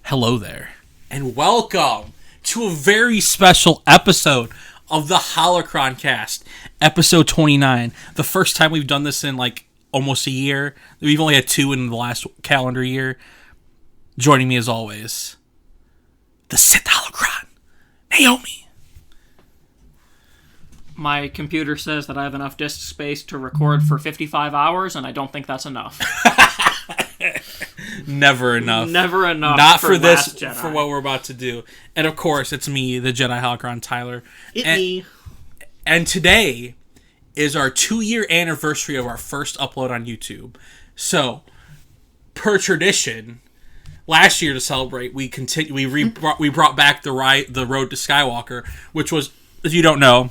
Hello there, and welcome to a very special episode of the Holocron-Cast, episode 29. The first time we've done this in like almost a year. We've only had 2 in the last calendar year. Joining me as always, the Sith Holocron, Naomi. My computer says that I have enough disk space to record for 55 hours, and I don't think that's enough. Never enough. Never enough. Not for this, Last Jedi. for what we're about to do. And of course, it's me, the Jedi Holocron, Tyler. Me. And today is our 2-year anniversary of our first upload on YouTube. So, per tradition, last year to celebrate, we brought back the Road to Skywalker, which was, if you don't know,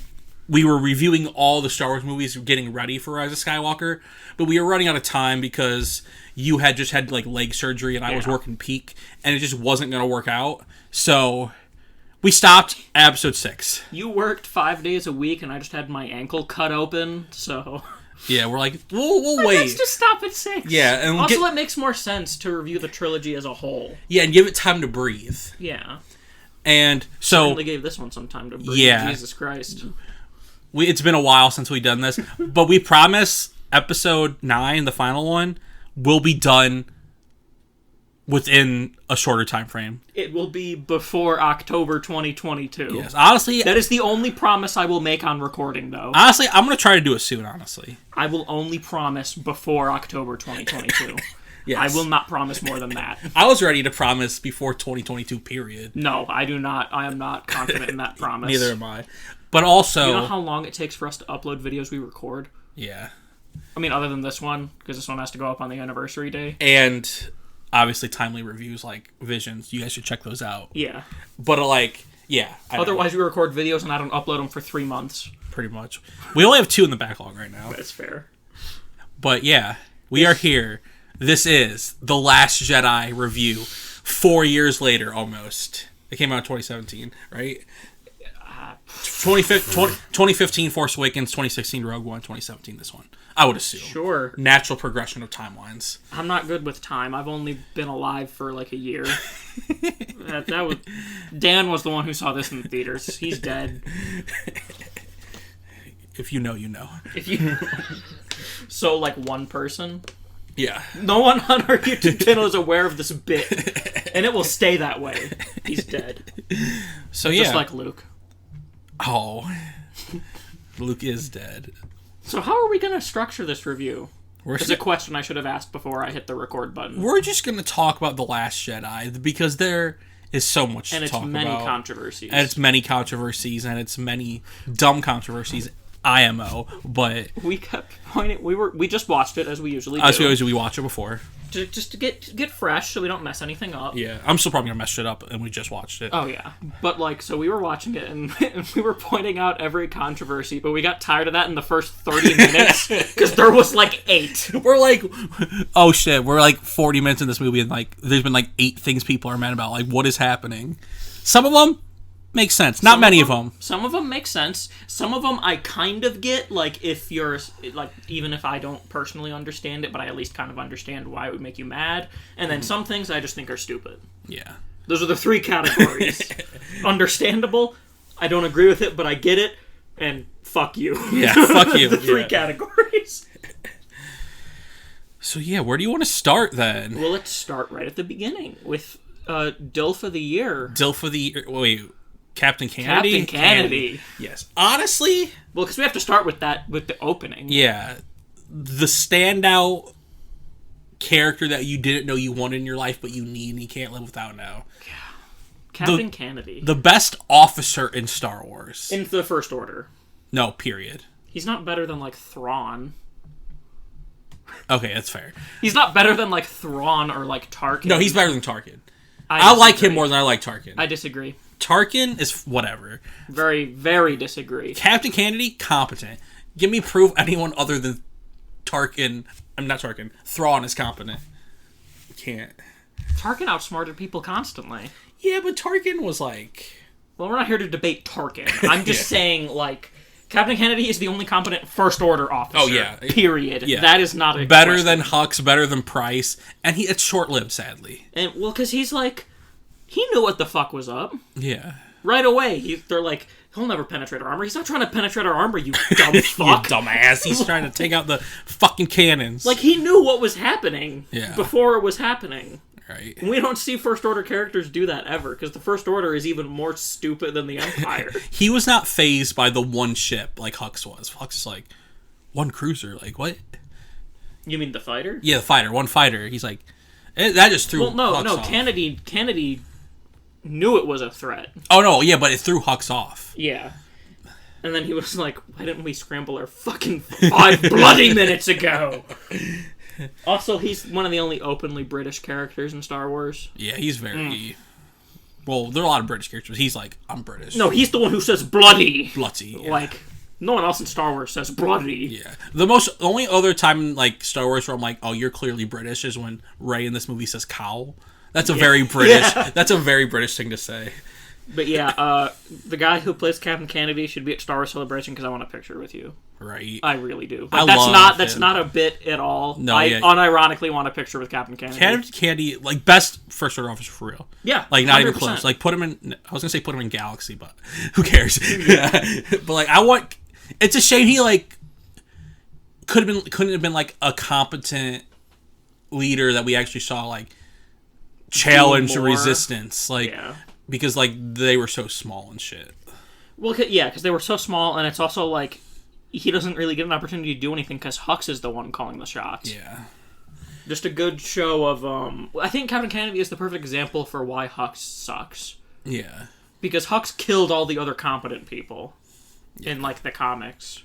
we were reviewing all the Star Wars movies, getting ready for Rise of Skywalker, but we were running out of time because you had just had like leg surgery and I was working peak, and it just wasn't going to work out. So we stopped at episode 6. You worked 5 days a week, and I just had my ankle cut open, so... Yeah, we're like, we'll wait. Let's just stop at 6. Yeah, and also, it makes more sense to review the trilogy as a whole. Yeah, and give it time to breathe. Yeah. And so... Certainly gave this one some time to breathe. Yeah. Jesus Christ. It's been a while since we've done this, but we promise episode 9, the final one, will be done within a shorter time frame. It will be before October 2022. Yes, honestly... That is the only promise I will make on recording, though. Honestly, I'm going to try to do it soon, honestly. I will only promise before October 2022. Yes. I will not promise more than that. I was ready to promise before 2022, period. No, I do not. I am not confident in that promise. Neither am I. But also... You know how long it takes for us to upload videos we record? Yeah. I mean, other than this one, because this one has to go up on the anniversary day. And obviously timely reviews like Visions. You guys should check those out. Yeah. But like, yeah. Otherwise, we record videos and I don't upload them for 3 months. Pretty much. We only have 2 in the backlog right now. That's fair. But yeah, we are here. This is the Last Jedi review. 4 years later, almost. It came out in 2017, right? 2015 Force Awakens, 2016 Rogue One, 2017 this one. I would assume. Sure. Natural progression of timelines. I'm not good with time. I've only been alive for like a year. that was Dan was the one who saw this in the theaters. He's dead. If you know, you know. If you So like one person? Yeah. No one on our YouTube channel is aware of this bit. And it will stay that way. He's dead. So yeah. Just like Luke. Oh. Luke is dead. So how are we going to structure this review? It's a a question I should have asked before I hit the record button. We're just going to talk about The Last Jedi because there is so much to talk about. And it's many controversies. And it's many controversies, and it's many dumb controversies. IMO, but... We kept pointing... We just watched it, as we usually do. As we always do, we watch it before. Just to get fresh, so we don't mess anything up. Yeah, I'm still probably going to mess shit up, and we just watched it. Oh, yeah. But, like, so we were watching it, and we were pointing out every controversy, but we got tired of that in the first 30 minutes, because there was, like, 8. We're like, oh, shit, we're, like, 40 minutes in this movie, and, like, there's been, like, 8 things people are mad about. Like, what is happening? Some of them make sense. Not many of them. Some of them make sense. Some of them I kind of get, like, if you're, like, even if I don't personally understand it, but I at least kind of understand why it would make you mad. And then some things I just think are stupid. Yeah. Those are the 3 categories. Understandable, I don't agree with it, but I get it, and fuck you. Yeah, fuck you. The 3 categories. So, yeah, where do you want to start, then? Well, let's start right at the beginning with DILF of the Year. DILF of the Year. Wait, Captain Kennedy? Captain Kennedy. Yes. Honestly... Well, because we have to start with that, with the opening. Yeah. The standout character that you didn't know you wanted in your life, but you need and you can't live without now. Yeah. Captain Kennedy. The best officer in Star Wars. In the First Order. No, period. He's not better than, like, Thrawn. Okay, that's fair. He's not better than, like, Thrawn or, like, Tarkin. No, he's better than Tarkin. I like him more than I like Tarkin. I disagree. Tarkin is whatever. Very, very disagree. Captain Kennedy, competent. Give me proof anyone other than Tarkin... I'm not Tarkin. Thrawn is competent. Can't. Tarkin outsmarted people constantly. Yeah, but Tarkin was like... Well, we're not here to debate Tarkin. I'm just saying, like... Captain Kennedy is the only competent First Order officer. Oh, yeah. Period. Yeah. That is not a better question. than Hux, better than Price, and it's short-lived, sadly. And well, because he's like He knew what the fuck was up. Yeah. Right away, they're like, he'll never penetrate our armor. He's not trying to penetrate our armor, you dumb fuck. You dumbass. He's trying to take out the fucking cannons. Like, he knew what was happening before it was happening. Right. And we don't see First Order characters do that ever, because the First Order is even more stupid than the Empire. He was not fazed by the one ship like Hux was. Hux is like, one cruiser? Like, what? You mean the fighter? Yeah, the fighter. One fighter. He's like, that just threw Hux off. Kennedy knew it was a threat. Oh, no, yeah, but it threw Hux off. Yeah. And then he was like, why didn't we scramble our fucking 5 bloody minutes ago? Also, he's one of the only openly British characters in Star Wars. Yeah, he's very... Well, there are a lot of British characters. He's like, I'm British. No, he's the one who says bloody. Bloody, yeah. Like, no one else in Star Wars says bloody. Yeah. The only other time in, like, Star Wars where I'm like, oh, you're clearly British is when Rey in this movie says cow. That's a very British... Yeah. That's a very British thing to say. But yeah, the guy who plays Captain Kennedy should be at Star Wars Celebration because I want a picture with you. Right. I really do. Like, that's not a bit at all. No, I unironically want a picture with Captain Kennedy. Captain Kennedy, like, best First Order officer for real. Yeah, like, not 100%. Even close. Like, put him in... I was gonna say put him in Galaxy, but who cares? But like, I want... It's a shame he like couldn't have been like a competent leader that we actually saw like challenge the resistance, like because like they were so small and shit. Well, yeah, because they were so small, and it's also like he doesn't really get an opportunity to do anything because Hux is the one calling the shots. Yeah, just a good show of. I think Captain Kennedy is the perfect example for why Hux sucks. Yeah, because Hux killed all the other competent people. In like the comics,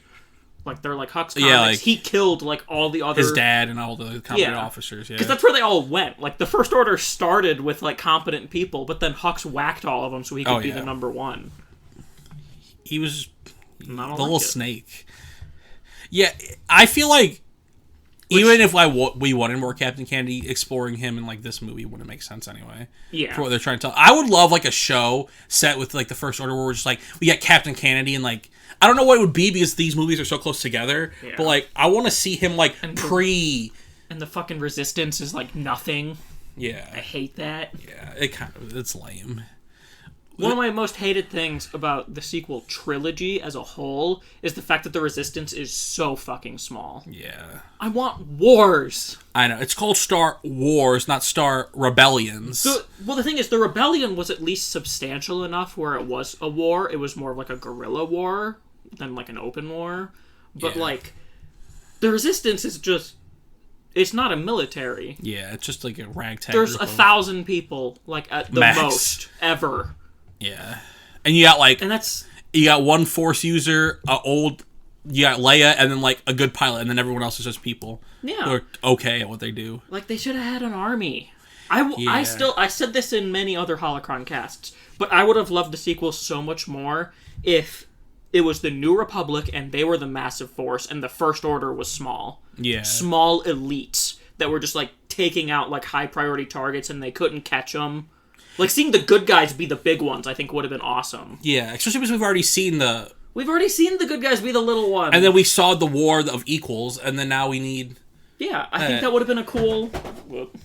like they're like Hux comics. Yeah, like, he killed like all the other his dad and all the competent officers. Yeah, because that's where they all went. Like the First Order started with like competent people, but then Hux whacked all of them so he could be the number one. He was the little snake. Yeah, I feel like even if we wanted more Captain Kennedy, exploring him in like this movie wouldn't make sense anyway. Yeah, for what they're trying to tell. I would love like a show set with like the First Order where we're just like we got Captain Kennedy and like. I don't know what it would be because these movies are so close together, but like I want to see him like and the fucking resistance is like nothing. Yeah, I hate that. Yeah, it's lame. One of my most hated things about the sequel trilogy as a whole is the fact that the resistance is so fucking small. Yeah, I want wars. I know it's called Star Wars, not Star Rebellions. Well, the thing is, the rebellion was at least substantial enough where it was a war. It was more of like a guerrilla war than like an open war. But like the resistance is just it's not a military. Yeah, it's just like a ragtag. There's 1,000 people like at the most ever. Yeah. And you got one Force user, you got Leia, and then like a good pilot, and then everyone else is just people. Yeah. Who are okay at what they do. Like they should have had an army. I said this in many other Holocron-Casts, but I would have loved the sequel so much more if it was the New Republic and they were the massive force and the First Order was small. Yeah. Small elites that were just like taking out like high priority targets and they couldn't catch them. Like seeing the good guys be the big ones I think would have been awesome. Yeah, especially because we've already seen the good guys be the little ones. And then we saw the war of equals and then now we need... Yeah, I think that would have been a cool...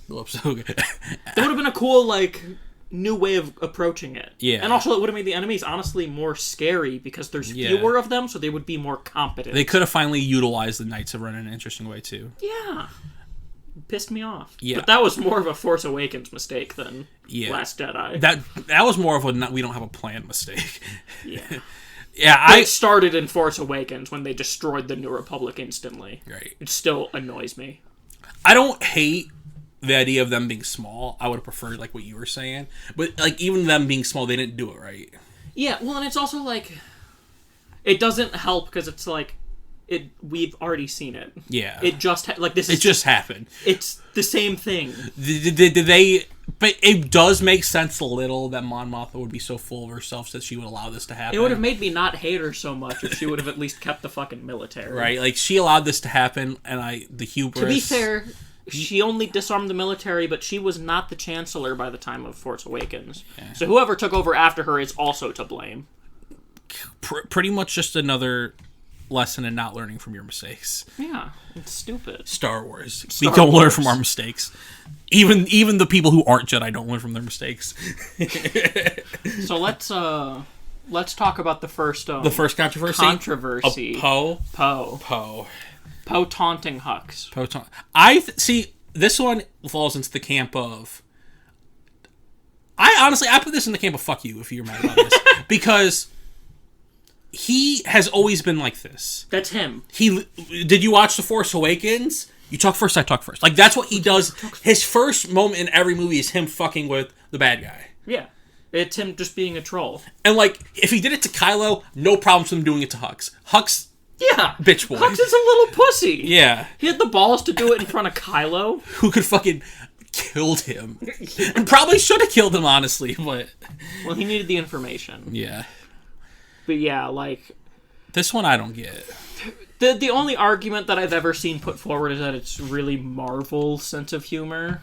Whoops, okay. That would have been a cool like... new way of approaching it. Yeah. And also it would have made the enemies honestly more scary because there's fewer of them, so they would be more competent. They could have finally utilized the Knights of Ren in an interesting way too. Yeah. Pissed me off. Yeah. But that was more of a Force Awakens mistake than Last Jedi. That was more of a we don't have a plan mistake. Yeah. Yeah, it started in Force Awakens when they destroyed the New Republic instantly. Right. It still annoys me. I don't hate the idea of them being small. I would have preferred like what you were saying, but like even them being small, they didn't do it right. Yeah, well, and it's also like it doesn't help because it's like we've already seen it. Yeah, it just just happened. It's the same thing. Did they? But it does make sense a little that Mon Mothma would be so full of herself that she would allow this to happen. It would have made me not hate her so much if she would have at least kept the fucking military. Right, like she allowed this to happen, and the hubris. To be fair. She only disarmed the military, but she was not the Chancellor by the time of Force Awakens. Yeah. So whoever took over after her is also to blame. Pretty much just another lesson in not learning from your mistakes. Yeah, it's stupid. Star Wars. We don't learn from our mistakes. Even the people who aren't Jedi don't learn from their mistakes. So let's talk about the first controversy. Poe taunting Hux. See this one falls into the camp of. I put this in the camp of fuck you if you're mad about this because he has always been like this. That's him. Did you watch The Force Awakens? You talk first, I talk first. Like that's what he does. His first moment in every movie is him fucking with the bad guy. Yeah. It's him just being a troll. And like if he did it to Kylo, no problems with him doing it to Hux. Hux bitch boy. Hux is a little pussy. Yeah. He had the balls to do it in front of Kylo. Who could fucking killed him. And probably should have killed him, honestly, but... Well, he needed the information. Yeah. But yeah, like... This one I don't get. The only argument that I've ever seen put forward is that it's really Marvel sense of humor.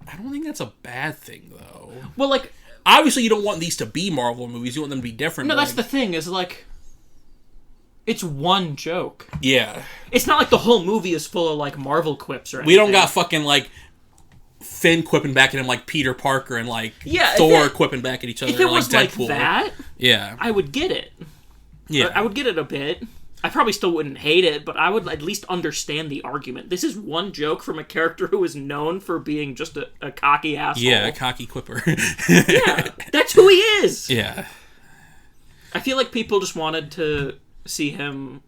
I don't think that's a bad thing, though. Well, like... Obviously, you don't want these to be Marvel movies. You want them to be different. No, that's the thing, is like... It's one joke. Yeah. It's not like the whole movie is full of, like, Marvel quips or anything. We don't got fucking, like... Finn quipping back at him like Peter Parker and like Thor quipping back at each other. If it was like Deadpool. Like that, yeah, I would get it. Yeah, I would get it a bit. I probably still wouldn't hate it, but I would at least understand the argument. This is one joke from a character who is known for being just a cocky asshole. Yeah, a cocky quipper. Yeah, that's who he is. Yeah. I feel like people just wanted to see him,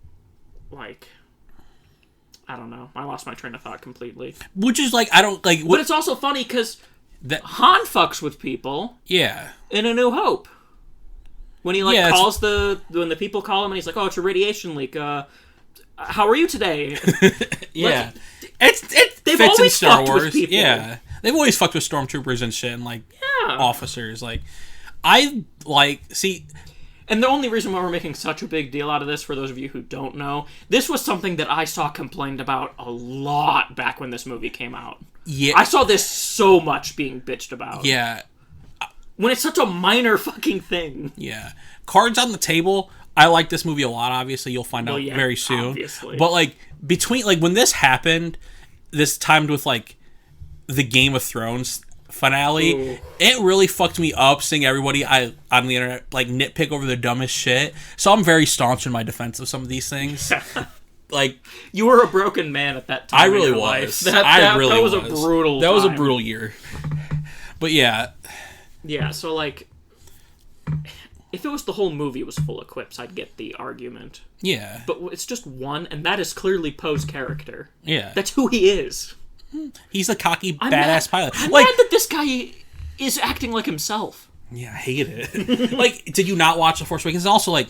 like... I don't know. I lost my train of thought completely. Which is like, I don't like... But it's also funny because Han fucks with people. Yeah. In A New Hope. When he calls when the people call him and he's like, oh, it's a radiation leak. How are you today? Yeah. They've fits always in Star fucked Wars. With people. Yeah. They've always fucked with stormtroopers and shit and like officers. Like, I like, see... And the only reason why we're making such a big deal out of this, for those of you who don't know, this was something that I saw complained about a lot back when this movie came out. Yeah. I saw this so much being bitched about. Yeah. When it's such a minor fucking thing. Yeah. Cards on the table, I like this movie a lot, obviously. You'll find out very soon. Obviously. But, like, when this happened, this timed with, like, the Game of Thrones finale, it really fucked me up seeing everybody on the internet like nitpick over the dumbest shit. So I'm very staunch in my defense of some of these things. Like, you were a broken man at that time. I really was. Life. That was a brutal. That was a brutal year. But yeah. Yeah. So like, if it was the whole movie was full of quips, I'd get the argument. Yeah. But it's just one, and that is clearly Poe's character. Yeah. That's who he is. He's a cocky, badass pilot. I'm mad that this guy is acting like himself. Yeah, I hate it. Like, did you not watch The Force Awakens? And also, like,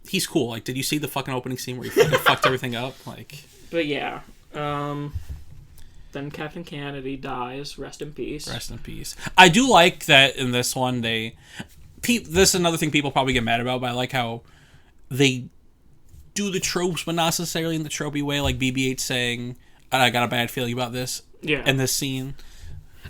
he's cool. Like, did you see the fucking opening scene where he fucking fucked everything up? Like, but yeah. Then Captain Kennedy dies. Rest in peace. Rest in peace. I do like that in this one, this is another thing people probably get mad about, but I like how they do the tropes, but not necessarily in the tropey way, like BB-8 saying... I got a bad feeling about this. Yeah. In this scene.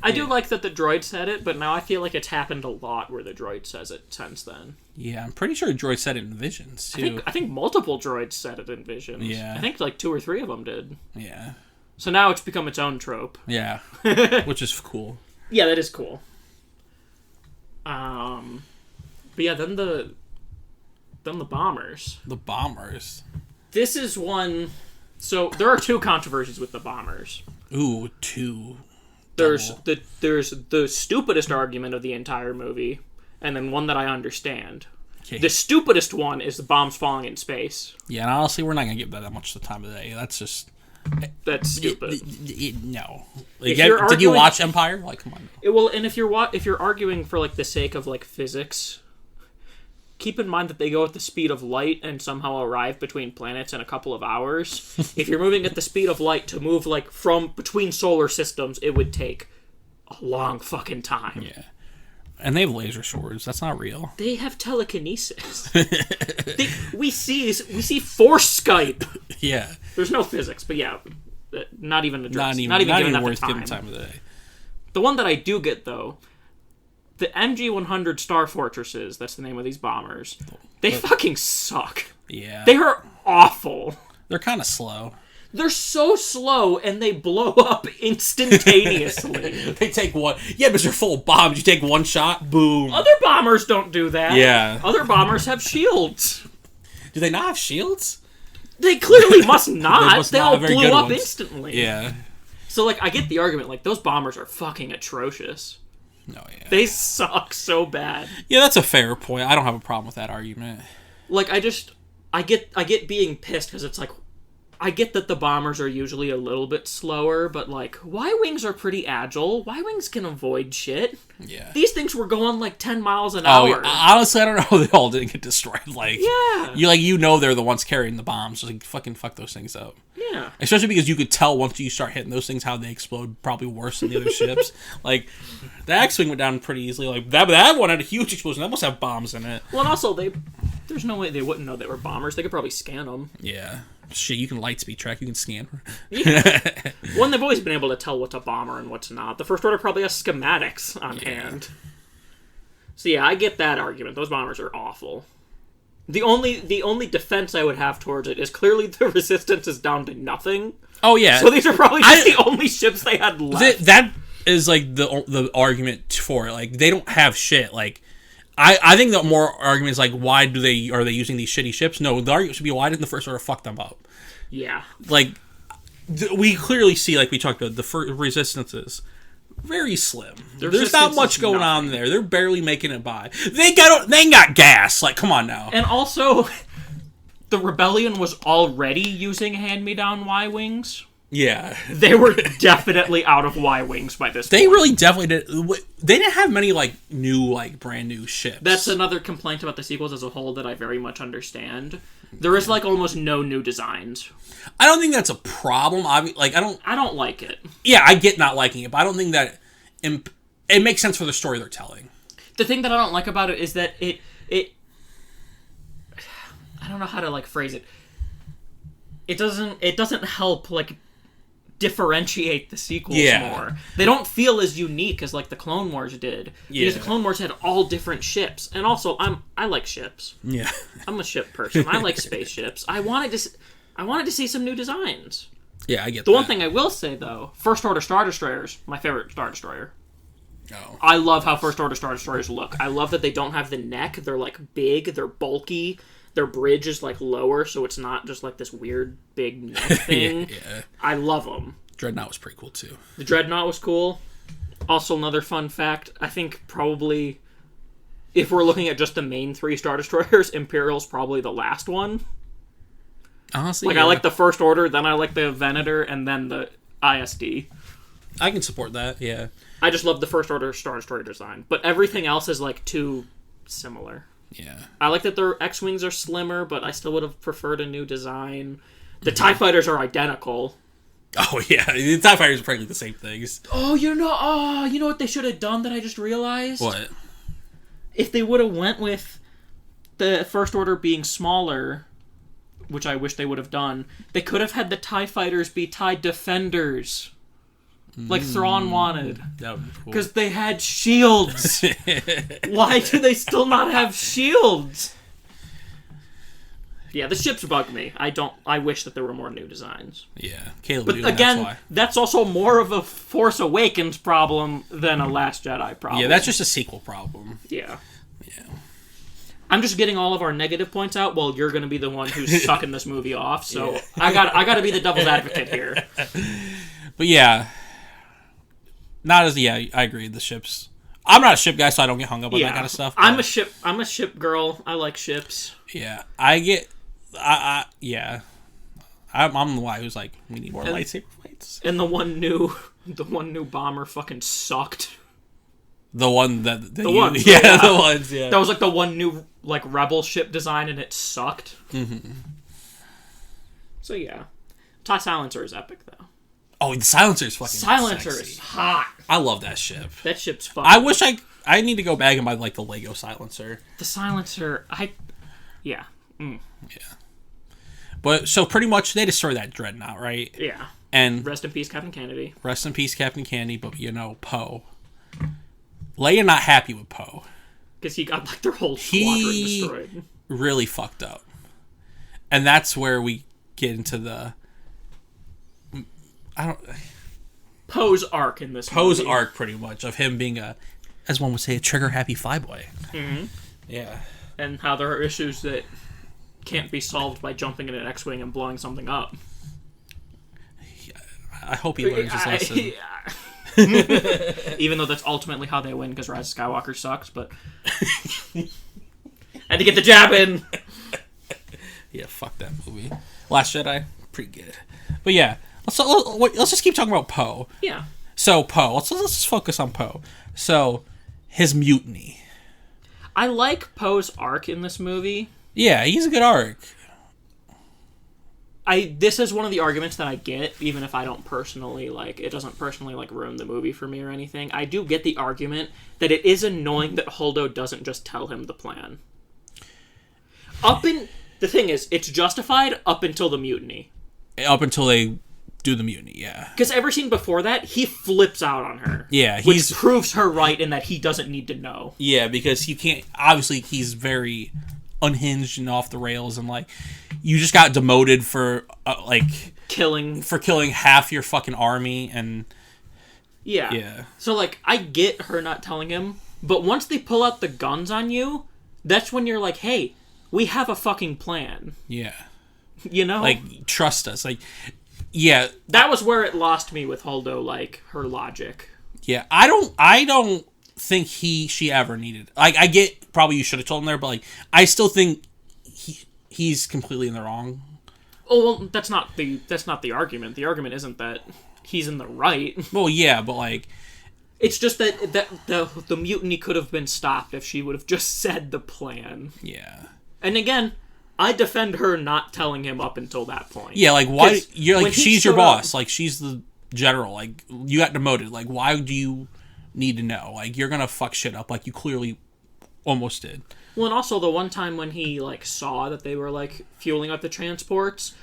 I do like that the droid said it, but now I feel like it's happened a lot where the droid says it since then. Yeah, I'm pretty sure the droid said it in Visions, too. I think multiple droids said it in Visions. Yeah. I think like 2 or 3 of them did. Yeah. So now it's become its own trope. Yeah. Which is cool. Yeah, that is cool. But yeah, then the bombers. The bombers. This is one... So, there are 2 controversies with the bombers. Ooh, 2. There's the stupidest argument of the entire movie, and then one that I understand. Okay. The stupidest one is the bombs falling in space. Yeah, and honestly, we're not going to give that much the time of the day. That's just... That's stupid. No. Like, did you watch Empire? Like, come on. And if you're arguing for, like, the sake of, like, physics... Keep in mind that they go at the speed of light and somehow arrive between planets in a couple of hours. If you're moving at the speed of light to move, like, from between solar systems, it would take a long fucking time. Yeah. And they have laser swords. That's not real. They have telekinesis. We see force Skype. Yeah. There's no physics, but yeah, not even addressed. Not even given worth giving time of the day. The one that I do get, though, the MG-100 Star Fortresses, that's the name of these bombers, they fucking suck. Yeah. They are awful. They're kind of slow. They're so slow, and they blow up instantaneously. They take one... Yeah, because they're full of bombs. You take one shot, boom. Other bombers don't do that. Yeah. Other bombers have shields. Do they not have shields? They clearly must not. They all have very blew good up ones. instantly. Yeah. So, like, I get the argument. Like, those bombers are fucking atrocious. No, yeah. They suck so bad. Yeah, that's a fair point. I don't have a problem with that argument. Like, I get being pissed because it's like, I get that the bombers are usually a little bit slower, but, like, Y-Wings are pretty agile. Y-Wings can avoid shit. Yeah. These things were going, like, 10 miles an hour. Yeah. Honestly, I don't know how they all didn't get destroyed. Like, yeah. You know they're the ones carrying the bombs, so like, fucking fuck those things up. Yeah. Especially because you could tell once you start hitting those things how they explode probably worse than the other ships. Like, the X-Wing went down pretty easily. Like, that one had a huge explosion. That must have bombs in it. Well, and also, there's no way they wouldn't know they were bombers. They could probably scan them. Yeah. Shit, you can light speed track, you can scan. Yeah. Well, they've always been able to tell what's a bomber and what's not. The First Order probably has schematics on hand. So yeah, I get that argument. Those bombers are awful. The only defense I would have towards it is clearly the resistance is down to nothing. Oh yeah. So these are probably just the only ships they had left. That is like the argument for it. Like, they don't have shit. Like, I think the more argument is like, why are they using these shitty ships? No, the argument should be, why didn't the First Order fuck them up? Yeah. Like, we clearly see, like we talked about, the resistances very slim. There's not much going on there. They're barely making it by. They ain't got gas. Like, come on now. And also, the Rebellion was already using hand-me-down Y-Wings. Yeah. They were definitely out of Y-Wings by this point. They really definitely did. They didn't have many, like, new, like, brand new ships. That's another complaint about the sequels as a whole that I very much understand. There is, like, almost no new designs. I don't think that's a problem. I don't like it. Yeah, I get not liking it, but I don't think that it makes sense for the story they're telling. The thing that I don't like about it is that it I don't know how to, like, phrase it. It doesn't help, like, differentiate the sequels more. They don't feel as unique as, like, the Clone Wars did. Because the Clone Wars had all different ships. And also, I like ships. Yeah. I'm a ship person. I like spaceships. I wanted to see some new designs. Yeah, I get that. The one thing I will say, though, First Order Star Destroyers, my favorite Star Destroyer. Oh. I love how First Order Star Destroyers look. I love that they don't have the neck. They're, like, big. They're bulky. Their bridge is, like, lower, so it's not just, like, this weird big neck thing. Yeah. I love them. Dreadnought was pretty cool, too. The Dreadnought was cool. Also, another fun fact, I think probably, if we're looking at just the main 3 Star Destroyers, Imperial's probably the last one. Honestly, Like, I like the First Order, then I like the Venator, and then the ISD. I can support that, yeah. I just love the First Order Star Destroyer design. But everything else is, like, too similar. Yeah. I like that their X-Wings are slimmer, but I still would have preferred a new design. The TIE Fighters are identical. Oh, yeah. The TIE Fighters are probably the same things. Oh, you know what they should have done that I just realized? What? If they would have went with the First Order being smaller, which I wish they would have done, they could have had the TIE Fighters be TIE Defenders. Like Thrawn wanted. That would be cool. Because they had shields. Why do they still not have shields? Yeah, the ships bug me. I wish that there were more new designs. Yeah. Caleb But again, that's also more of a Force Awakens problem than a Last Jedi problem. Yeah, that's just a sequel problem. Yeah. Yeah. I'm just getting all of our negative points out while you're going to be the one who's sucking this movie off, so I got to be the devil's advocate here. But yeah. I agree. The ships. I'm not a ship guy, so I don't get hung up on that kind of stuff. I'm a ship girl. I like ships. Yeah, I get. Yeah, I'm the guy who's like, we need more lightsaber fights. And the one new bomber fucking sucked. The one that the ones, yeah, the ones, yeah. That was like the one new like rebel ship design, and it sucked. Mm-hmm. So yeah, TIE Silencer is epic though. Oh, the Silencer is fucking Silencer sexy. is hot. I love that ship. That ship's fun. I wish I need to go back and buy like the Lego Silencer. The Silencer, yeah. Yeah. But so pretty much they destroy that dreadnought, right? Yeah. And rest in peace, Captain Kennedy. Rest in peace, Captain Kennedy. But Poe. Leia not happy with Poe. Because he got, like, their whole squadron destroyed. Really fucked up. And that's where we get into the... Poe's arc in this Poe's movie. arc, pretty much, of him being as one would say, a trigger-happy flyboy. Mm-hmm. Yeah. And how there are issues that can't be solved by jumping in an X-Wing and blowing something up. I hope he learns his lesson. Even though that's ultimately how they win, because Rise of Skywalker sucks, but... Had to get the jab in! Yeah, fuck that movie. Last Jedi, pretty good. But yeah, let's just keep talking about Poe. Yeah. So, Poe. Let's just focus on Poe. So, his mutiny. I like Poe's arc in this movie. Yeah, he's a good arc. This is one of the arguments that I get, even if I don't personally, it doesn't personally, ruin the movie for me or anything. I do get the argument that it is annoying that Holdo doesn't just tell him the plan. The thing is, it's justified up until the mutiny. Up until they do the mutiny, yeah. Because every scene before that, he flips out on her. Yeah, which proves her right in that he doesn't need to know. Yeah, because you can't... Obviously, he's very unhinged and off the rails, and, you just got demoted for, killing half your fucking army, and... Yeah. Yeah. So, I get her not telling him, but once they pull out the guns on you, that's when you're like, hey, we have a fucking plan. Yeah. You know? Trust us. Yeah. That was where it lost me with Holdo, her logic. Yeah, I don't think she ever needed... I get probably you should have told him there, but, I still think he's completely in the wrong. Oh, well, that's not the argument. The argument isn't that he's in the right. Well, yeah, but, it's just that the mutiny could have been stopped if she would have just said the plan. Yeah. And again, I defend her not telling him up until that point. Yeah, why... You're she's your boss. Up, She's the general. You got demoted. Why do you need to know? You're gonna fuck shit up you clearly almost did. Well, and also the one time when he, saw that they were, fueling up the transports,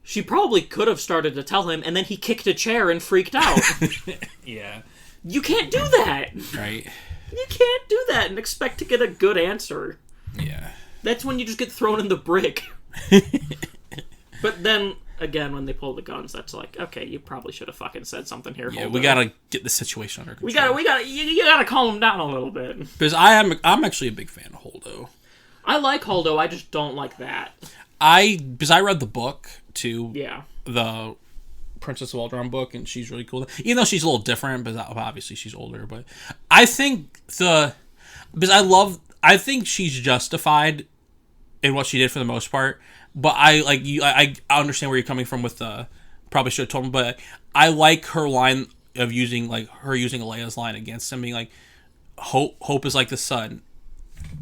she probably could have started to tell him, and then he kicked a chair and freaked out. Yeah. You can't do that! Right. You can't do that and expect to get a good answer. Yeah. That's when you just get thrown in the brick. But then, again, when they pull the guns, that's okay, you probably should have fucking said something here. Yeah, we gotta get the situation under control. You gotta calm him down a little bit. Because I'm actually a big fan of Holdo. I like Holdo, I just don't like that. Because I read the book, too. Yeah. The Princess of Alderaan book, and she's really cool. Even though she's a little different, but obviously she's older. But I think I think she's justified in what she did for the most part. But I understand where you're coming from with the probably should have told him, but I like her line of using Leia's line against him, being hope is like the sun.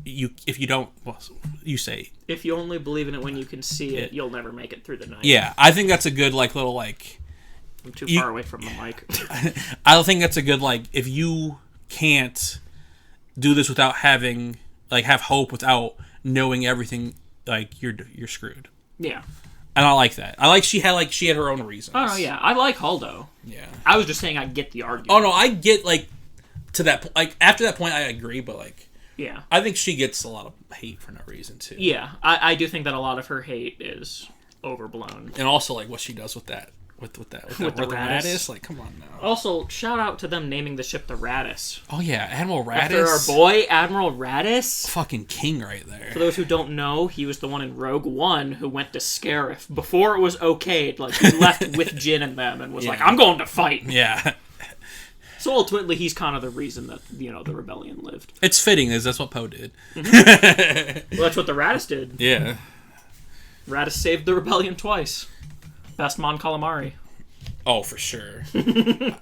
If you don't, well, you say if you only believe in it when you can see it, you'll never make it through the night. Yeah, I think that's a good little I'm too far away from the mic. I think that's a good if you can't do this without having have hope without knowing everything, you're screwed. Yeah. And I like that. I like she had her own reasons. Oh yeah, I like Holdo. Yeah. I was just saying I get the argument. Oh no, I get to that after that point I agree, but yeah, I think she gets a lot of hate for no reason too. Yeah, I do think that a lot of her hate is overblown. And also what she does with that. With the Raddus. Come on now. Also, shout out to them naming the ship the Raddus. Oh yeah, Admiral Raddus. After our boy, Admiral Raddus. Fucking king right there. For those who don't know, he was the one in Rogue One who went to Scarif before it was okayed. He left with Jin and them and was I'm going to fight. Yeah. So ultimately, he's kind of the reason that, the rebellion lived. It's fitting, that's what Poe did. Mm-hmm. Well, that's what the Raddus did. Yeah. Raddus saved the rebellion twice. Best Mon Calamari. Oh, for sure.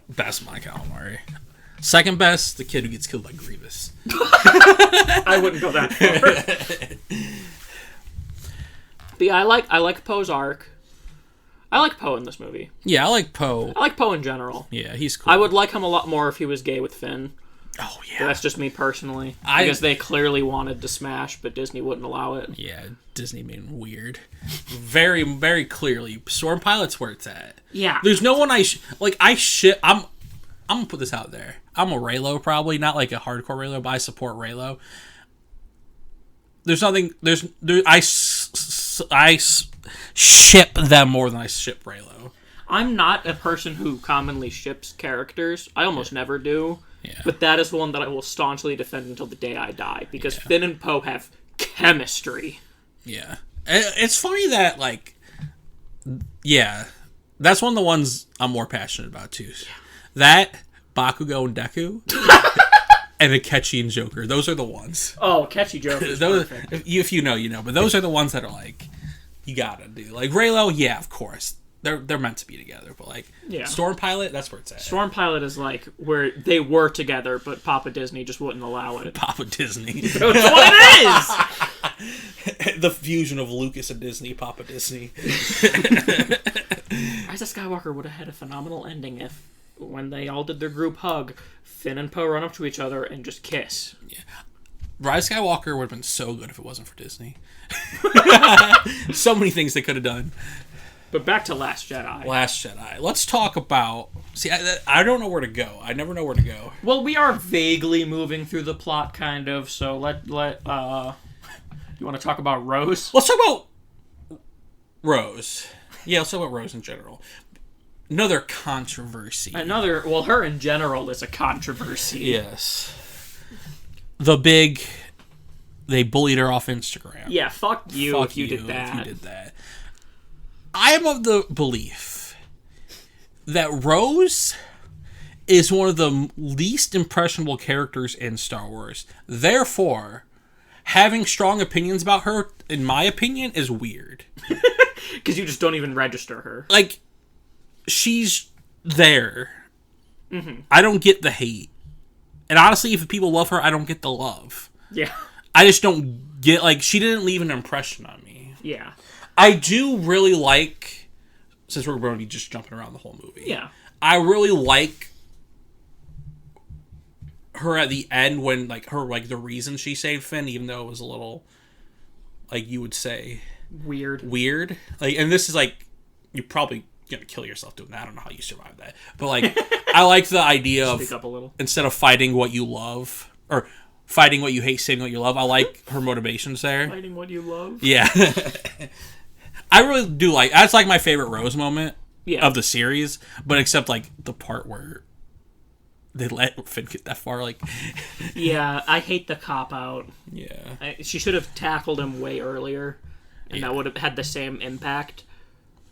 Best Mon Calamari. Second best, the kid who gets killed by Grievous. I wouldn't go that far. But yeah, I like Poe's arc. I like Poe in this movie. Yeah, I like Poe. I like Poe in general. Yeah, he's cool. I would like him a lot more if he was gay with Finn. Oh, yeah. But that's just me personally. Because they clearly wanted to smash, but Disney wouldn't allow it. Yeah, Disney made it weird. Very, very clearly. Storm Pilot's where it's at. Yeah. There's no one I'm gonna put this out there. I'm a Reylo, probably not like a hardcore Reylo, but I support Reylo. There's nothing. I ship them more than I ship Reylo. I'm not a person who commonly ships characters. I almost never do. Yeah. But that is one that I will staunchly defend until the day I die, because Finn and Poe have chemistry. Yeah. It's funny that, like, that's one of the ones I'm more passionate about, too. Yeah. That, Bakugo and Deku, and Akechi and Joker. Those are the ones. Oh, Akechi Joker is perfect. If you know, you know. But those are the ones that are, like, you gotta do. Like, Reylo, yeah, of course. They're meant to be together, but like Storm Pilot, that's where it's at. Storm Pilot is like where they were together, but Papa Disney just wouldn't allow it. Papa Disney. That's what it is! The fusion of Lucas and Disney, Papa Disney. Rise of Skywalker would have had a phenomenal ending if, when they all did their group hug, Finn and Poe run up to each other and just kiss. Yeah. Rise of Skywalker would have been so good if it wasn't for Disney. So many things they could have done. But back to Last Jedi. Last Jedi. Let's talk about... See, I don't know where to go. I never know where to go. Well, we are vaguely moving through the plot, kind of, so you want to talk about Rose? Let's talk about Rose. Yeah, let's talk about Rose in general. Another controversy. Well, her in general is a controversy. Yes. The big... They bullied her off Instagram. Yeah, fuck you if you did that. I am of the belief that Rose is one of the least impressionable characters in Star Wars. Therefore, having strong opinions about her, in my opinion, is weird. Because you just don't even register her. Like, she's there. Mm-hmm. I don't get the hate. And honestly, if people love her, I don't get the love. Yeah. I just don't get, like, she didn't leave an impression on me. Yeah. I do really like, since we're going to be just jumping around the whole movie. Yeah. I really like her at the end when, like, the reason she saved Finn, even though it was a little, like, you would say... Weird. Like, and this is, like, you're probably going to kill yourself doing that. I don't know how you survive that. But, like, I like the idea of... Speak up a little. Instead of fighting what you love, or fighting what you hate, saving what you love, I like her motivations there. Fighting what you love? Yeah. I really do like... That's, like, my favorite Rose moment of the series. But except, like, the part where they let Finn get that far, like... Yeah, I hate the cop-out. Yeah. She should have tackled him way earlier, and that would have had the same impact.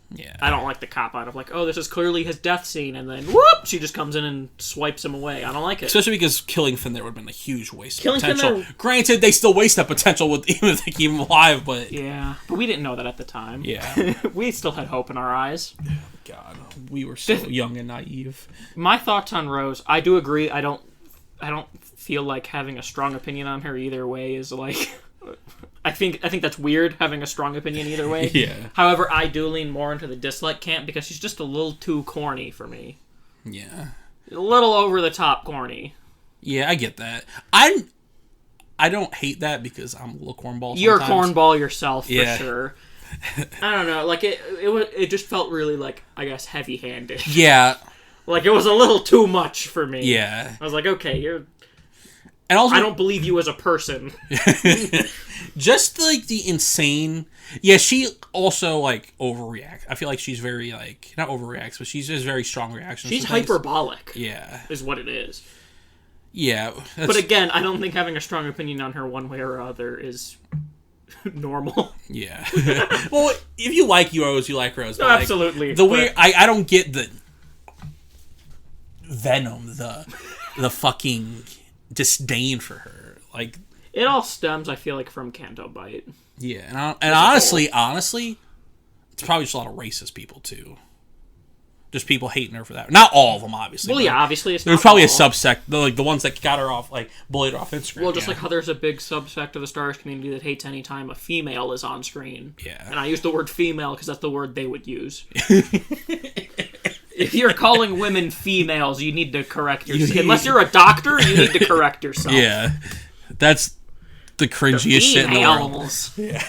Yeah. I don't like the cop-out of, like, oh, this is clearly his death scene, and then, whoop, she just comes in and swipes him away. I don't like it. Especially because killing Finn there would have been a huge waste of potential. Granted, they still waste that potential with even if they keep him alive, but... Yeah, but we didn't know that at the time. Yeah. We still had hope in our eyes. God, we were so young and naive. My thoughts on Rose, I do agree. I don't feel like having a strong opinion on her either way is, like... I think that's weird, having a strong opinion either way. Yeah. However, I do lean more into the dislike camp because she's just a little too corny for me. Yeah. A little over the top corny. Yeah, I get that. I don't hate that because I'm a little cornball sometimes. You're a cornball yourself, for sure. I don't know, like, it just felt really, like, I guess, heavy-handed. Yeah. Like, it was a little too much for me. Yeah. I was like, okay, and also, I don't believe you as a person. Just, like, the insane... Yeah, she also, like, overreacts. I feel like she's very, like... Not overreacts, but she has very strong reactions. She's hyperbolic. Yeah. Is what it is. Yeah. But again, I don't think having a strong opinion on her one way or other is normal. Yeah. Well, if you like Rose, you like Rose. No, absolutely. The weird... I don't get the... Venom, the fucking... disdain for her, like, it all stems, I feel like, from Canto Bite. Yeah, and honestly, it's probably just a lot of racist people too. Just people hating her for that. Not all of them, obviously. Well, yeah, obviously, it's there's probably a subsect, like the ones that got her off, like bullied her off Instagram. Well, just like how there's a big subsect of the Star Wars community that hates any time a female is on screen. Yeah, and I use the word female because that's the word they would use. If you're calling women females, you need to correct yourself. Unless you're a doctor, you need to correct yourself. Yeah. That's the cringiest shit in the world. Yeah.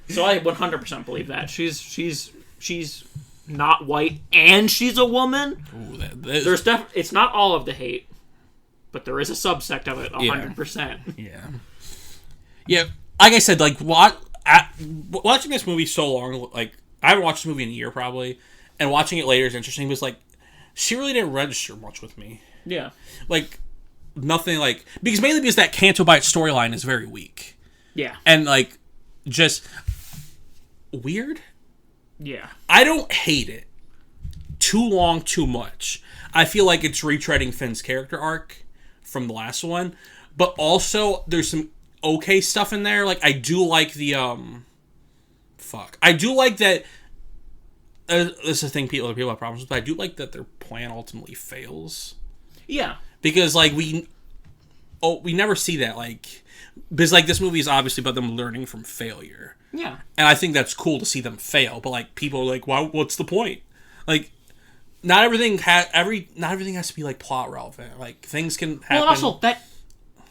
So I 100% believe that. She's not white and she's a woman. Ooh, There's it's not all of the hate, but there is a subsect of it, 100%. Yeah. Yeah. Like I said, like watching this movie so long, like I haven't watched this movie in a year probably, and watching it later is interesting because like she really didn't register much with me. Yeah. Like nothing like mainly because that Canto Bight storyline is very weak. Yeah. And like just weird. Yeah. I don't hate it. Too long, too much. I feel like it's retreading Finn's character arc from the last one, but also there's some okay stuff in there. Like I do like the I do like that. This is a thing other people have problems with, but I do like that their plan ultimately fails. Yeah. Because like we never see that, like, because like this movie is obviously about them learning from failure. Yeah. And I think that's cool to see them fail, but like people are like, "Wow, what's the point?" Like, not everything has to be like plot relevant. Like things can happen. Well, also that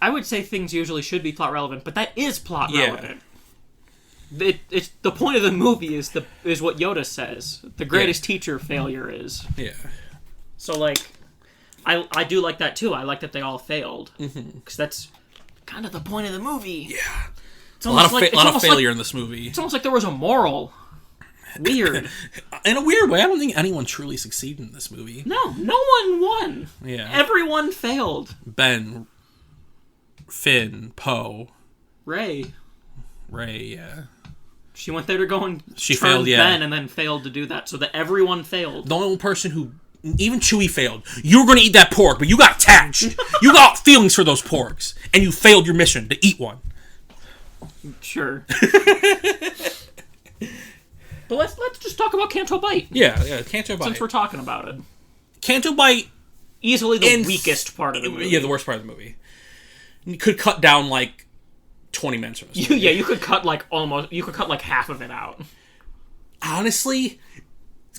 I would say things usually should be plot relevant, but that is plot relevant. It's the point of the movie is what Yoda says. The greatest teacher failure is. Yeah. So like, I do like that too. I like that they all failed because that's kind of the point of the movie. Yeah. It's a lot of failure in this movie. It's almost like there was a moral. Weird. In a weird way, I don't think anyone truly succeeded in this movie. No one won. Yeah. Everyone failed. Ben, Finn, Poe, Ray, yeah. She went there to go and she turn failed, yeah. Ben and then failed to do that, so that everyone failed. The only person who, even Chewie failed. You were going to eat that pork, but you got attached. You got feelings for those porks, and you failed your mission to eat one. Sure. But let's just talk about Canto Bight. Yeah, Canto Bight. Since we're talking about it. Canto Bight, easily the weakest part of the movie. Yeah, the worst part of the movie. You could cut down like 20 minutes from this movie. Yeah, you could cut like half of it out. Honestly,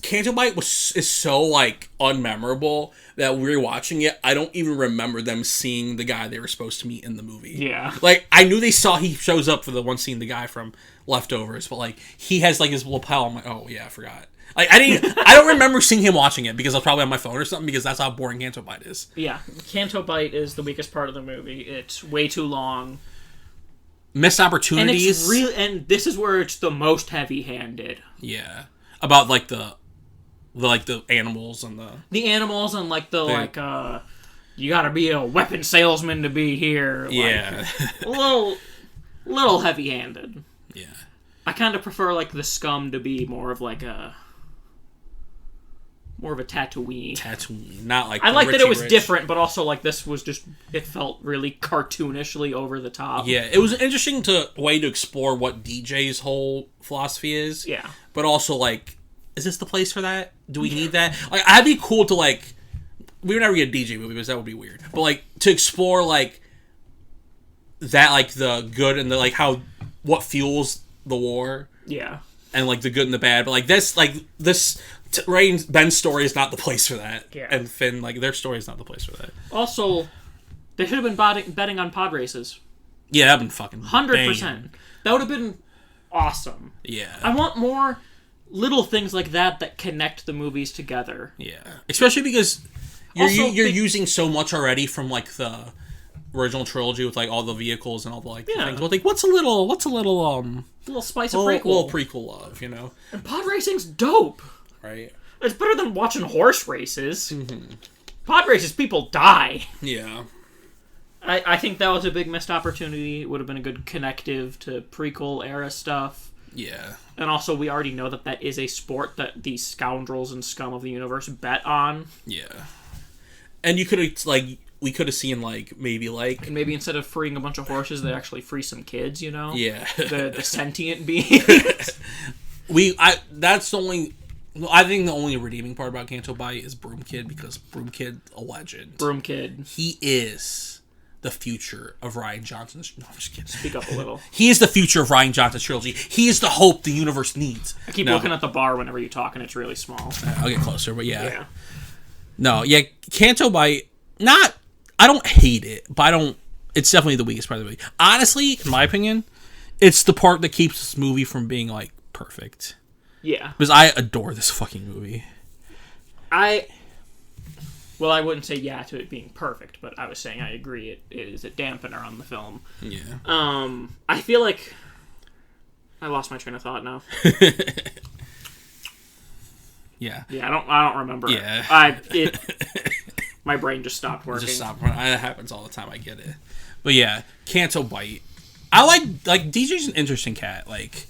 Canto Bight is so like unmemorable that we're watching it. I don't even remember them seeing the guy they were supposed to meet in the movie. Yeah, like I knew he shows up for the one scene, the guy from Leftovers, but like he has like his lapel. I'm like, oh yeah, I forgot. Like I don't remember seeing him watching it because I was probably on my phone or something because that's how boring Canto Bight is. Yeah, Canto Bight is the weakest part of the movie. It's way too long. Missed opportunities. And this is where it's the most heavy-handed. Yeah, about like the animals and the animals and like you gotta be a weapon salesman to be here. Yeah, like, a little heavy-handed. Yeah, I kind of prefer like the scum to be more of a Tatooine. Not like I like that it was Rich. different, but also like this was just it felt really cartoonishly over the top. Yeah, it was an interesting way to explore what DJ's whole philosophy is. Yeah, but also like, is this the place for that? Do we need that? Like, I'd be cool to like, we would never get a DJ movie because that would be weird. But like to explore like that, like the good and the like what fuels the war. Yeah, and like the good and the bad. But like this Ray and Ben's story is not the place for that. Yeah. And Finn, like, their story is not the place for that. Also, they should have been betting on pod races. Yeah, that'd been fucking 100%. That would have been awesome. Yeah. I want more little things like that connect the movies together. Yeah. Especially because you're using so much already from, like, the original trilogy with, like, all the vehicles and all the, like, things. Well, like, what's a little spice of prequel. Little prequel love, you know? And pod racing's dope. Right. It's better than watching horse races. Mm-hmm. Pod races, people die. Yeah. I think that was a big missed opportunity. It would have been a good connective to prequel era stuff. Yeah. And also, we already know that is a sport that these scoundrels and scum of the universe bet on. Yeah. And you could have, like, we could have seen, like, maybe instead of freeing a bunch of horses, they actually free some kids, you know? Yeah. The sentient beings. That's the only... I think the only redeeming part about Canto Bight is Broom Kid, because Broom Kid, a legend. Broom Kid. He is the future of Rian Johnson's... No, I'm just kidding. Speak up a little. He is the future of Rian Johnson's trilogy. He is the hope the universe needs. I keep looking at the bar whenever you talk, and it's really small. I'll get closer, but yeah. Yeah. No, yeah, Canto Bight, I don't hate it, but it's definitely the weakest part of the movie. Honestly, in my opinion, it's the part that keeps this movie from being, like, perfect. Yeah. Because I adore this fucking movie. Well, I wouldn't say yeah to it being perfect, but I was saying I agree it is a dampener on the film. Yeah. I feel like I lost my train of thought now. Yeah. Yeah, I don't remember. Yeah. My brain just stopped working. It happens all the time. I get it. But yeah, Canto Bite. I like DJ's an interesting cat. Like,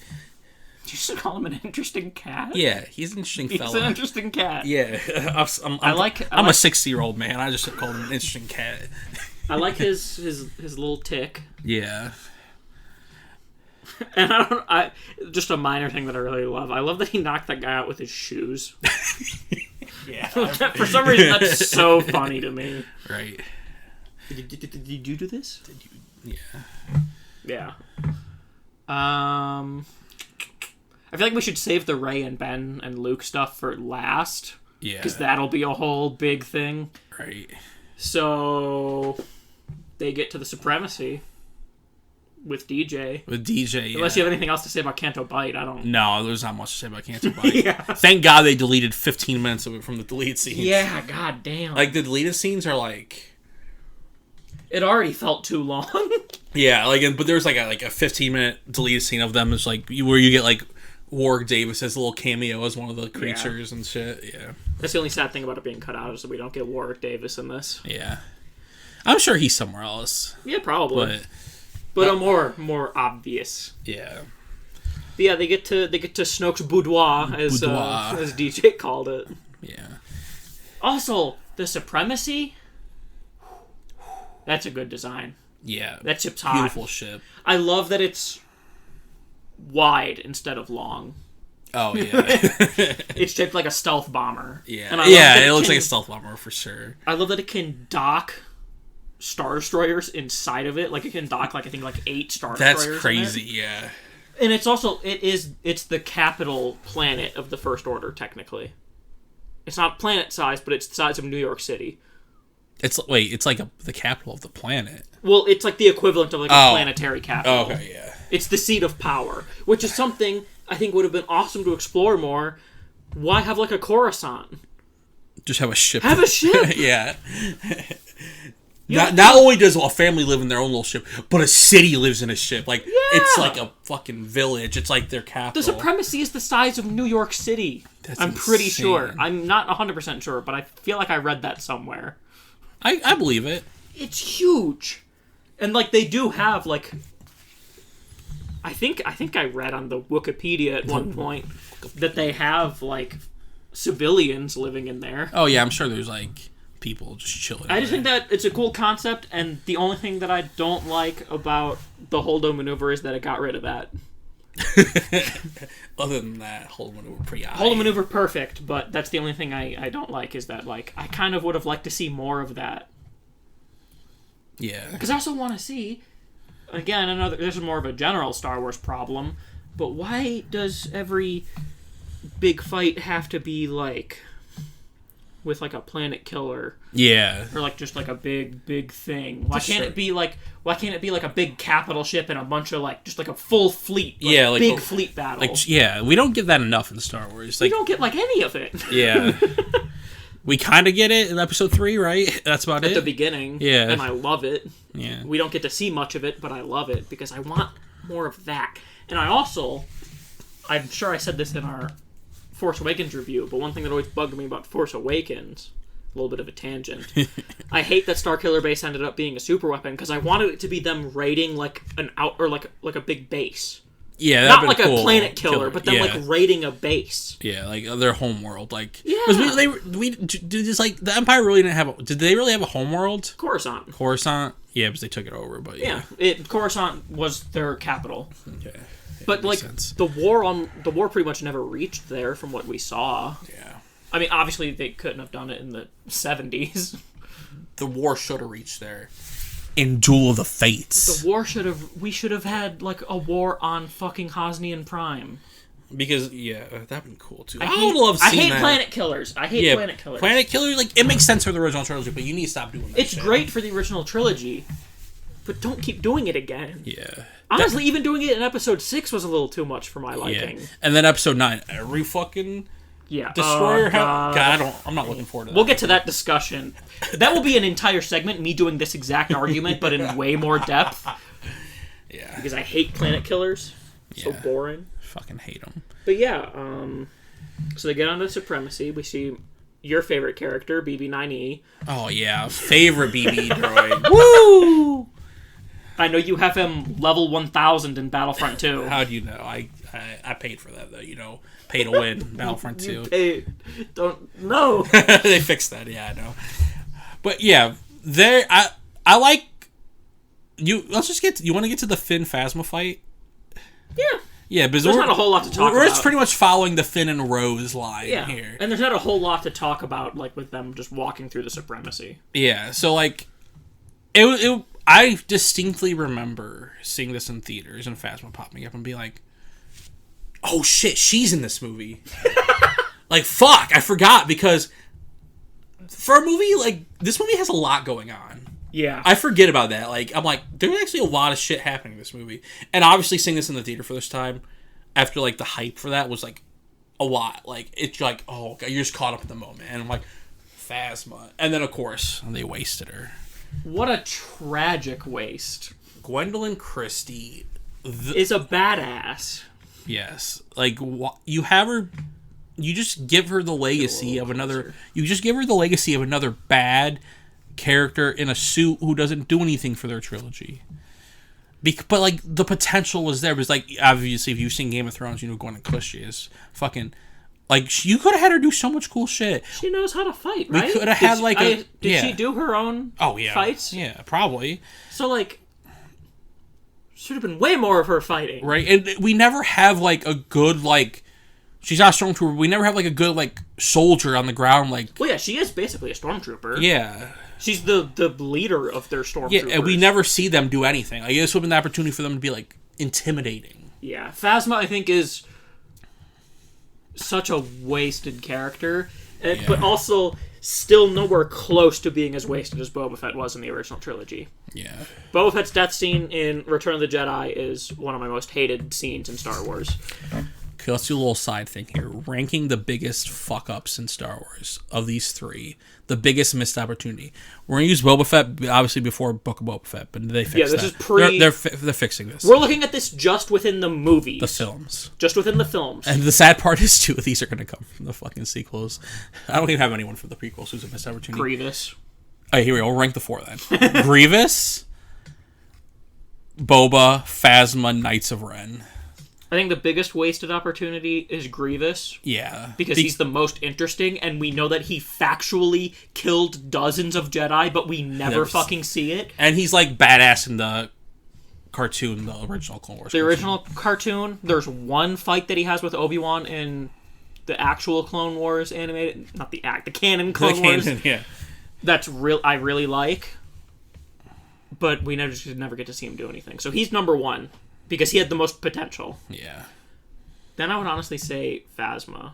did you just call him an interesting cat? Yeah, he's an interesting fella. He's an interesting cat. Yeah, I'm a 60-year-old man. I just call him an interesting cat. I like his little tick. Yeah. And just a minor thing that I really love. I love that he knocked that guy out with his shoes. Yeah. For some reason, that's so funny to me. Right. Did you do this? Yeah. I feel like we should save the Rey and Ben and Luke stuff for last. Yeah. Because that'll be a whole big thing. Right. So they get to the supremacy with DJ. Unless you have anything else to say about Canto Bite, I don't... No, there's not much to say about Canto Bite. Yeah. Thank God they deleted 15 minutes of it from the deleted scenes. Yeah, god damn. Like, the deleted scenes are like... It already felt too long. Yeah, but there's like a 15-minute deleted scene of them. It's like where you get like Warwick Davis as a little cameo as one of the creatures and shit. Yeah. That's the only sad thing about it being cut out is that we don't get Warwick Davis in this. Yeah. I'm sure he's somewhere else. Yeah, probably. But a more obvious. Yeah. But yeah, they get to Snoke's boudoir as DJ called it. Yeah. Also, the supremacy. That's a good design. Yeah. That ship's hot. Beautiful ship. I love that it's wide instead of long. Oh, yeah. It's shaped like a stealth bomber. Yeah. And it looks like a stealth bomber for sure. I love that it can dock Star Destroyers inside of it. Like, it can dock, I think 8 Star Destroyers. That's crazy, yeah. And it's also, it's the capital planet of the First Order, technically. It's not planet size, but it's the size of New York City. It's like the capital of the planet. Well, it's like the equivalent of a planetary capital. Oh, okay, yeah. It's the seat of power, which is something I think would have been awesome to explore more. Why have a Coruscant? Just have a ship. Have a ship. Yeah. Not only does a family live in their own little ship, but a city lives in a ship. It's like a fucking village. It's like their capital. The supremacy is the size of New York City. I'm pretty sure. I'm not 100% sure, but I feel like I read that somewhere. I believe it. It's huge. And they do have I think I read on the Wikipedia at one point that they have civilians living in there. Oh yeah, I'm sure there's people just chilling. I just think that it's a cool concept, and the only thing that I don't like about the Holdo maneuver is that it got rid of that. Other than that, Holdo maneuver pretty high. Holdo maneuver perfect, but that's the only thing I don't like is that I kind of would have liked to see more of that. Yeah. Because I also want to see, again, this is more of a general Star Wars problem, but why does every big fight have to be with a planet killer? Yeah. Or just a big thing. Why can't it be a big capital ship and a bunch of just a full fleet? Big fleet battle. We don't get that enough in Star Wars. We don't get any of it. Yeah. We kind of get it in episode 3, right? That's about it. At the beginning. Yeah. And I love it. Yeah. We don't get to see much of it, but I love it because I want more of that. And I'm sure I said this in our Force Awakens review, but one thing that always bugged me about Force Awakens, a little bit of a tangent, I hate that Starkiller Base ended up being a super weapon because I wanted it to be them raiding a big base. Yeah, not cool. A planet killer, but them raiding a base. Yeah, their home world. Yeah. Because we the Empire really didn't have. Did they really have a home world? Coruscant. Yeah, because they took it over. But Coruscant was their capital. Okay. But the war pretty much never reached there from what we saw. Yeah. I mean, obviously they couldn't have done it in the 70s. The war should have reached there. In Duel of the Fates. We should have had a war on fucking Hosnian Prime. Because that'd been cool too. I would love seeing that. Planet Killers. I hate Planet Killers. Planet Killers, it makes sense for the original trilogy, but you need to stop doing that. It's great for the original trilogy. but don't keep doing it again. Yeah. Honestly, even doing it in episode 6 was a little too much for my liking. Yeah. And then episode 9, every fucking destroyer. God, I'm not looking forward to that. We'll get to that discussion. That will be an entire segment, me doing this exact argument, but in way more depth. Yeah. Because I hate planet killers. So boring. Fucking hate them. But yeah, so they get onto Supremacy. We see your favorite character, BB-9E. Oh, yeah. Favorite BB droid. Woo! I know you have him level 1000 in Battlefront 2. How do you know? I paid for that, though. You know, pay to win Battlefront 2. You paid. Don't know. They fixed that. Yeah, I know. But yeah, I like you. Let's just get. You want to get to the Finn Phasma fight? Yeah. Yeah, because there's not a whole lot to talk about. We're just pretty much following the Finn and Rose line here. And there's not a whole lot to talk about, like, with them just walking through the Supremacy. Yeah, so, like, I distinctly remember seeing this in theaters and Phasma popping up and being like, oh shit, she's in this movie. Like, fuck, I forgot, because for a movie, like, this movie has a lot going on. Yeah. I forget about that. Like, I'm like, there's actually a lot of shit happening in this movie. And obviously seeing this in the theater for this time, after, like, the hype for that was, like, a lot. Like, it's like, oh, God, you're just caught up in the moment. And I'm like, Phasma. And then, of course, they wasted her. What a tragic waste. Gwendolyn Christie is a badass. Yes. Like, you have her... You just give her the legacy of another... You just give her the legacy of another bad... character in a suit who doesn't do anything for their trilogy. But, like, the potential was there. Because, like, obviously, if you've seen Game of Thrones, you know Gwendolyn Christie is fucking... Like, you could have had her do so much cool shit. She knows how to fight, right? We could have had, like, Did she do her own fights? Yeah, probably. So, like... should have been way more of her fighting. Right? And we never have, like, a good, like... She's not a stormtrooper. We never have, like, a good, like, soldier on the ground, like... Well, yeah, she is basically a stormtrooper. Yeah. She's the leader of their stormtroopers. Yeah, and we never see them do anything. Like, this would have been the opportunity for them to be, like, intimidating. Yeah. Phasma, I think, is such a wasted character, but also still nowhere close to being as wasted as Boba Fett was in the original trilogy. Yeah. Boba Fett's death scene in Return of the Jedi is one of my most hated scenes in Star Wars. Okay, let's do a little side thing here. Ranking the biggest fuck-ups in Star Wars of these three. The biggest missed opportunity. We're going to use Boba Fett, obviously, before Book of Boba Fett, but they fixed that. This is pre... They're fixing this. We're looking at this just within the movies. The films. Just within the films. And the sad part is, two of these are going to come from the fucking sequels. I don't even have anyone from the prequels who's a missed opportunity. Grievous. All right, here we go. We'll rank the four, then. Grievous, Boba, Phasma, Knights of Ren. I think the biggest wasted opportunity is Grievous. Yeah. Because he's the most interesting, and we know that he factually killed dozens of Jedi, but we never fucking see it. And he's, like, badass in the cartoon, the original Clone Wars cartoon. Original cartoon, there's one fight that he has with Obi-Wan in the actual Clone Wars animated... Not the canon Clone Wars. Yeah. That's I really like. But we never get to see him do anything. So he's number one. Because he had the most potential. Yeah. Then I would honestly say Phasma.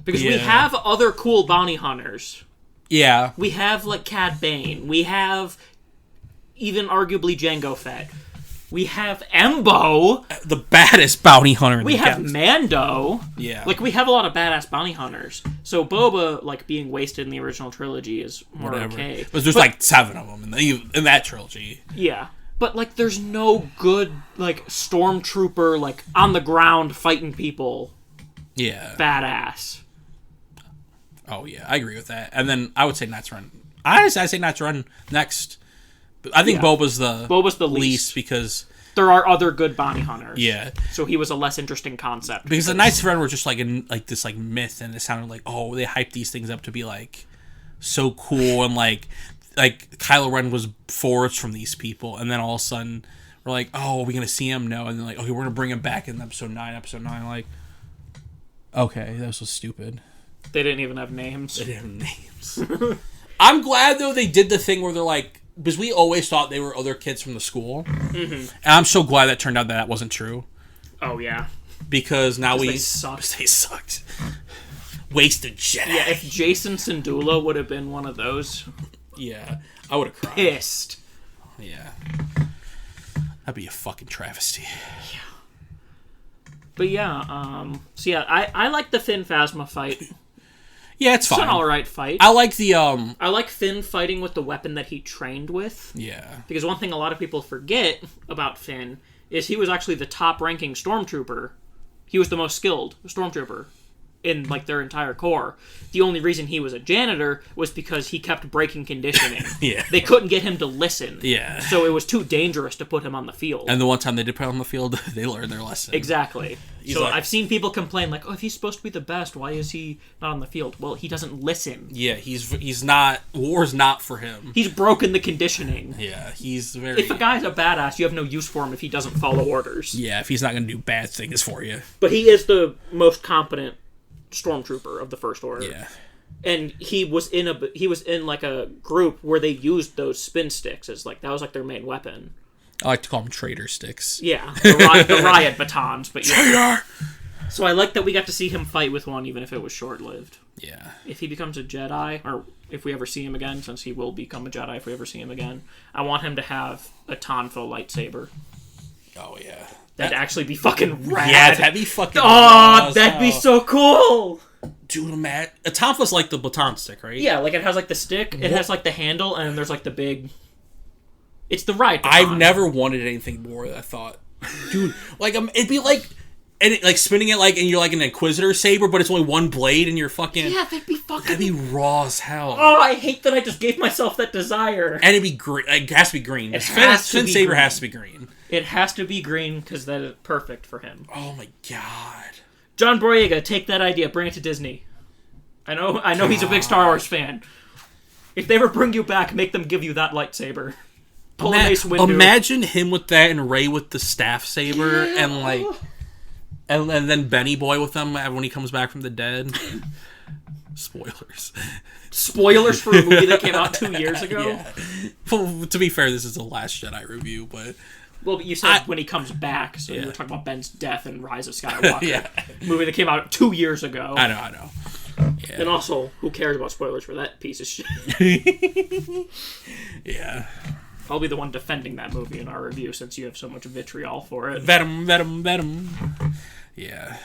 Because we have other cool bounty hunters. Yeah. We have, like, Cad Bane. We have even arguably Jango Fett. We have Embo. The baddest bounty hunter in the have Mando. Yeah. Like, we have a lot of badass bounty hunters. So Boba, like, being wasted in the original trilogy is more okay. But there's like 7 of them in that trilogy. Yeah. But, like, there's no good, like, stormtrooper, like, on the ground fighting people. Yeah. Badass. Oh, yeah. I agree with that. And then I would say Knights Run. I'd say Knights Run next. I think Boba's the least because... There are other good bounty hunters. Yeah. So he was a less interesting concept. Because the Knights Run were just, like, this, like, myth, and it sounded like, oh, they hyped these things up to be, like, so cool, and, like Kylo Ren was forged from these people, and then all of a sudden we're like, oh, are we gonna see him? No, and then like, okay, we're gonna bring him back in episode 9. Like, okay, that was stupid. They didn't even have names. They didn't have names. I'm glad though they did the thing where they're like, because we always thought they were other kids from the school, and I'm so glad that turned out that wasn't true. Oh yeah, because now they sucked. They sucked. Wasted Jedi. Yeah, if Jason Syndulla would have been one of those. Yeah, I would have cried. Pissed. Yeah. That'd be a fucking travesty. Yeah. But yeah, so yeah, I like the Finn Phasma fight. Yeah, it's fine. It's an alright fight. I like the, I like Finn fighting with the weapon that he trained with. Yeah. Because one thing a lot of people forget about Finn is he was actually the top-ranking stormtrooper. He was the most skilled stormtrooper in, like, their entire corps. The only reason he was a janitor was because he kept breaking conditioning. Yeah. They couldn't get him to listen. Yeah. So it was too dangerous to put him on the field. And the one time they did put him on the field, they learned their lesson. Exactly. So like, I've seen people complain, like, oh, if he's supposed to be the best, why is he not on the field? Well, he doesn't listen. Yeah, he's not... War's not for him. He's broken the conditioning. Yeah, he's very... If a guy's a badass, you have no use for him if he doesn't follow orders. Yeah, if he's not going to do bad things for you. But he is the most competent stormtrooper of the First Order. Yeah. And he was in like a group where they used those spin sticks as like, that was like their main weapon. I like to call them traitor sticks. Yeah, the riot batons, but yeah. Traitor! So I like that we got to see him fight with one, even if it was short-lived. Yeah. If he becomes a Jedi, or if we ever see him again, since he will become a Jedi if we ever see him again, I want him to have a Tonfo lightsaber. Oh, yeah. That'd actually be fucking rad. Yeah, that'd be fucking awesome. That'd be so cool! Dude, a Tonfa's like the baton stick, right? Yeah, like it has like the stick, it has like the handle, and then there's like the big... It's the right baton. I've never wanted anything more, I thought. Dude, like, it'd be like... And like spinning it like, and you're like an Inquisitor saber, but it's only one blade, and you're fucking... Yeah, that'd be fucking... That'd be raw as hell. Oh, I hate that I just gave myself that desire. And it'd be green. Like, it has to be green. Finn saber has to be green. It has to be green, because that is perfect for him. Oh my god. John Boyega, take that idea, bring it to Disney. I know he's a big Star Wars fan. If they ever bring you back, make them give you that lightsaber. Pull Mace Windu. Imagine him with that and Rey with the staff saber, yeah. And like... And then Benny Boy with them when he comes back from the dead. Spoilers. Spoilers for a movie that came out 2 years ago? Yeah. Well, to be fair, this is a Last Jedi review, but... Well, but you said when he comes back, so you were talking about Ben's death and Rise of Skywalker. Yeah. Movie that came out 2 years ago. I know. Yeah. And also, who cares about spoilers for that piece of shit? Yeah. I'll be the one defending that movie in our review since you have so much vitriol for it. Venom. Yeah.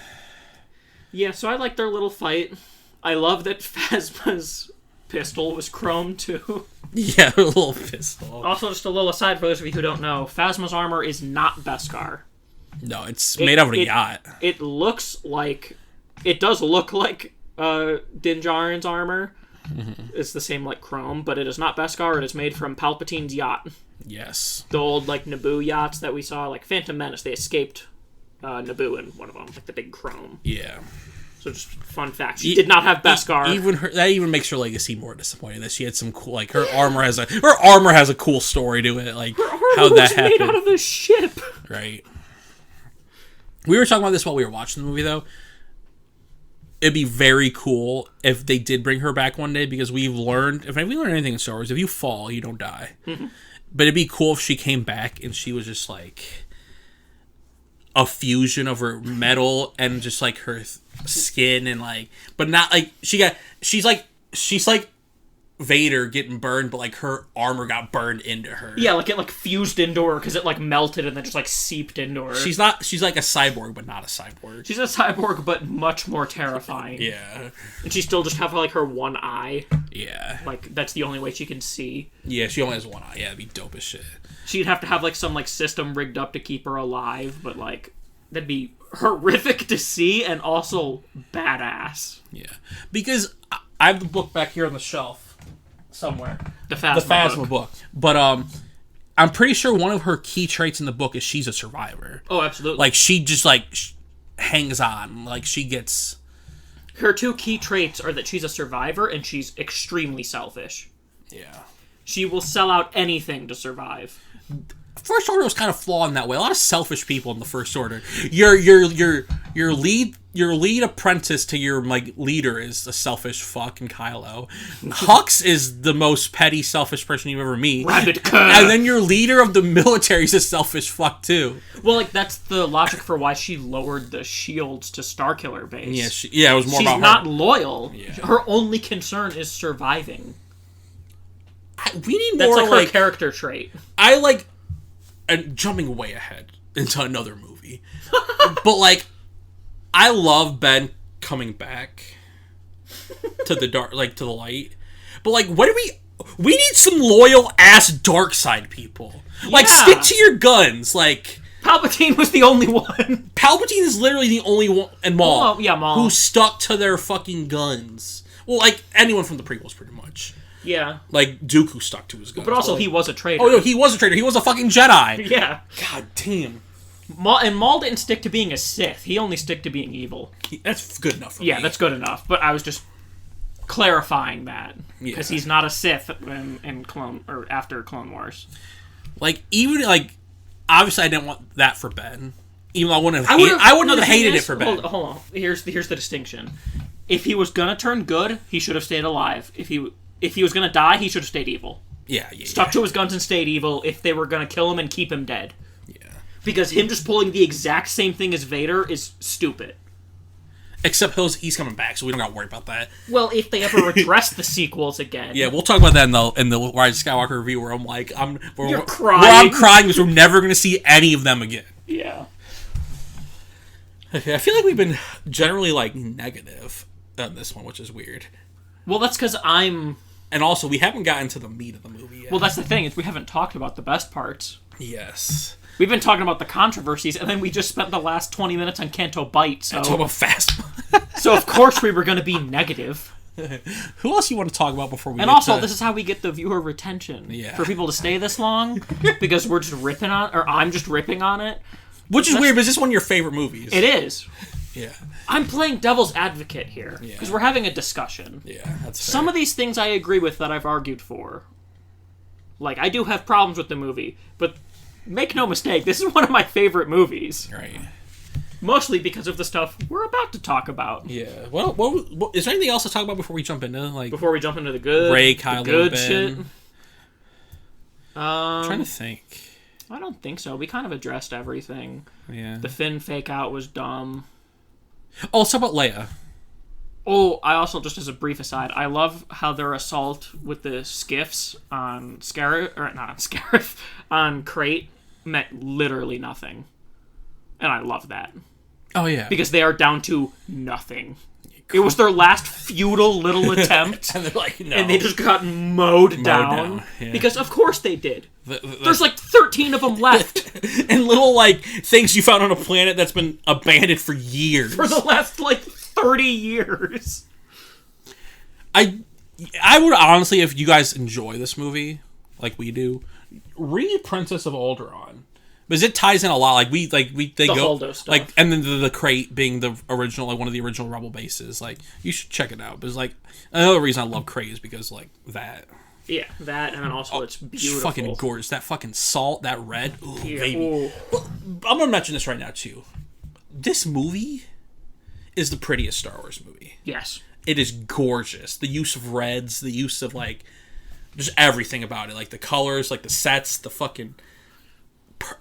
Yeah, so I like their little fight. I love that Phasma's pistol was chrome, too. Yeah, a little pistol. Also, just a little aside for those of you who don't know, Phasma's armor is not Beskar. No, it's made out of a yacht. It looks like... It does look like Din Djarin's armor. Mm-hmm. It's the same, like, chrome, but it is not Beskar. It is made from Palpatine's yacht. Yes. The old, like, Naboo yachts that we saw, like Phantom Menace, they escaped Naboo in one of them, like the big chrome. Yeah. So just fun fact, she did not have Beskar. That even makes her legacy more disappointing. That she had some cool, like her armor has a cool story to it, like her armor how that happened. Made out of a ship. Right. We were talking about this while we were watching the movie, though. It'd be very cool if they did bring her back one day, because we've learned, if we learn anything in Star Wars, if you fall, you don't die. Mm-hmm. But it'd be cool if she came back and she was just like a fusion of her metal and just like her skin, and like, but not like she's like Vader getting burned, but like her armor got burned into her. Yeah, like it like fused into her because it like melted and then just like seeped into her. She's like a cyborg, but not a cyborg. She's a cyborg, but much more terrifying. Yeah. And she still just have like her one eye. Yeah. Like that's the only way she can see. Yeah, she only has one eye. Yeah, that'd be dope as shit. She'd have to have like some like system rigged up to keep her alive, but like that'd be horrific to see and also badass. Yeah. Because I have the book back here on the shelf. Somewhere. The Phasma book. But I'm pretty sure one of her key traits in the book is she's a survivor. Oh, absolutely. Like, she just, like, hangs on. Like, she gets... Her two key traits are that she's a survivor and she's extremely selfish. Yeah. She will sell out anything to survive. First Order was kind of flawed in that way. A lot of selfish people in the First Order. Your lead apprentice to your like leader is a selfish fuck in Kylo. Hux is the most petty, selfish person you ever meet. And then your leader of the military is a selfish fuck too. Well, like that's the logic for why she lowered the shields to Starkiller Base. Yeah, it was more about her. She's not loyal. Yeah. Her only concern is surviving. we need That's more, like her character trait. I like... And jumping way ahead into another movie. But, like, I love Ben coming back to the dark, like, to the light. But, like, what do we need some loyal-ass dark side people. Like, stick to your guns, like... Palpatine was the only one. Palpatine is literally the only one, and Maul, Maul. who stuck to their fucking guns. Well, like, anyone from the prequels, pretty much. Yeah. Like, Dooku stuck to his guns. But also, like, he was a traitor. Oh, no, he was a traitor. He was a fucking Jedi. Yeah. God damn. Maul didn't stick to being a Sith. He only stick to being evil. That's good enough for me. Yeah, that's good enough. But I was just clarifying that. Because he's not a Sith in Clone... Or after Clone Wars. Like, even, like... Obviously, I didn't want that for Ben. Even though I wouldn't have hated it for Ben. Hold on. Here's the distinction. If he was gonna turn good, he should have stayed alive. If he was gonna die, he should have stayed evil. Yeah. Stuck to his guns and stayed evil if they were gonna kill him and keep him dead. Yeah. Because him just pulling the exact same thing as Vader is stupid. Except he's coming back, so we don't gotta worry about that. Well, if they ever address the sequels again. Yeah, we'll talk about that in the Rise of Skywalker review, where I'm like, You're crying. Where I'm crying because we're never gonna see any of them again. Yeah. Okay, I feel like we've been generally, like, negative on this one, which is weird. Well, that's because I'm... And also, we haven't gotten to the meat of the movie yet. Well, that's the thing, is we haven't talked about the best parts. Yes. We've been talking about the controversies, and then we just spent the last 20 minutes on Canto Bight, so... Talk about fast. So, of course, we were going to be negative. Who else you want to talk about before we And also, this is how we get the viewer retention. Yeah. For people to stay this long, because we're just ripping on... Or I'm just ripping on it. Which is weird, but is this one of your favorite movies? It is. Yeah. I'm playing devil's advocate here, because we're having a discussion. Yeah, that's fair. Some of these things I agree with that I've argued for. Like, I do have problems with the movie, but make no mistake, this is one of my favorite movies. Right. Mostly because of the stuff we're about to talk about. Yeah. Well, what is there anything else to talk about before we jump into, like... Before we jump into the good... Rey, Kylo, good Ben? shit? I'm trying to think. I don't think so. We kind of addressed everything. Yeah. The Finn fake out was dumb. Oh, let's talk about Leia. Oh, I also, just as a brief aside, I love how their assault with the skiffs on Scarif, or not on Scarif, on Crate meant literally nothing. And I love that. Oh, yeah. Because they are down to nothing. It was their last futile little attempt. And they're like, no. And they just got mowed down. Yeah. Because, of course, they did. There's like 13 of them left. And little, like, things you found on a planet that's been abandoned for years. For the last, like, 30 years. I would honestly, if you guys enjoy this movie, like we do, read Princess of Alderaan. Because it ties in a lot. Like, they the go... Holdo stuff. Like, and then the Crate being the original, like, one of the original Rebel bases. Like, you should check it out. Because, like, another reason I love Crate is because, like, that... Yeah, that, and then also it's beautiful. It's fucking gorgeous. That fucking salt, that red. Ooh, Yeah, baby. ooh. Well, I'm going to mention this right now, too. This movie is the prettiest Star Wars movie. Yes. It is gorgeous. The use of reds, the use of, like, just everything about it. Like, the colors, like, the sets, the fucking...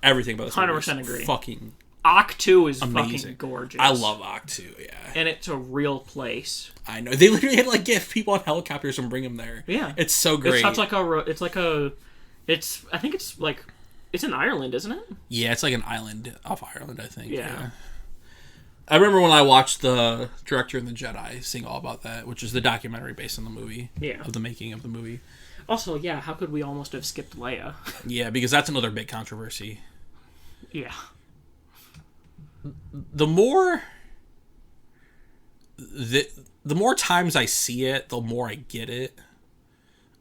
Everything about this movie 100% is agree. fucking Oct 2 is amazing. fucking gorgeous. I love Oct 2, yeah. And it's a real place. I know. They literally had to, like, get people on helicopters and bring them there. Yeah. It's so great. It's such like a... I think it's like... It's in Ireland, isn't it? Yeah, it's like an island off Ireland, I think. Yeah. I remember when I watched the Director and the Jedi sing all about that, which is the documentary based on the movie. Yeah. Of the making of the movie. Also, yeah, how could we almost have skipped Leia? Yeah, because that's another big controversy. Yeah. The more times I see it, the more I get it.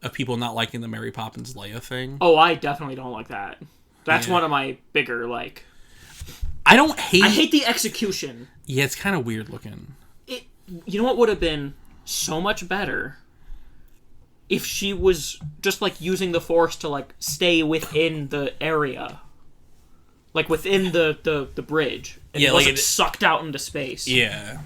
Of people not liking the Mary Poppins Leia thing. Oh, I definitely don't like that. That's one of my bigger, like... I hate the execution. Yeah, it's kind of weird looking. You know what would have been so much better? If she was just, like, using the Force to, like, stay within the area. Like, within the bridge. And yeah, it wasn't like sucked out into space. Yeah.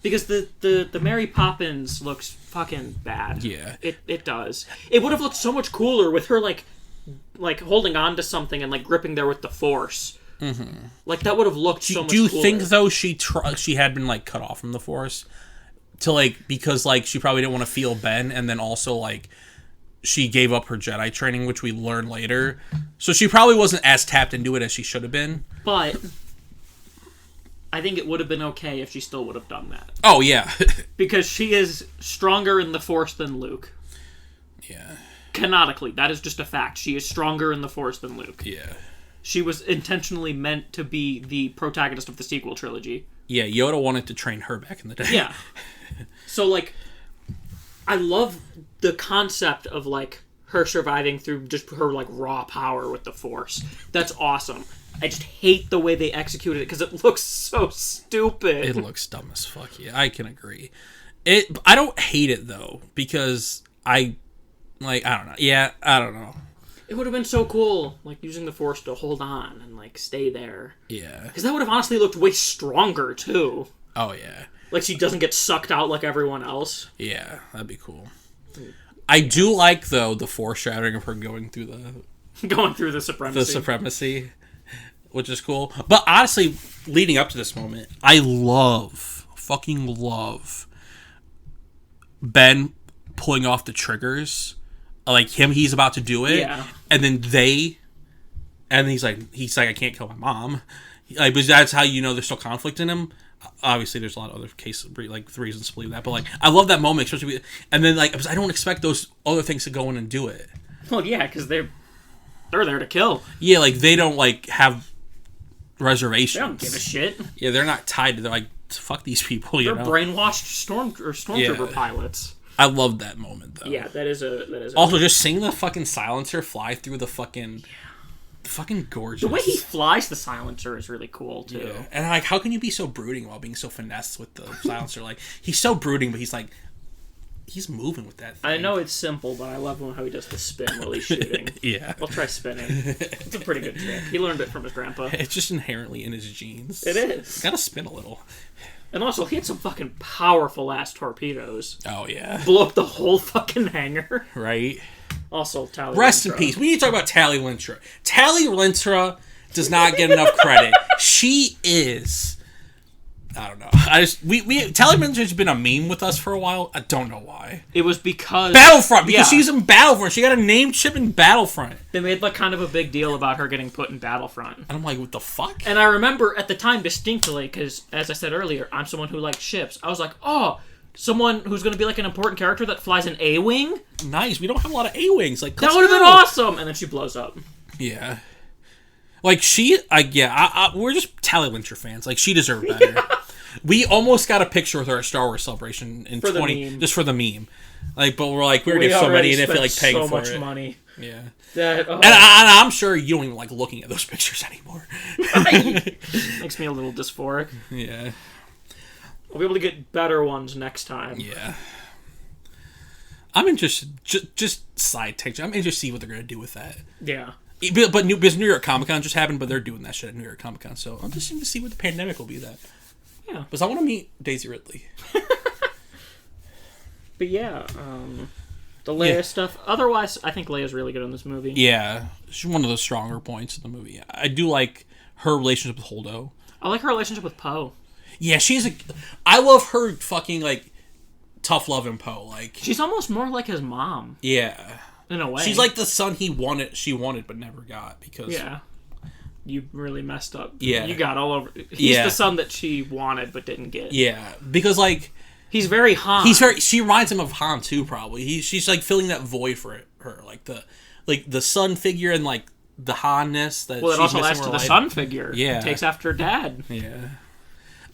Because the Mary Poppins looks fucking bad. Yeah. It does. It would have looked so much cooler with her, like holding on to something and, like, gripping there with the Force. Mm-hmm. Like, that would have looked so much cooler. Do you think, though, she had been, like, cut off from the Force? To, like, because, like, she probably didn't want to feel Ben, and then also, like, she gave up her Jedi training, which we learn later. So she probably wasn't as tapped into it as she should have been. But I think it would have been okay if she still would have done that. Oh, yeah. Because she is stronger in the Force than Luke. Yeah. Canonically, that is just a fact. She is stronger in the Force than Luke. Yeah. She was intentionally meant to be the protagonist of the sequel trilogy. Yeah, Yoda wanted to train her back in the day. Yeah. So, like, I love the concept of, like, her surviving through just her, like, raw power with the Force. That's awesome. I just hate the way they executed it because it looks so stupid. It looks dumb as fuck. Yeah, I can agree. I don't hate it, though, because I don't know. Yeah, I don't know. It would have been so cool, like, using the Force to hold on and, like, stay there. Yeah. Because that would have honestly looked way stronger, too. Oh, yeah. Like, she doesn't get sucked out like everyone else. Yeah, that'd be cool. I do like, though, the foreshadowing of her going through the supremacy. The supremacy, which is cool. But honestly, leading up to this moment, I fucking love Ben pulling off the triggers. Like he's about to do it, yeah. And then he's like, I can't kill my mom. Like, but that's how you know there's still conflict in him. Obviously, there's a lot of other cases, like reasons to believe that. But like, I love that moment, especially. And then like, I don't expect those other things to go in and do it. Well, yeah, because they're there to kill. Yeah, like they don't like have reservations. They don't give a shit. Yeah, they're not tied to. They're like, fuck these people. They're brainwashed stormtrooper pilots. I love that moment though. Yeah, that is a also just seeing the fucking silencer fly through the fucking gorgeous. The way he flies the silencer is really cool too. Yeah. And like, how can you be so brooding while being so finessed with the silencer? Like, he's so brooding, but he's like, he's moving with that thing. I know it's simple, but I love how he does the spin while he's shooting. Yeah, I'll try spinning. It's a pretty good trick. He learned it from his grandpa. It's just inherently in his genes. It is. Gotta spin a little. And also, he had some fucking powerful ass torpedoes. Oh, yeah. Blew up the whole fucking hangar. Right. Also, Tally Rest Lintra. in peace. We need to talk about Tally Lintra. Tally Lintra does not get enough credit. She is... I don't know. Tally Lintra's been a meme with us for a while. I don't know why. It was because... Battlefront! Because she's in Battlefront. She got a name chip in Battlefront. They made like kind of a big deal about her getting put in Battlefront. And I'm like, what the fuck? And I remember at the time distinctly, because as I said earlier, I'm someone who likes ships. I was like, oh, someone who's going to be like an important character that flies an A-Wing? Nice. We don't have a lot of A-Wings. Like, that would have been awesome! And then she blows up. Yeah. Like, we're just Tally Lintra fans. Like, she deserved better. Yeah. We almost got a picture with her at Star Wars Celebration in 20 just for the meme. Like, but we're like, we already have so many, and I feel like paying so for much it. Money. Yeah. And I'm sure you don't even like looking at those pictures anymore. Makes me a little dysphoric. Yeah. We'll be able to get better ones next time. Yeah. I'm interested. Just side tangent. I'm interested to see what they're gonna do with that. Yeah. But New York Comic Con just happened, but they're doing that shit at New York Comic Con, so I'm just interested to see what the pandemic will be that. Yeah. Because I want to meet Daisy Ridley. But yeah, the Leia stuff. Otherwise, I think Leia's really good in this movie. Yeah. She's one of the stronger points of the movie. I do like her relationship with Holdo. I like her relationship with Poe. Yeah, I love her fucking, like, tough love in Poe. Like, she's almost more like his mom. Yeah. In a way. She's like the son she wanted but never got because... Yeah. You really messed up. Yeah. You got all over... He's the son that she wanted but didn't get. Yeah. Because, like... He's very Han. She reminds him of Han, too, probably. She's, like, filling that void for her. Like, the son figure and, like, the Han-ness that well, it she's also adds to the son figure. Yeah. It takes after Dad. Yeah.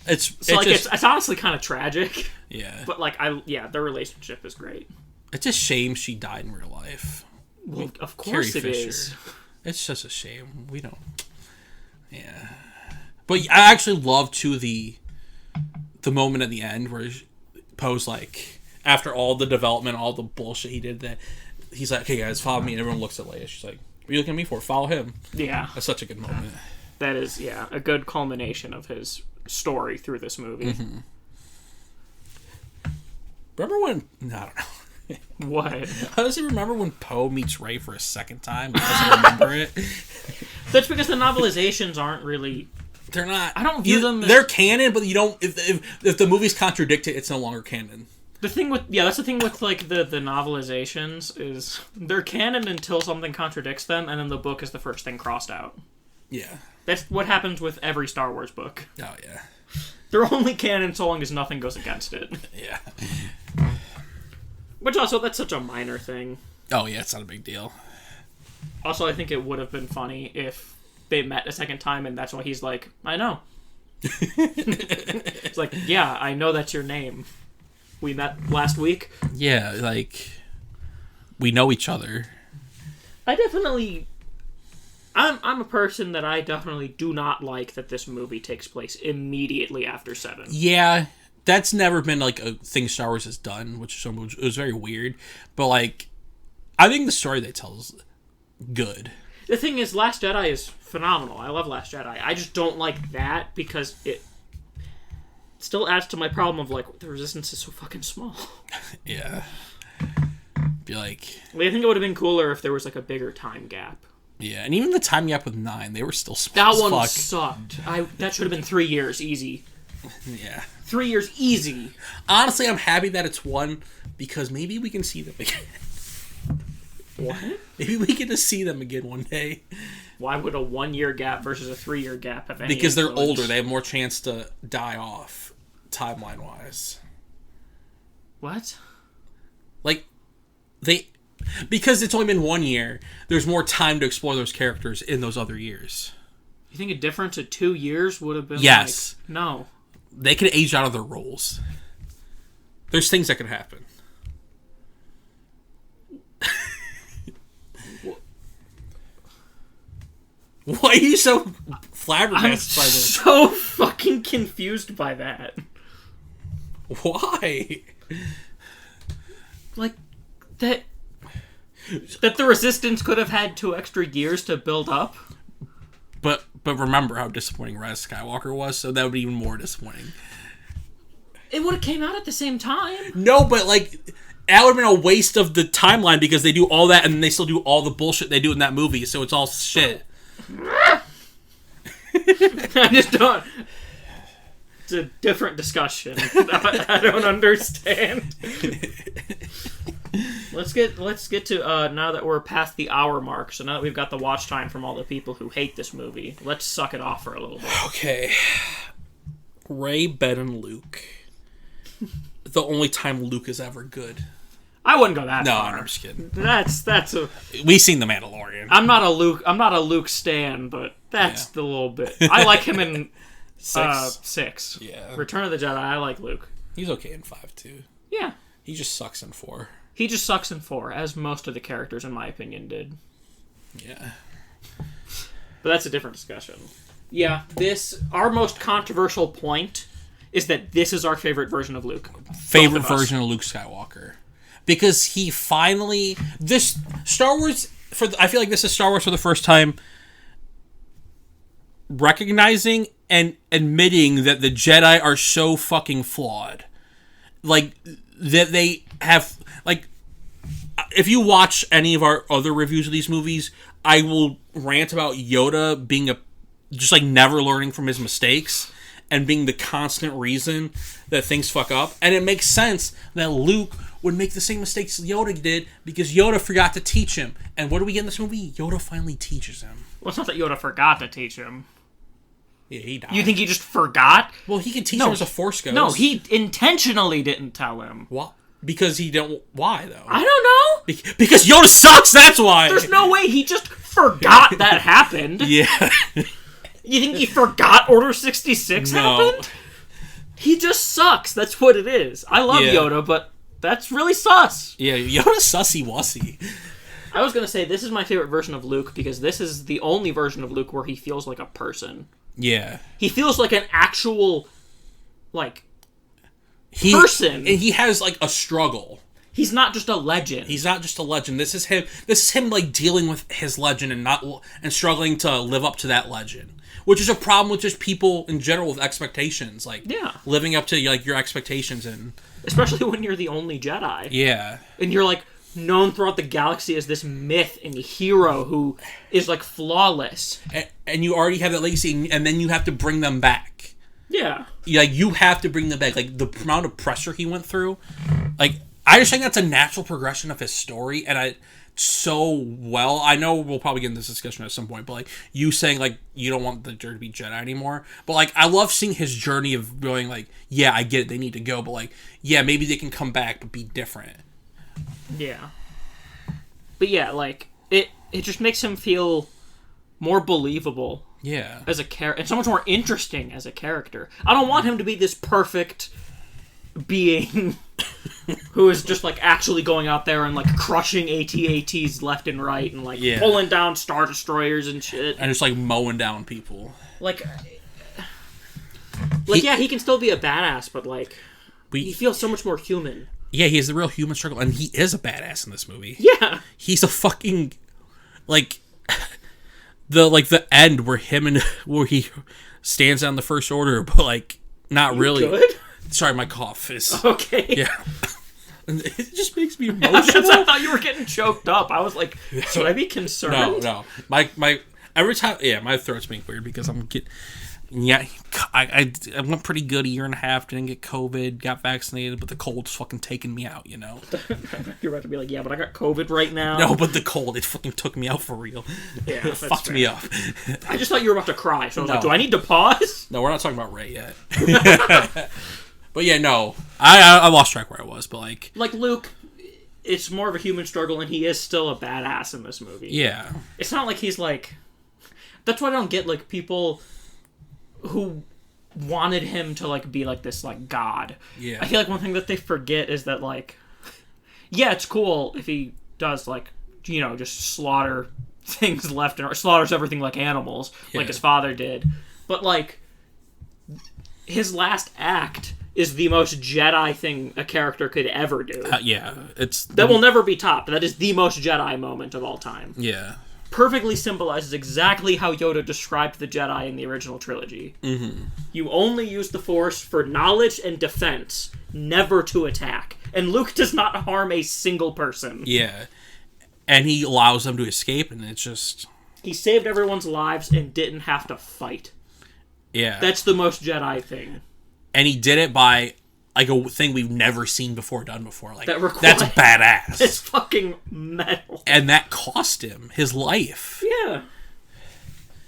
It's honestly kind of tragic. Yeah. But, like, their relationship is great. It's a shame she died in real life. Well, of course it is. It's just a shame. We don't... Yeah. But I actually love, too, the moment at the end where Poe's like, after all the development, all the bullshit he did, that he's like, okay, guys, follow me. And everyone looks at Leia. She's like, what are you looking at me for? Follow him. Yeah. That's such a good moment. That is, a good culmination of his story through this movie. Mm-hmm. Remember when... I don't know. What? I honestly remember when Poe meets Rey for a second time. I doesn't remember it. That's because the novelizations aren't really... They're not... I don't view them as... They're canon, but you don't... If the movies contradict it, it's no longer canon. That's the thing with like the novelizations is they're canon until something contradicts them, and then the book is the first thing crossed out. Yeah. That's what happens with every Star Wars book. Oh, yeah. They're only canon so long as nothing goes against it. Yeah. Which also, that's such a minor thing. Oh, yeah, it's not a big deal. Also, I think it would have been funny if they met a second time and that's why he's like, I know. It's like, yeah, I know that's your name. We met last week. Yeah, like, we know each other. I'm a person that I definitely do not like that this movie takes place immediately after 7. Yeah, that's never been, like, a thing Star Wars has done, which was very weird. But, like, I think the story they tell is good. The thing is, Last Jedi is phenomenal. I love Last Jedi. I just don't like that because it still adds to my problem of, like, the Resistance is so fucking small. Yeah. Be like... I think it would have been cooler if there was, like, a bigger time gap. Yeah, and even the time gap with 9, they were still small. That one sucked. That should have been 3 years, easy. Yeah. 3 years, easy. Honestly, I'm happy that it's 1, because maybe we can see them again. What? Maybe we get to see them again one day. Why would a 1 year gap versus a 3 year gap have any Because they're influence? older, they have more chance to die off, timeline-wise. What? Like, because it's only been 1 year, there's more time to explore those characters in those other years. You think a difference of 2 years would have been Yes. like... No. They could age out of their roles. There's things that could happen. Why are you so flabbergasted by this? I'm so fucking confused by that. Why? Like, that the Resistance could have had 2 extra years to build up? But remember how disappointing Rise of Skywalker was, so that would be even more disappointing. It would have came out at the same time. No, but, like, that would have been a waste of the timeline because they do all that and they still do all the bullshit they do in that movie, so it's all shit. I just don't... It's a different discussion. I don't understand. Let's get to now that we're past the hour mark. So now that we've got the watch time from all the people who hate this movie, let's suck it off for a little bit. Okay. Rey, Ben, and Luke. The only time Luke is ever good. I wouldn't go that far. No, I'm just kidding. That's a... We've seen The Mandalorian. I'm not a Luke stan, but that's the little bit. I like him in 6. Yeah. Return of the Jedi, I like Luke. He's okay in 5 too. Yeah. He just sucks in 4. He just sucks in 4, as most of the characters, in my opinion, did. Yeah. But that's a different discussion. Yeah, our most controversial point is that this is our favorite version of Luke. Favorite version of Luke Skywalker. Because he finally... This Star Wars... I feel like this is Star Wars for the first time recognizing and admitting that the Jedi are so fucking flawed. Like, that they have... Like, if you watch any of our other reviews of these movies, I will rant about Yoda being just like never learning from his mistakes and being the constant reason that things fuck up. And it makes sense that Luke would make the same mistakes Yoda did because Yoda forgot to teach him. And what do we get in this movie? Yoda finally teaches him. Well, it's not that Yoda forgot to teach him. Yeah, he died. You think he just forgot? Well, he can teach him as a Force Ghost. No, he intentionally didn't tell him. What? Because he don't... Why, though? I don't know. Because Yoda sucks, that's why! There's no way he just forgot that happened. Yeah. You think he forgot Order 66 happened? He just sucks. That's what it is. I love Yoda, but that's really sus. Yeah, Yoda's sussy-wussy. I was going to say, this is my favorite version of Luke, because this is the only version of Luke where he feels like a person. Yeah. He feels like an actual, like, person. And he has, like, a struggle. He's not just a legend. He's not just a legend. This is him like dealing with his legend and struggling to live up to that legend, which is a problem with just people in general with expectations, like living up to like your expectations, and especially when you're the only Jedi. Yeah, and you're like known throughout the galaxy as this myth and hero who is like flawless, and you already have that legacy, and then you have to bring them back. Yeah, like you have to bring them back. Like the amount of pressure he went through Like, I just think that's a natural progression of his story, and I know we'll probably get into this discussion at some point, but like you saying like you don't want the journey to be Jedi anymore, but like I love seeing his journey of going like, yeah, I get it, they need to go, but like, yeah, maybe they can come back but be different. Yeah. But yeah, like it just makes him feel more believable. Yeah. As a character, and so much more interesting as a character. I don't want him to be this perfect being who is just like actually going out there and like crushing AT-ATs left and right and like pulling down Star Destroyers and shit. And just like mowing down people. Like yeah, he can still be a badass, but like he feels so much more human. Yeah, he has the real human struggle, and he is a badass in this movie. Yeah. He's a fucking like the end where he stands on the First Order, but like not really. Good? Sorry, my cough is okay. Yeah, it just makes me emotional. I thought you were getting choked up. I was like, should I be concerned? No. My every time, my throat's being weird because I'm getting. Yeah, I went pretty good a year and a half. Didn't get COVID. Got vaccinated, but the cold's fucking taking me out. You know. You're about to be like, yeah, but I got COVID right now. No, but the cold, it fucking took me out for real. Yeah, it fucked me up. I just thought you were about to cry, so I was like, do I need to pause? No, we're not talking about Rey yet. But yeah, no, I lost track where I was, but like Luke, it's more of a human struggle, and he is still a badass in this movie. Yeah, it's not like he's like. That's why I don't get like people who wanted him to like be like this like god. Yeah, I feel like one thing that they forget is that like, yeah, it's cool if he does like just slaughter things left and slaughters everything like animals like his father did, but like his last act is the most Jedi thing a character could ever do. That will never be topped. That is the most Jedi moment of all time. Yeah. Perfectly symbolizes exactly how Yoda described the Jedi in the original trilogy. Mm-hmm. You only use the Force for knowledge and defense, never to attack. And Luke does not harm a single person. Yeah. And he allows them to escape, and it's just... He saved everyone's lives and didn't have to fight. Yeah. That's the most Jedi thing. And he did it by, like, a thing we've never seen before, done before. Like, that's badass. It's fucking metal. And that cost him his life. Yeah.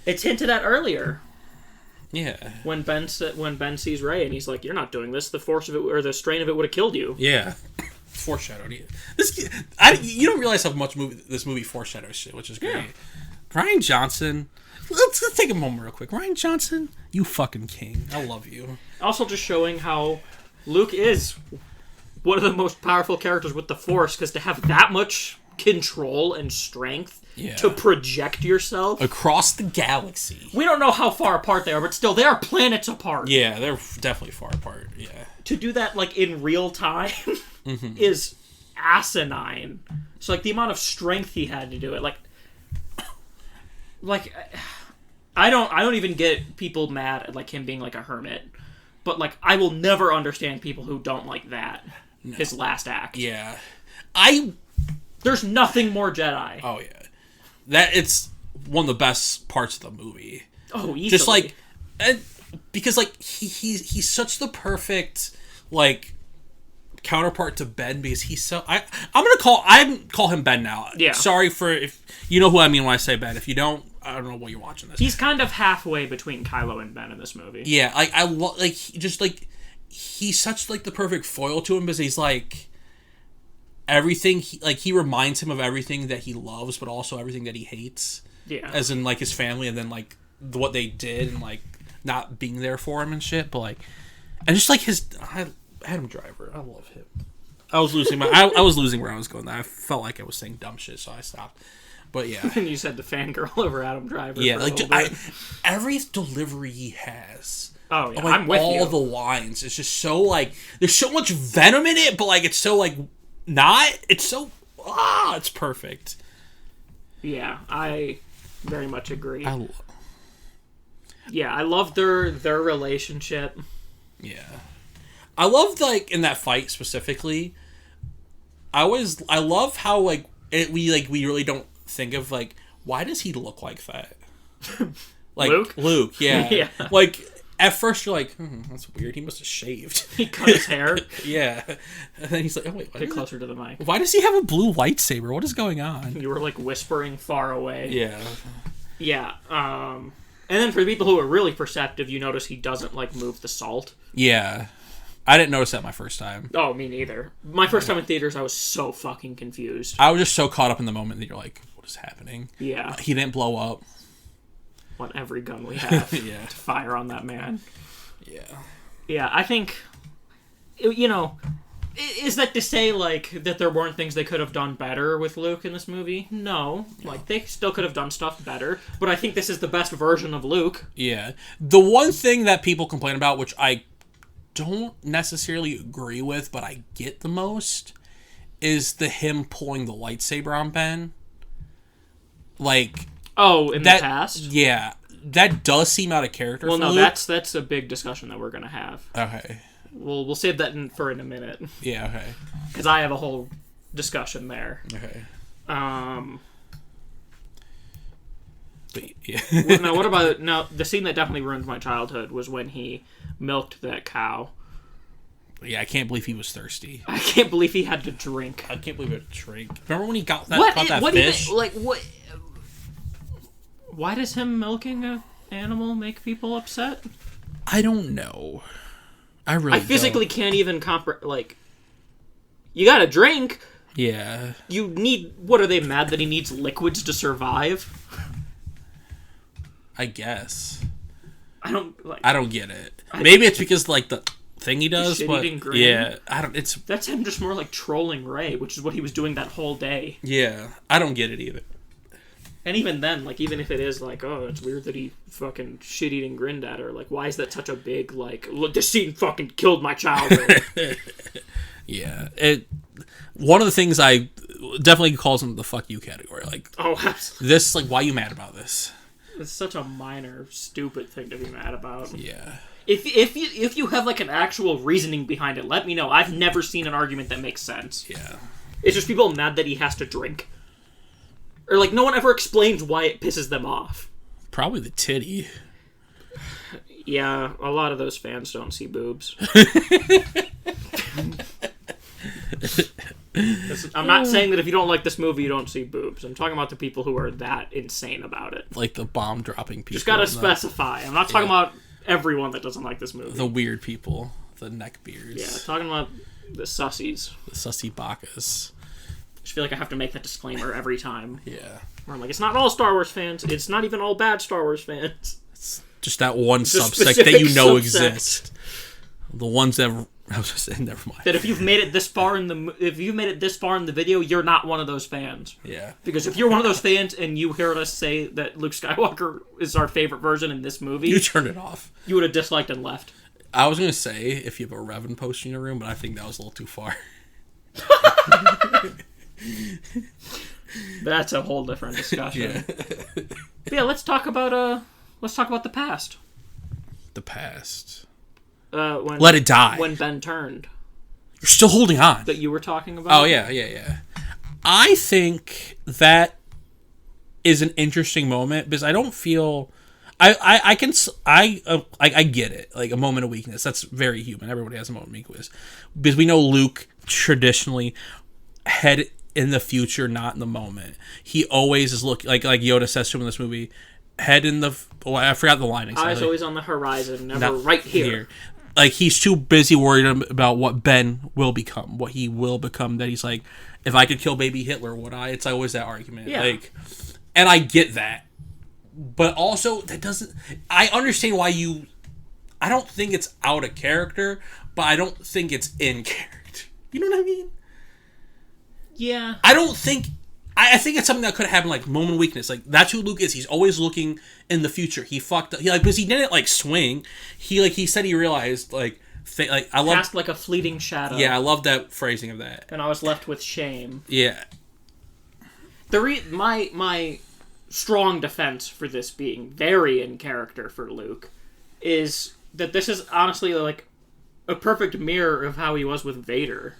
It's hinted at earlier. Yeah. When Ben sees Rey and he's like, "You're not doing this. The force of it or the strain of it would have killed you." Yeah. Foreshadowed. You don't realize how much this movie foreshadows shit, which is great. Yeah. Rian Johnson. Let's take a moment real quick. Rian Johnson, you fucking king. I love you. Also just showing how Luke is one of the most powerful characters with the Force, because to have that much control and strength to project yourself across the galaxy. We don't know how far apart they are, but still, they are planets apart. Yeah, they're definitely far apart. Yeah. To do that, like, in real time is asinine. So, like, the amount of strength he had to do it, like I don't even get people mad at like him being like a hermit, but like I will never understand people who don't like that. No. His last act. Yeah, there's nothing more Jedi. Oh yeah, it's one of the best parts of the movie. Oh, easily. Just like, because like he's such the perfect like counterpart to Ben, because he's so I call him Ben now. Yeah. Sorry for if you know who I mean when I say Ben. If you don't, I don't know what you're watching this. He's kind of halfway between Kylo and Ben in this movie. Yeah, he's such like the perfect foil to him, because he's like everything. He reminds him of everything that he loves, but also everything that he hates. Yeah. As in like his family, and then like what they did, and like not being there for him and shit. But like, and just like Adam Driver, I love him. I was losing I was losing where I was going. I felt like I was saying dumb shit, so I stopped. But yeah, and you said the fangirl over Adam Driver. Yeah, like every delivery he has. Oh yeah, like, I'm with you. All the lines, it's just so like there's so much venom in it, but like it's so like not. It's so it's perfect. Yeah, I very much agree. I love their relationship. Yeah. I love, like, in that fight specifically, I love how, like, we really don't think of, like, why does he look like that? Like, Luke? Luke, yeah. Yeah. Like, at first you're like, that's weird. He must have shaved. He cut his hair. Yeah. And then he's like, oh, wait. Get closer to the mic. Why does he have a blue lightsaber? What is going on? You were, like, whispering far away. Yeah. Yeah. And then for the people who are really perceptive, you notice he doesn't, like, move the salt. Yeah. I didn't notice that my first time. Oh, me neither. My first time in theaters, I was so fucking confused. I was just so caught up in the moment that you're like, what is happening? Yeah. He didn't blow up. Want every gun we have Yeah. to fire on that man. Yeah. Yeah, I think, you know, is that to say, like, that there weren't things they could have done better with Luke in this movie? No. Like, they still could have done stuff better, but I think this is the best version of Luke. Yeah. The one thing that people complain about, which I don't necessarily agree with, but I get the most, is him pulling the lightsaber on Ben. Like... Oh, in the past? Yeah. That does seem out of character well, for no, Luke. that's a big discussion that we're going to have. Okay. We'll save that for in a minute. Yeah, okay. Because I have a whole discussion there. Okay. But, yeah. Now, what about... Now, the scene that definitely ruined my childhood was when he milked that cow. Yeah, I can't believe he was thirsty. I can't believe he had to drink. I can't believe he had to drink. Remember when he caught that fish? What? Why does him milking an animal make people upset? I don't know. I physically can't even like... You gotta drink. Yeah. You need... What, are they mad that he needs liquids to survive? I guess. I don't get it. Maybe it's because, like, the thing he does, but... Grin. Yeah. That's him just more like trolling Rey, which is what he was doing that whole day. Yeah. I don't get it either. And even then, like, even if it is like, oh, it's weird that he fucking shit-eating grinned at her, like, why is that such a big, like, look, this scene fucking killed my childhood? Yeah. One of the things I definitely calls him the fuck you category. Like, oh, absolutely. This, like, why are you mad about this? It's such a minor, stupid thing to be mad about. Yeah. If you have, like, an actual reasoning behind it, let me know. I've never seen an argument that makes sense. Yeah. It's just people mad that he has to drink. Or, like, no one ever explains why it pisses them off. Probably the titty. Yeah, a lot of those fans don't see boobs. I'm not saying that if you don't like this movie, you don't see boobs. I'm talking about the people who are that insane about it. Like the bomb-dropping people. Just gotta specify. I'm not talking about everyone that doesn't like this movie. The weird people. The neckbeards. Yeah, talking about the sussies. The sussy bakas. I just feel like I have to make that disclaimer every time. Yeah. Where I'm like, it's not all Star Wars fans. It's not even all bad Star Wars fans. It's just that one subsect that you know exists. The ones that I was just saying, never mind. That if you've made it this far in the video, you're not one of those fans. Yeah. Because if you're one of those fans and you heard us say that Luke Skywalker is our favorite version in this movie, you turn it off. You would have disliked and left. I was gonna say if you have a Revan poster in your room, but I think that was a little too far. That's a whole different discussion. Yeah. But yeah, let's talk about the past. The past. When Let it die. When Ben turned. You're still holding on. That you were talking about? Oh yeah. I think that is an interesting moment because I don't feel I get it. Like a moment of weakness. That's very human. Everybody has a moment of weakness. Because we know Luke traditionally head in the future, not in the moment. He always is looking like Yoda says to him in this movie, head in the I forgot the line exactly. Eyes always on the horizon, never right here. Like he's too busy worried about what Ben will become, what he will become, that he's like, if I could kill baby Hitler, would I? It's always that argument. Yeah. Like, and I get that. But also that doesn't I understand why I don't think it's out of character, but I don't think it's in character. You know what I mean? Yeah. I don't think I think it's something that could happen, like moment of weakness. Like that's who Luke is. He's always looking in the future. He fucked up. Because he didn't like swing. He said he realized I love cast like a fleeting shadow. Yeah, I love that phrasing of that. And I was left with shame. Yeah. My strong defense for this being very in character for Luke is that this is honestly like a perfect mirror of how he was with Vader.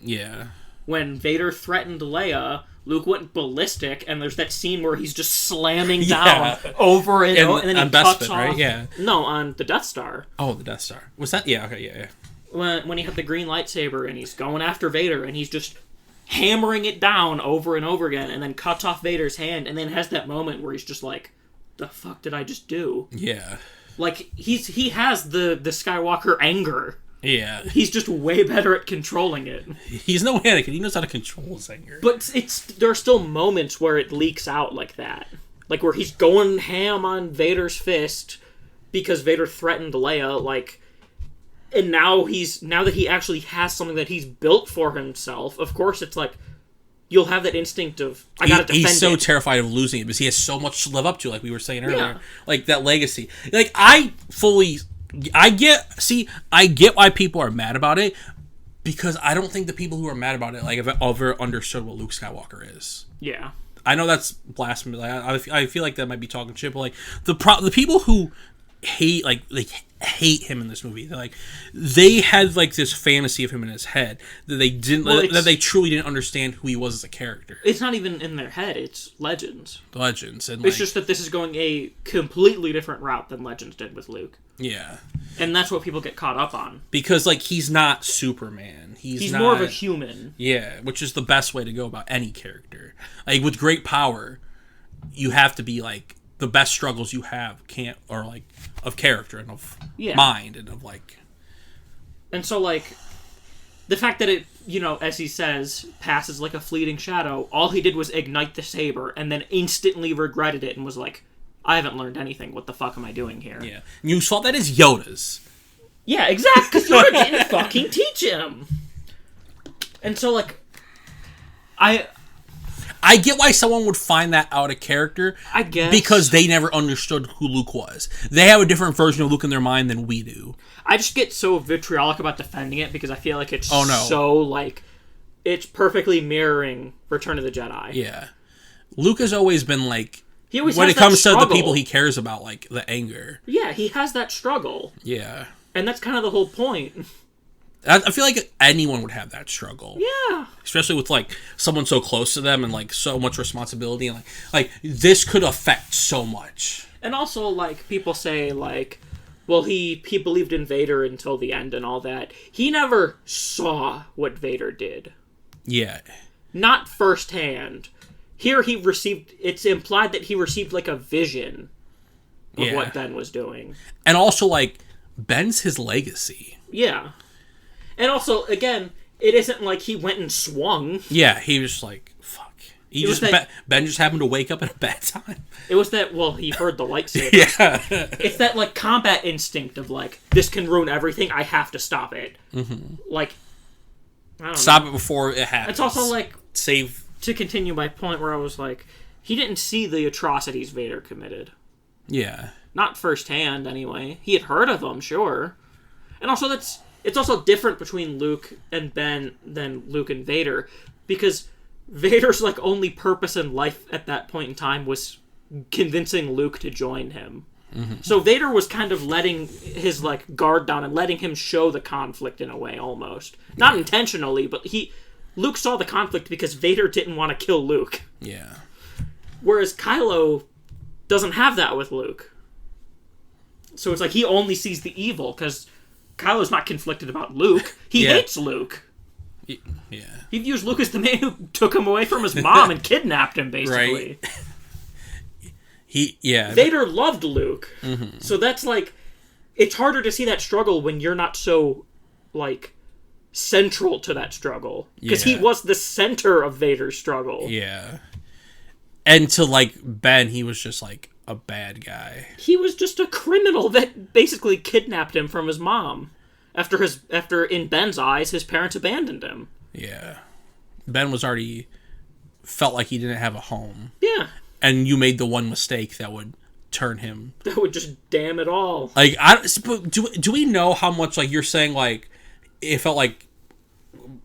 Yeah. when Vader threatened Leia, Luke went ballistic, and there's that scene where he's just slamming down over and over, and then he cuts off. Right? Yeah. No, on the Death Star. Oh, the Death Star. Was that? Yeah. Okay. Yeah. When he had the green lightsaber and he's going after Vader and he's just hammering it down over and over again, and then cuts off Vader's hand, and then has that moment where he's just like, "The fuck did I just do?" Yeah. Like he has the Skywalker anger. Yeah. He's just way better at controlling it. He's no Anakin. He knows how to control his anger. But there are still moments where it leaks out like that. Like where he's going ham on Vader's fist because Vader threatened Leia, like, and now that he actually has something that he's built for himself, of course it's like you'll have that instinct of I gotta defend it. He's so terrified of losing it because he has so much to live up to, like we were saying earlier. Yeah. Like that legacy. Like I get why people are mad about it, because I don't think the people who are mad about it like have ever understood what Luke Skywalker is. Yeah, I know that's blasphemy. Like, I feel like that might be talking shit, but like the people who hate hate him in this movie, they had like this fantasy of him in his head that they didn't that they truly didn't understand who he was as a character. It's not even in their head; it's Legends. And it's just that this is going a completely different route than Legends did with Luke. Yeah, and that's what people get caught up on, because like he's not Superman. He's more of a human. Yeah, which is the best way to go about any character. Like with great power, you have to be like the best struggles you have of character and of mind and of like. And so like the fact that it, as he says, passes like a fleeting shadow, all he did was ignite the saber and then instantly regretted it and was like, I haven't learned anything. What the fuck am I doing here? Yeah. You saw that as Yoda's. Yeah, exactly. Because Yoda didn't fucking teach him. And so like I get why someone would find that out of character. I guess. Because they never understood who Luke was. They have a different version of Luke in their mind than we do. I just get so vitriolic about defending it because I feel like it's so, like, it's perfectly mirroring Return of the Jedi. Yeah. Luke has always been, like, when it comes to the people he cares about, like, the anger. Yeah, he has that struggle. Yeah. And that's kind of the whole point. I feel like anyone would have that struggle. Yeah. Especially with, like, someone so close to them and, like, so much responsibility. And, like this could affect so much. And also, like, people say, like, well, he believed in Vader until the end and all that. He never saw what Vader did. Yeah. Not firsthand. Here it's implied that he received, like, a vision of what Ben was doing. And also, like, Ben's his legacy. Yeah. And also, again, it isn't like he went and swung. Yeah, he was just like, fuck. Ben just happened to wake up at a bad time. It was that, he heard the lightsaber. Yeah. It's that, like, combat instinct of, like, this can ruin everything, I have to stop it. Mm-hmm. Like, I don't know. Stop it before it happens. It's also, like... Save... To continue my point where I was like, he didn't see the atrocities Vader committed. Yeah. Not firsthand, anyway. He had heard of them, sure. And also, it's also different between Luke and Ben than Luke and Vader, because Vader's, like, only purpose in life at that point in time was convincing Luke to join him. Mm-hmm. So Vader was kind of letting his, like, guard down and letting him show the conflict in a way, almost. Not intentionally, but Luke saw the conflict because Vader didn't want to kill Luke. Yeah. Whereas Kylo doesn't have that with Luke. So it's like he only sees the evil because Kylo's not conflicted about Luke. He hates Luke. Yeah. He views Luke as the man who took him away from his mom and kidnapped him, basically. Right. Vader loved Luke. Mm-hmm. So that's like... It's harder to see that struggle when you're not so, like... central to that struggle, because he was the center of Vader's struggle. Yeah. And to, like, Ben, he was just like a bad guy. He was just a criminal that basically kidnapped him from his mom after in Ben's eyes his parents abandoned him. Yeah. Ben was already felt like he didn't have a home. Yeah. And you made the one mistake that would turn him, that would just damn it all. Like, do we know how much, like, you're saying, like, it felt like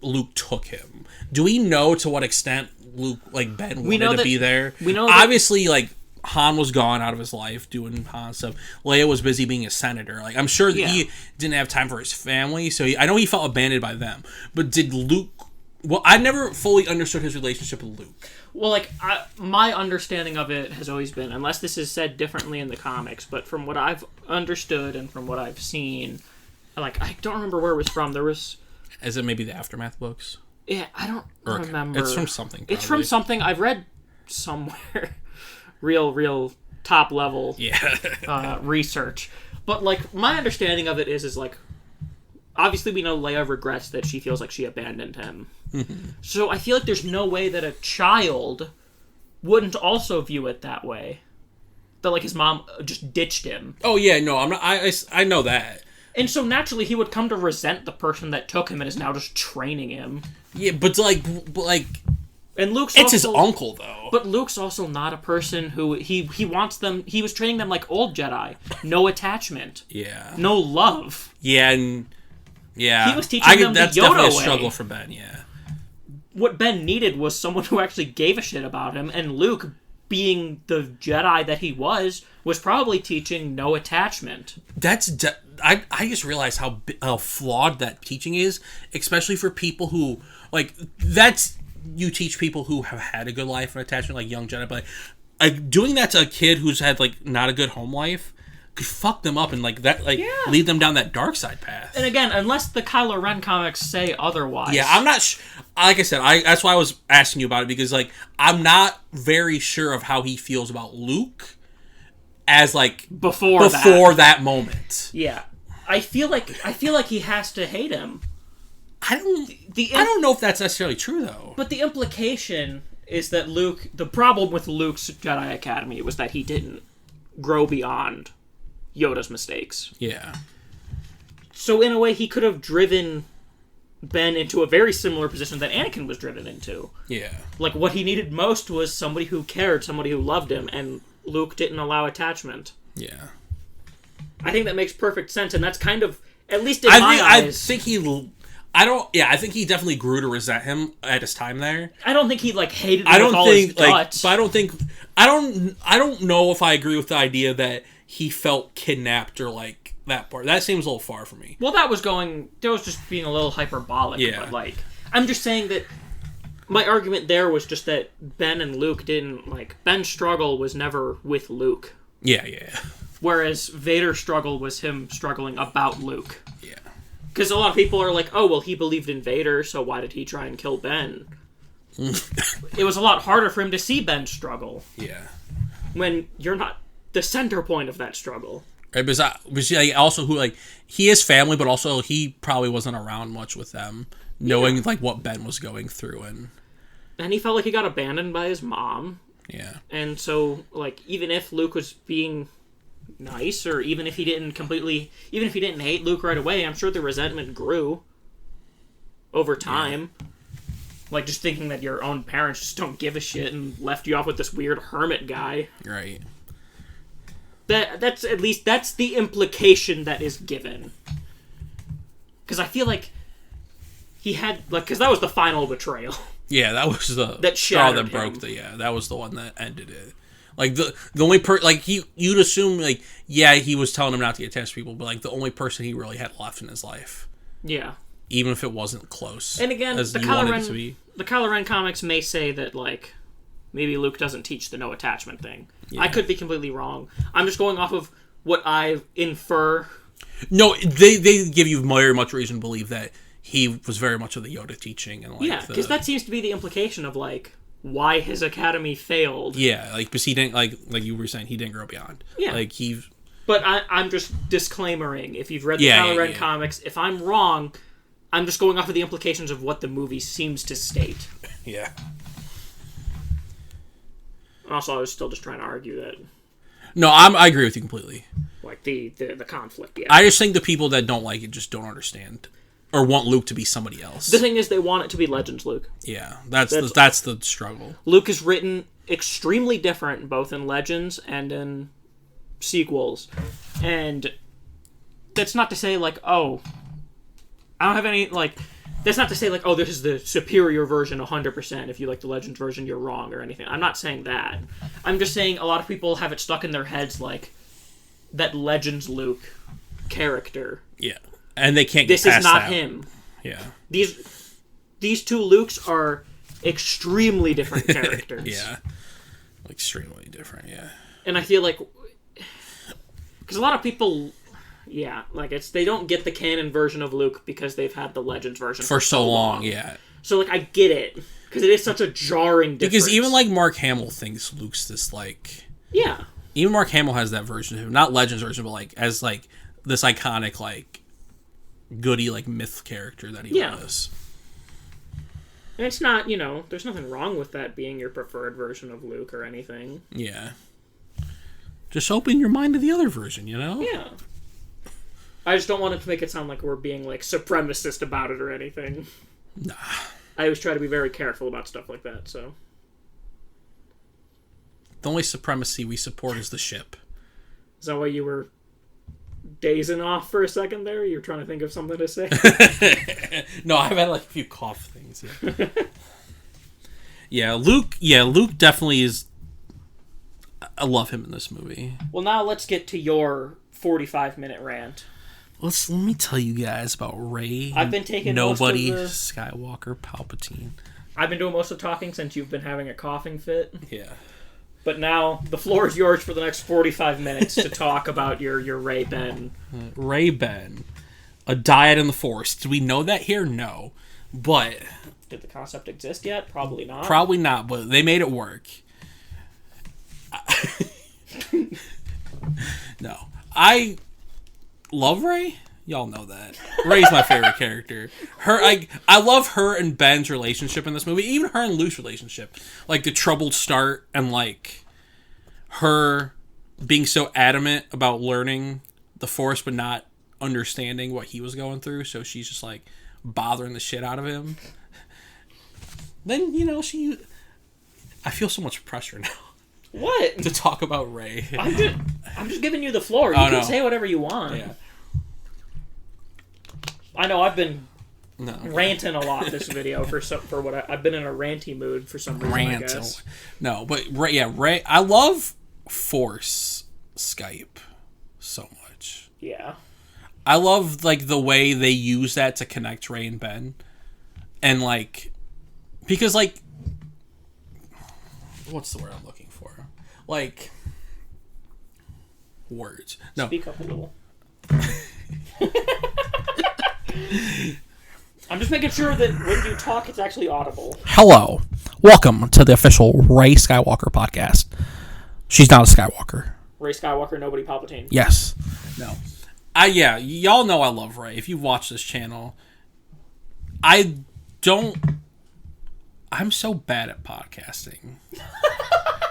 Luke took him. Do we know to what extent Luke, like, Ben wanted to be there? We know obviously, like, Han was gone out of his life doing Han stuff. Leia was busy being a senator. Like, I'm sure that he didn't have time for his family, so I know he felt abandoned by them. But did Luke Well, I never fully understood his relationship with Luke. Well, like, my understanding of it has always been, unless this is said differently in the comics, but from what I've understood and from what I've seen, like, I don't remember where it was from. There was... Is it maybe the Aftermath books? Yeah, I don't remember. It's from something, probably. It's from something I've read somewhere. real top-level research. But, like, my understanding of it is like, obviously we know Leia regrets that she feels like she abandoned him. So I feel like there's no way that a child wouldn't also view it that way. That, like, his mom just ditched him. Oh, yeah, no, I'm not, I know that. And so naturally he would come to resent the person that took him and is now just training him. Yeah, but like... And Luke's it's his uncle, though. But Luke's also not a person who... He wants them... He was training them like old Jedi. No attachment. Yeah. No love. Yeah, and... Yeah. He was teaching them the Yoda That's definitely a way. struggle for Ben, yeah. What Ben needed was someone who actually gave a shit about him, and Luke, being the Jedi that he was probably teaching no attachment. I just realized how flawed that teaching is, especially for people who, like, you teach people who have had a good life and attachment, like young Jedi, but like doing that to a kid who's had, like, not a good home life could fuck them up and, like, that, like, lead them down that dark side path. And again, unless the Kylo Ren comics say otherwise. Yeah, I'm not like I said, that's why I was asking you about it, because, like, I'm not very sure of how he feels about Luke as, like, before that moment. Yeah. I feel like he has to hate him. I don't know if that's necessarily true, though. But the implication is that the problem with Luke's Jedi Academy was that he didn't grow beyond Yoda's mistakes. Yeah. So in a way, he could have driven Ben into a very similar position that Anakin was driven into. Yeah. Like, what he needed most was somebody who cared, somebody who loved him, and Luke didn't allow attachment. Yeah. I think that makes perfect sense, and that's kind of, at least in my eyes... I think he definitely grew to resent him at his time there. I don't think he, like, hated him with all his guts. But I don't know if I agree with the idea that he felt kidnapped or, like, that part. That seems a little far for me. Well, that was just being a little hyperbolic. Yeah. But, like, I'm just saying that my argument there was just that Ben and Luke didn't, like, Ben's struggle was never with Luke. Yeah. Whereas Vader's struggle was him struggling about Luke. Yeah. Because a lot of people are like, oh, well, he believed in Vader, so why did he try and kill Ben? It was a lot harder for him to see Ben struggle. Yeah. When you're not the center point of that struggle. Right, because also he is family, but also he probably wasn't around much with them, knowing like what Ben was going through, and he felt like he got abandoned by his mom. Yeah. And so, like, even if Luke was being nice, or even if he didn't hate Luke right away, I'm sure the resentment grew over time. Yeah. Like, just thinking that your own parents just don't give a shit and left you off with this weird hermit guy. Right. That's the implication that is given. Because I feel like he had, like, because that was the final betrayal. Yeah, that was that straw that broke that was the one that ended it. Like, the only you'd assume, like, yeah, he was telling him not to get attached to people, but, like, the only person he really had left in his life. Yeah. Even if it wasn't close. And again, the Kylo Ren comics may say that, like, maybe Luke doesn't teach the no attachment thing. Yeah. I could be completely wrong. I'm just going off of what I infer. No, they give you very much reason to believe that he was very much of the Yoda teaching. And, like, yeah, because that seems to be the implication of, like, why his academy failed. Yeah, like, because he didn't, like you were saying, he didn't grow beyond. Yeah. Like, he... But I'm just disclaimering, if you've read the Kylo Ren comics, if I'm wrong, I'm just going off of the implications of what the movie seems to state. Yeah. And also, I was still just trying to argue that... No, I agree with you completely. Like, the conflict, yeah. I just think the people that don't like it just don't understand. Or want Luke to be somebody else. The thing is, they want it to be Legends Luke. Yeah, that's the struggle. Luke is written extremely different, both in Legends and in sequels. And that's not to say, like, oh... I don't have any, like... That's not to say, like, oh, this is the superior version 100%. If you like the Legends version, you're wrong or anything. I'm not saying that. I'm just saying a lot of people have it stuck in their heads, like, that Legends Luke character. Yeah. And they can't get past that. This is not him. Yeah. these two Lukes are extremely different characters. Yeah. Extremely different, yeah. And I feel like... Because a lot of people... Yeah, like, they don't get the canon version of Luke because they've had the Legends version for so long, yeah. So, like, I get it. Because it is such a jarring difference. Because even, like, Mark Hamill thinks Luke's this, like... Yeah. Even Mark Hamill has that version of him. Not Legends version, but, like, as, like, this iconic, like, goody, like, myth character that he was. And it's not, there's nothing wrong with that being your preferred version of Luke or anything. Yeah. Just open your mind to the other version, Yeah. I just don't want it to make it sound like we're being, like, supremacist about it or anything. Nah. I always try to be very careful about stuff like that, so... The only supremacy we support is the ship. Is that why you were dazing off for a second there? You were trying to think of something to say? No, I've had, like, a few cough things. Yeah. Luke definitely is... I love him in this movie. Well, now let's get to your 45-minute rant. Let me tell you guys about Rey. I've been taking nobody most of Skywalker Palpatine. I've been doing most of the talking since you've been having a coughing fit. Yeah. But now the floor is yours for the next 45 minutes to talk about your Rey Ben. Rey Ben, a dyad in the Force. Do we know that here? No, but did the concept exist yet? Probably not. Probably not. But they made it work. No, I love Rey. Y'all know that. Rey's my favorite character. I love her and Ben's relationship in this movie. Even her and Luke's relationship. Like, the troubled start and, like, her being so adamant about learning the Force but not understanding what he was going through. So she's just, like, bothering the shit out of him. Then, I feel so much pressure now. What? To talk about Rey. I'm just giving you the floor. You can say whatever you want. Yeah. I know I've been ranting a lot this video for what I've been in a ranty mood for some reason. I guess. No, but Rey. I love Force Skype so much. Yeah. I love, like, the way they use that to connect Rey and Ben, and, like, because, like, what's the word I'm looking for? Like, words. No. Speak up a little. I'm just making sure that when you talk, it's actually audible. Hello. Welcome to the official Rey Skywalker podcast. She's not a Skywalker. Rey Skywalker, nobody Palpatine. Yes. No. Y'all know I love Rey. If you've watched this channel, I'm so bad at podcasting.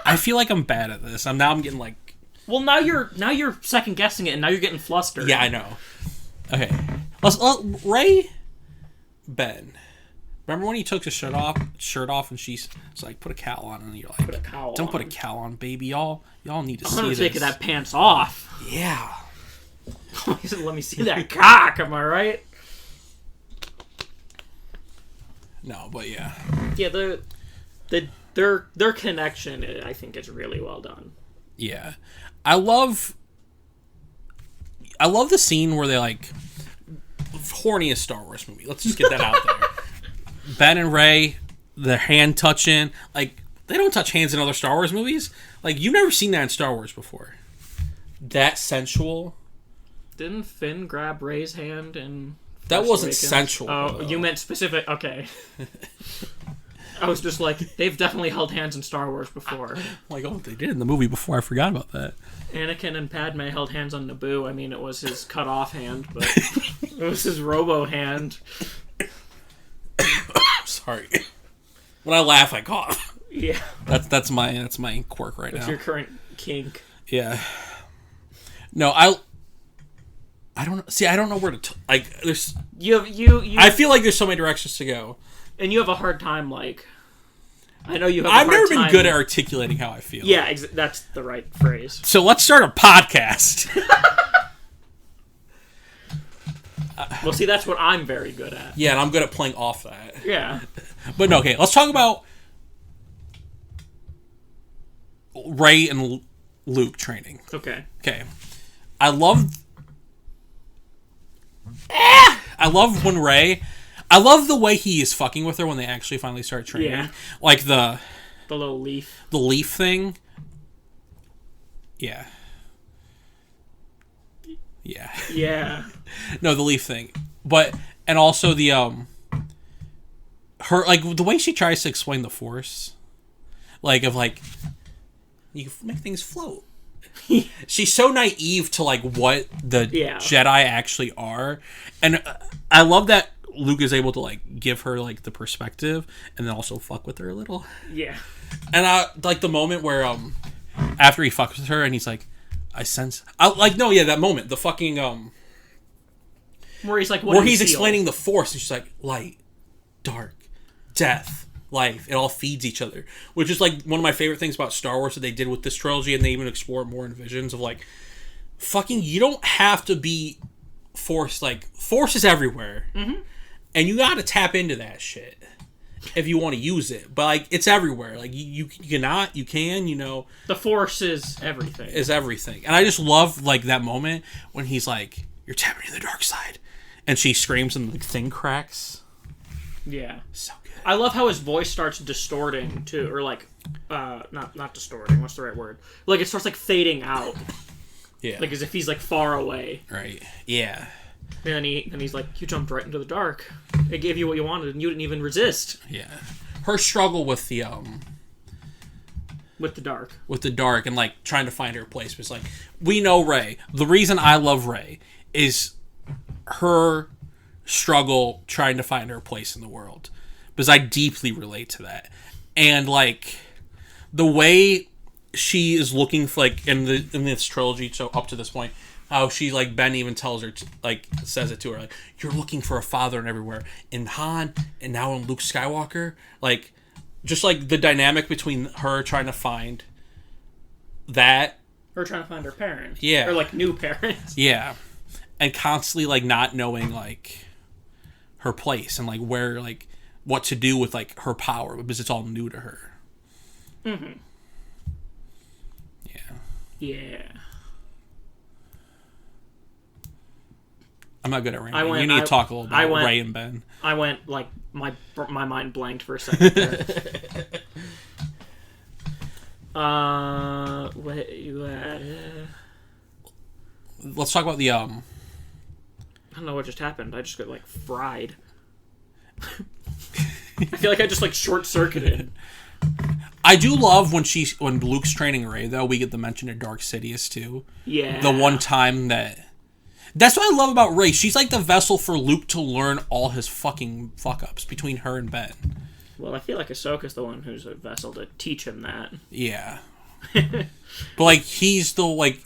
I feel like I'm bad at this. I'm getting, like... Well, now you're second guessing it, and now you're getting flustered. Yeah, I know. Okay. Rey Ben. Remember when he took his shirt off and she's like, put a cowl on, and you're like, don't put a cowl on, baby. Y'all need to see this. I'm gonna take that pants off. Yeah. Let me see that cock, am I right? No, but yeah. Yeah, their connection, I think, is really well done. Yeah. I love the scene where they, like, horniest Star Wars movie. Let's just get that out there. Ben and Rey, the hand touching. Like, they don't touch hands in other Star Wars movies. Like, you've never seen that in Star Wars before. That sensual. Didn't Finn grab Rey's hand and... That wasn't sensual. Oh, you meant specific. Okay. I was just like, they've definitely held hands in Star Wars before. Like, oh, they did in the movie before. I forgot about that. Anakin and Padme held hands on Naboo. I mean, it was his cut-off hand, but it was his robo hand. Sorry. When I laugh, I cough. Yeah. That's my quirk right now. That's your current kink. Yeah. No, I don't see. I don't know where to like. There's you. I feel like there's so many directions to go, and you have a hard time. Like, I know you have. I've never been good at articulating how I feel. Yeah, that's the right phrase. So let's start a podcast. Well, see, that's what I'm very good at. Yeah, and I'm good at playing off that. Yeah. But no, okay. Let's talk about Rey and Luke training. Okay. I love when Rey... I love the way he is fucking with her when they actually finally start training. Yeah. Like the little leaf. The leaf thing. Yeah. Yeah. Yeah. No, the leaf thing. But, and also the, her, like, the way she tries to explain the Force. Like, of, like, you make things float. She's so naive to, like, what the Jedi actually are. And I love that Luke is able to, like, give her, like, the perspective and then also fuck with her a little. Yeah. And I like the moment where after he fucks with her and he's like, that moment, the fucking where he's like, where he's explaining the Force and she's like, light, dark, death, life, it all feeds each other, which is like one of my favorite things about Star Wars that they did with this trilogy, and they even explore it more in Visions of like, fucking, you don't have to be Force, like, Force is everywhere, and you gotta tap into that shit if you want to use it, but like it's everywhere. Like you cannot, you can, you know. The Force is everything. Is everything, and I just love like that moment when he's like, "You're tapping into the dark side," and she screams and the thing cracks. Yeah, so good. I love how his voice starts distorting too, or like, not distorting. What's the right word? Like it starts like fading out. Yeah, like as if he's like far away. Right. Yeah. And then he's like, you jumped right into the dark. It gave you what you wanted, and you didn't even resist. Yeah. Her struggle with the with the dark and like trying to find her place was like, we know Rey. The reason I love Rey is her struggle trying to find her place in the world, because I deeply relate to that. And like the way she is looking for, like, in this trilogy, so up to this point, how she, like, Ben even tells her, like, says it to her, like, you're looking for a father and everywhere. In Han, and now in Luke Skywalker, like, just, like, the dynamic between her trying to find that. Her trying to find her parents. Yeah. Or, like, new parents. Yeah. And constantly, like, not knowing, like, her place and, like, where, like, what to do with, like, her power, because it's all new to her. Mm-hmm. Yeah. Yeah. I'm not good at rambling. You need to talk a little about Rey and Ben. I went, like, my mind blanked for a second there. What you at? Let's talk about the, I don't know what just happened. I just got, like, fried. I feel like I just, like, short-circuited. I do love when Luke's training Rey, though, we get the mention of Dark Sidious, too. Yeah. The one time that's what I love about Rey. She's like the vessel for Luke to learn all his fucking fuck-ups between her and Ben. Well, I feel like Ahsoka's the one who's a vessel to teach him that. Yeah. But, like, he's the, like,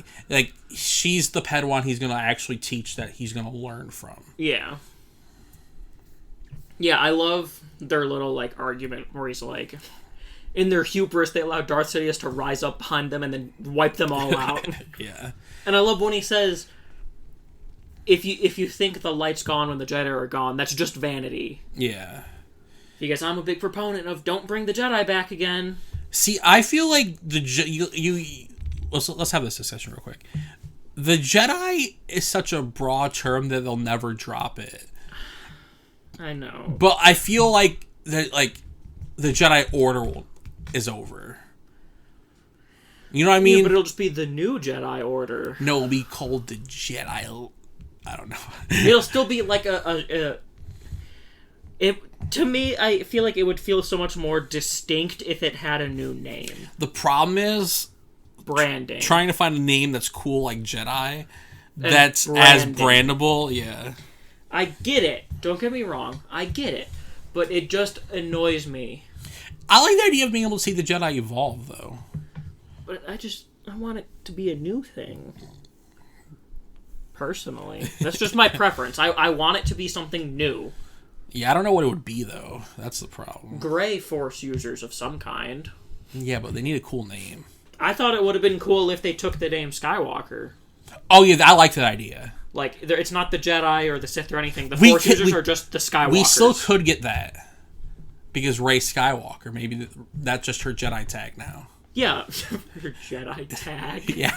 she's the Padawan he's going to actually teach that he's going to learn from. Yeah. Yeah, I love their little, like, argument where he's like, in their hubris, they allow Darth Sidious to rise up behind them and then wipe them all out. Yeah. And I love when he says, if you think the light's gone when the Jedi are gone, that's just vanity. Yeah. Because I'm a big proponent of don't bring the Jedi back again. See, I feel like let's have this discussion real quick. The Jedi is such a broad term that they'll never drop it. I know. But I feel like that, like, the Jedi Order is over. You know what I mean? Yeah, but it'll just be the new Jedi Order. No, it'll be called the Jedi. I don't know. It'll still be like to me, I feel like it would feel so much more distinct if it had a new name. The problem is branding. Trying to find a name that's cool like Jedi, that's as brandable. Yeah. I get it. Don't get me wrong. I get it. But it just annoys me. I like the idea of being able to see the Jedi evolve, though. But I want it to be a new thing. Personally. That's just my preference. I want it to be something new. Yeah, I don't know what it would be, though. That's the problem. Gray Force users of some kind. Yeah, but they need a cool name. I thought it would have been cool if they took the name Skywalker. Oh, yeah, I like that idea. Like, it's not the Jedi or the Sith or anything. The Force users are just the Skywalkers. We still could get that. Because Rey Skywalker, maybe that's just her Jedi tag now. Yeah, her Jedi tag. Yeah.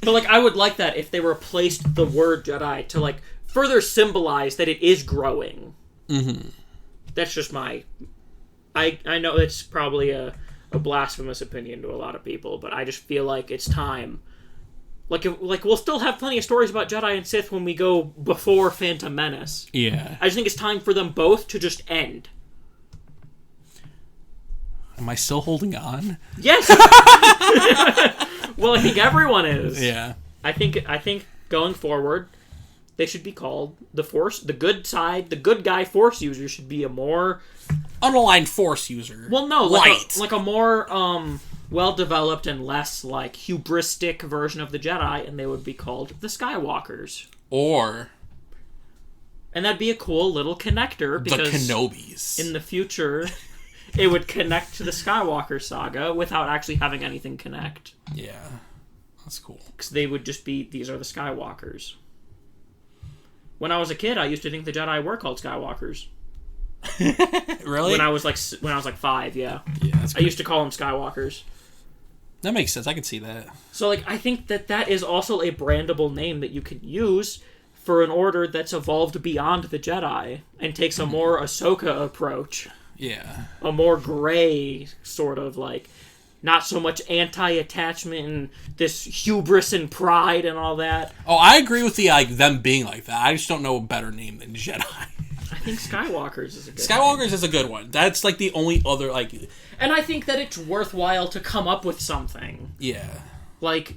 But, like, I would like that if they replaced the word Jedi to, like, further symbolize that it is growing. Mm-hmm. That's just my... I know it's probably a blasphemous opinion to a lot of people, but I just feel like it's time. Like we'll still have plenty of stories about Jedi and Sith when we go before Phantom Menace. Yeah. I just think it's time for them both to just end. Am I still holding on? Yes! Well, I think everyone is. Yeah. I think going forward, they should be called the Force, the good side, the good guy Force user should be a more... unaligned Force user. Well, no, like a more well-developed and less like hubristic version of the Jedi, and they would be called the Skywalkers. And that'd be a cool little connector because the Kenobis. In the future, it would connect to the Skywalker saga without actually having anything connect. Yeah, that's cool. Because they would just be, these are the Skywalkers. When I was a kid, I used to think the Jedi were called Skywalkers. Really? When I was like 5, yeah. Yeah, that's I used to call them Skywalkers. That makes sense. I can see that. So, like, I think that is also a brandable name that you can use for an order that's evolved beyond the Jedi and takes a more Ahsoka approach. Yeah. A more gray sort of, like, not so much anti-attachment and this hubris and pride and all that. Oh, I agree with the them being like that. I just don't know a better name than Jedi. I think Skywalkers is a good Skywalkers is a good one. That's like the only other like. And I think that it's worthwhile to come up with something. Yeah. Like,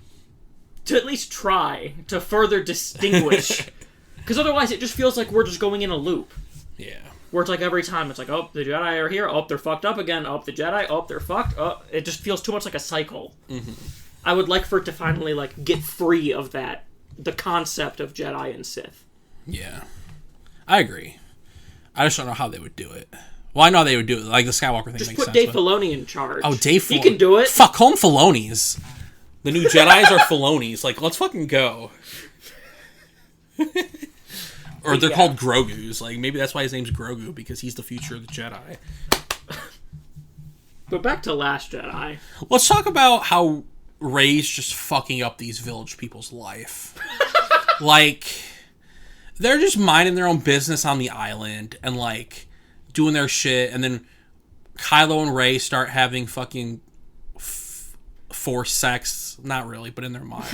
to at least try to further distinguish. Because otherwise it just feels like we're just going in a loop. Yeah. Where it's like every time it's like, oh, the Jedi are here, oh, they're fucked up again, oh, the Jedi, oh, they're fucked, oh. It just feels too much like a cycle. Mm-hmm. I would like for it to finally, like, get free of that, the concept of Jedi and Sith. Yeah. I agree. I just don't know how they would do it. Well, I know they would do it. Like, the Skywalker thing just makes sense. Just put Dave Filoni in charge. Oh, Dave Filoni. He can do it. Fuck, call him Filoni's. The new Jedis are Filoni's. Like, let's fucking go. Or they're called Grogu's. Like, maybe that's why his name's Grogu, because he's the future of the Jedi. But back to Last Jedi. Let's talk about how Rey's just fucking up these village people's life. Like, they're just minding their own business on the island and, like, doing their shit, and then Kylo and Rey start having fucking forced sex. Not really, but in their mind.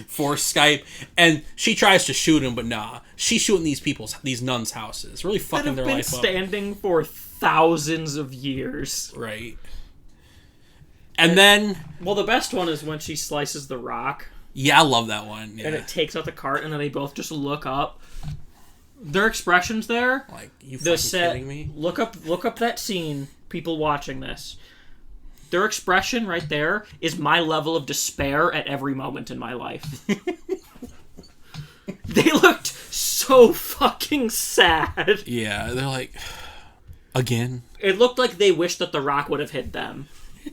Forced Skype. And she tries to shoot him, but nah. She's shooting these nuns' houses. Really fucking their life up. That have been standing for thousands of years. Right. And then... Well, the best one is when she slices the rock. Yeah, I love that one. Yeah. And it takes out the cart, and then they both just look up. Their expressions there... Like, you fucking kidding me? Look up that scene, people watching this. Their expression right there is my level of despair at every moment in my life. They looked so fucking sad. Yeah, they're like, again? It looked like they wished that the rock would have hit them.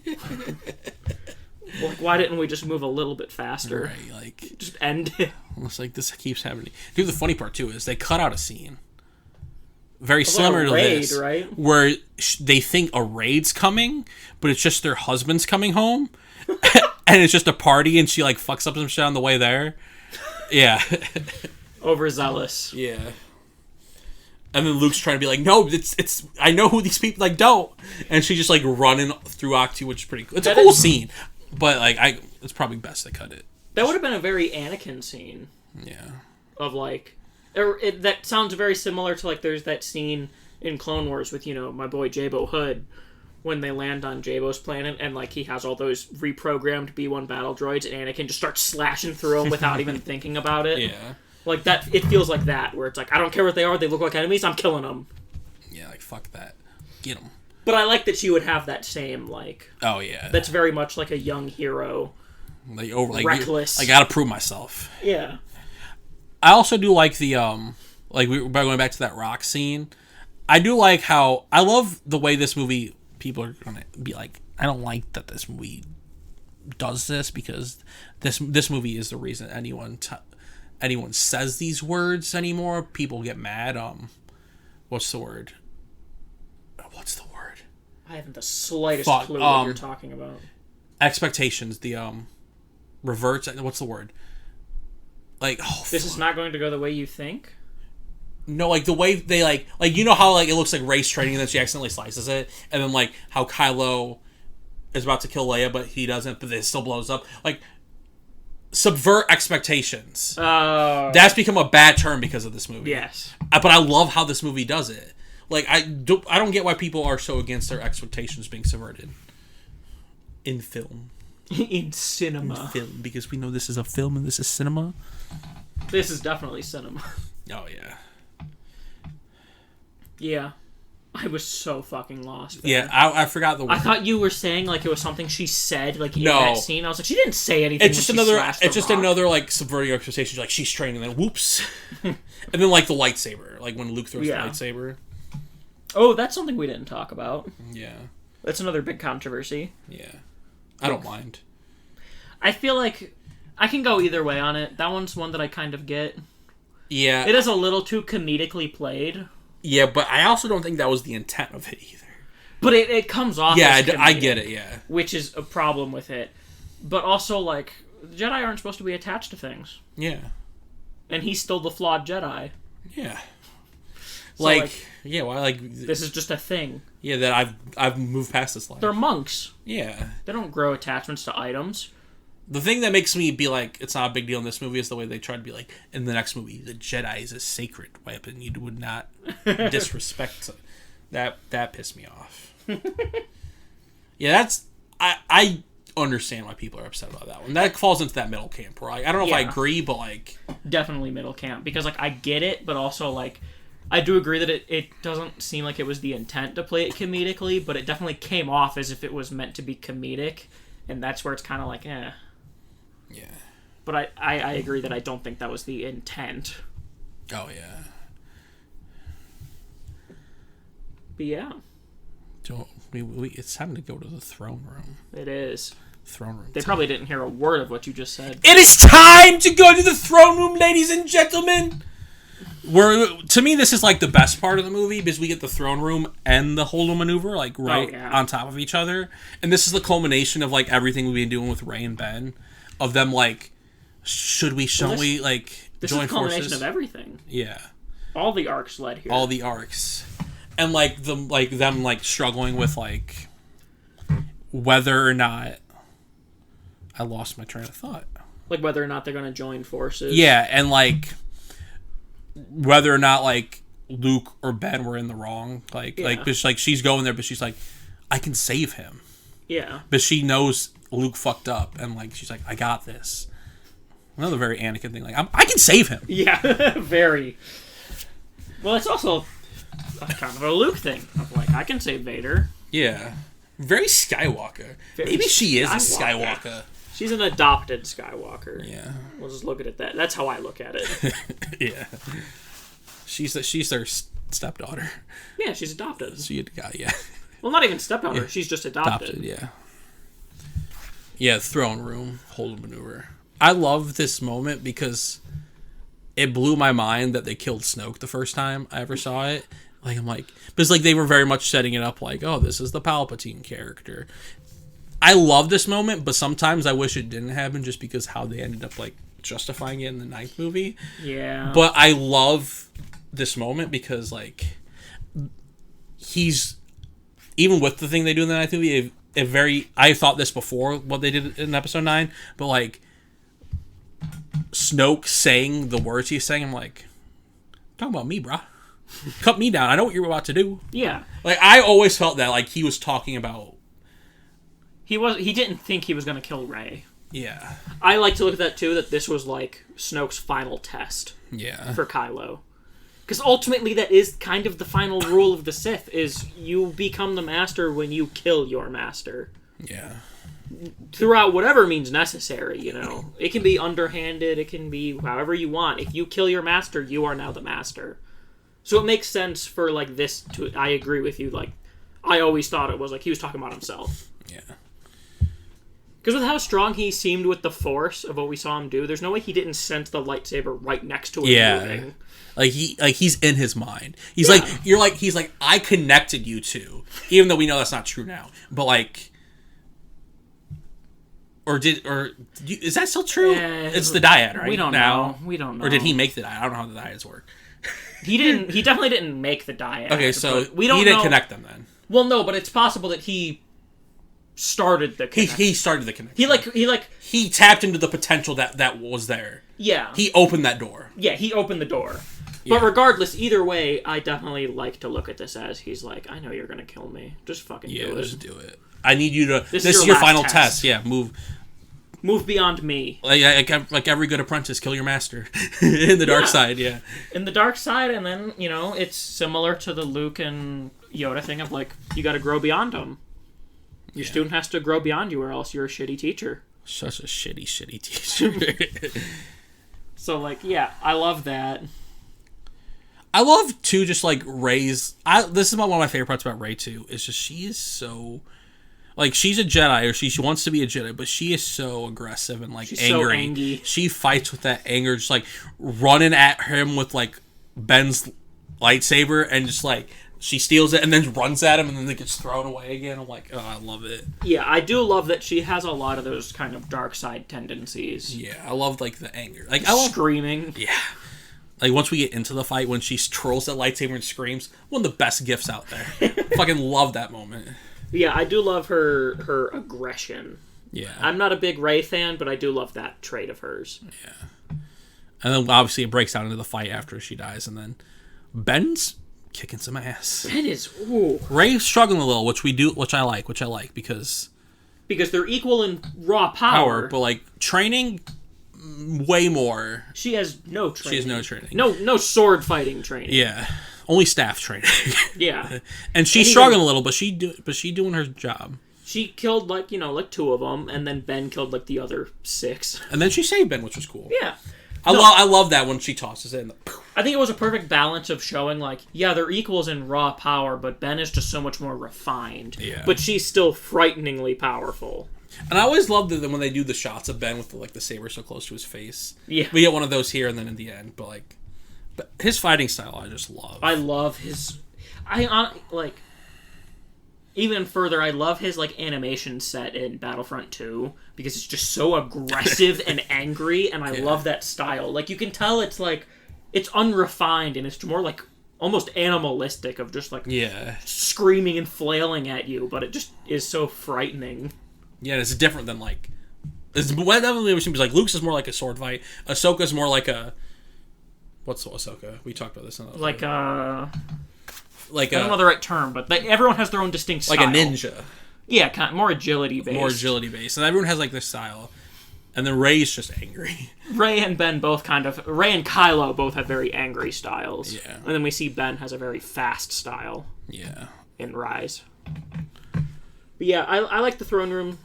Like, why didn't we just move a little bit faster? Right, like... Just end it. It's like, this keeps happening. Dude, the funny part, too, is they cut out a scene. Very similar to this. Right? Where they think a raid's coming, but it's just their husband's coming home. And it's just a party, and she, like, fucks up some shit on the way there. Yeah. Overzealous. Yeah. And then Luke's trying to be like, no, it's I know who these people, like, don't. And she's just, like, running through Octu, which is pretty cool. It's a cool scene. But, like, it's probably best to cut it. That would have been a very Anakin scene. Yeah. Of, like... that sounds very similar to, like, there's that scene in Clone Wars with, you know, my boy Jabo Hood, when they land on Jabo's planet, and, like, he has all those reprogrammed B-1 battle droids, and Anakin just starts slashing through them without even thinking about it. Yeah. Like, that, it feels like that, where it's like, I don't care what they are, they look like enemies, I'm killing them. Yeah, like, fuck that. Get them. But I like that she would have that same, like... Oh, yeah. That's very much like a young hero. Like, reckless. I gotta prove myself. Yeah. I also do like the, like, by going back to that rock scene, I do like how, I love the way this movie, people are gonna be like, I don't like that this movie does this, because this movie is the reason anyone says these words anymore. People get mad. What's the word? I haven't the slightest clue what you're talking about. Expectations, the, reverts, what's the word? Like, this is not going to go the way you think? No, like the way they like you know how like it looks like Rey's training and then she accidentally slices it, and then like how Kylo is about to kill Leia but he doesn't, but it still blows up. Like subvert expectations. That's become a bad term because of this movie. Yes, but I love how this movie does it. Like I don't get why people are so against their expectations being subverted in film. In cinema. In film, because we know this is a film and this is cinema. This is definitely cinema. Oh yeah. Yeah. I was so fucking lost. Man. Yeah, I forgot the word. I thought you were saying like it was something she said like in that scene. I was like, she didn't say anything. It's just another like subverting your expectations. Like she's training, and then whoops, and then like the lightsaber, like when Luke throws the lightsaber. Oh, that's something we didn't talk about. Yeah, that's another big controversy. Yeah, I don't mind. I feel like I can go either way on it. That one's one that I kind of get. Yeah, it is a little too comedically played. Yeah, but I also don't think that was the intent of it either. But it comes off as comedic, I get it, yeah. Which is a problem with it. But also, like, the Jedi aren't supposed to be attached to things. Yeah. And he's still the flawed Jedi. Yeah. So, this is just a thing. Yeah, that I've moved past this life. They're monks. Yeah. They don't grow attachments to items. The thing that makes me be like, it's not a big deal in this movie is the way they try to be like, in the next movie, the Jedi is a sacred weapon. You would not disrespect. That pissed me off. Yeah, I understand why people are upset about that one. That falls into that middle camp where I don't know if I agree, but like... Definitely middle camp. Because like I get it, but also like... I do agree that it doesn't seem like it was the intent to play it comedically, but it definitely came off as if it was meant to be comedic. And that's where it's kind of like, eh. Yeah. But I agree that I don't think that was the intent. Oh, yeah. But yeah. It's time to go to the throne room. It is. Throne room. They probably didn't hear a word of what you just said. It is time to go to the throne room, ladies and gentlemen! To me, this is like the best part of the movie because we get the throne room and the holo maneuver like on top of each other, and this is the culmination of like everything we've been doing with Rey and Ben, of them like, shall we this join is the culmination forces? Of everything. Yeah, all the arcs led here. All the arcs, and like them like struggling with like whether or not I lost my train of thought. Like whether or not they're going to join forces. Yeah, and like. Whether or not like Luke or Ben were in the wrong, but she's going there, but she's like, I can save him. Yeah. But she knows Luke fucked up, and like she's like, I got this. Another very Anakin thing, like I can save him. Yeah, very. Well, it's also kind of a Luke thing of like I can save Vader. Yeah, very Skywalker. Maybe she is a Skywalker. She's an adopted Skywalker. Yeah. We'll just look at it that. That's how I look at it. Yeah. She's their stepdaughter. Yeah, she's adopted. Yeah. Well, not even stepdaughter. Yeah. She's just adopted. Yeah. Yeah, throne room, hold maneuver. I love this moment because it blew my mind that they killed Snoke the first time I ever saw it. Like, I'm like... Because, like, they were very much setting it up like, oh, this is the Palpatine character. I love this moment, but sometimes I wish it didn't happen just because how they ended up like justifying it in the 9th movie. Yeah. But I love this moment because like he's even with the thing they do in the 9th movie, I thought this before what they did in episode 9, but like Snoke saying the words he's saying, I'm like, talking about me, brah. Cut me down. I know what you're about to do. Yeah. Like I always felt that like he was talking about. He didn't think he was going to kill Rey. Yeah. I like to look at that, too, that this was, like, Snoke's final test. Yeah. For Kylo. Because ultimately that is kind of the final rule of the Sith, is you become the master when you kill your master. Yeah. Throughout whatever means necessary, you know. It can be underhanded, it can be however you want. If you kill your master, you are now the master. So it makes sense for, like, this to... I agree with you, like, I always thought it was, like, he was talking about himself. Yeah. Because with how strong he seemed with the Force of what we saw him do, there's no way he didn't sense the lightsaber right next to him moving. Like he's in his mind. He's like I connected you two, even though we know that's not true now. But like, is that still true? It's the dyad, right? We don't know. Or did he make the dyad? I don't know how the dyads work. He definitely didn't make the dyad. Okay, so we don't he didn't know. connect them then. Well, no, but it's possible that he started the connection. He started the connection. He tapped into the potential that was there. Yeah. He opened that door. Yeah, he opened the door. But regardless, either way, I definitely like to look at this as he's like, I know you're gonna kill me. Just fucking do it. Yeah, just do it. I need you to. This is your final test. Yeah, move beyond me. Like every good apprentice, kill your master in the dark side. Yeah, in the dark side, and then it's similar to the Luke and Yoda thing of like you got to grow beyond them. Your student has to grow beyond you, or else you're a shitty teacher. Such a shitty teacher. So I love that. I love too, just like Rey's. This is one of my favorite parts about Rey too. Is just she is so, like, she's a Jedi, or she wants to be a Jedi, but she is so aggressive and like she's angry. So angry. She fights with that anger, just like running at him with like Ben's lightsaber, and just like she steals it and then runs at him, and then it gets thrown away again. I'm like, oh, I love it. Yeah, I do love that she has a lot of those kind of dark side tendencies. Yeah, I love like the anger, like I love screaming. Yeah. Like, once we get into the fight, when she twirls that lightsaber and screams, one of the best gifts out there. Fucking love that moment. Yeah, I do love her aggression. Yeah. I'm not a big Rey fan, but I do love that trait of hers. Yeah. And then, obviously, it breaks down into the fight after she dies, and then Ben's kicking some ass. Ben is, ooh. Rey's struggling a little, which I like, because they're equal in raw power. But, like, training... way more. She has no training. No sword fighting training. Yeah, only staff training. Yeah, and she's struggling a little, but she doing her job. She killed like 2 of them, and then Ben killed like the other 6. And then she saved Ben, which was cool. Yeah, I love that when she tosses it. I think it was a perfect balance of showing like, yeah, they're equals in raw power, but Ben is just so much more refined. Yeah, but she's still frighteningly powerful. And I always love that when they do the shots of Ben with the saber so close to his face. Yeah, we get one of those here, and then in the end, but his fighting style, I just love. I love his. Even further, I love his animation set in Battlefront 2 because it's just so aggressive and angry, and I love that style. Like, you can tell it's it's unrefined and it's more almost animalistic of just screaming and flailing at you, but it just is so frightening. Yeah, it's different than it's definitely Luke's is more like a sword fight. Ahsoka's more like a what's Ahsoka? We talked about this. I don't know the right term, but everyone has their own distinct style. Like a ninja. Yeah, kind of more agility based. And everyone has this style. And then Rey's just angry. Rey and Kylo both have very angry styles. Yeah. And then we see Ben has a very fast style. Yeah. In Rise. But yeah, I like the throne room.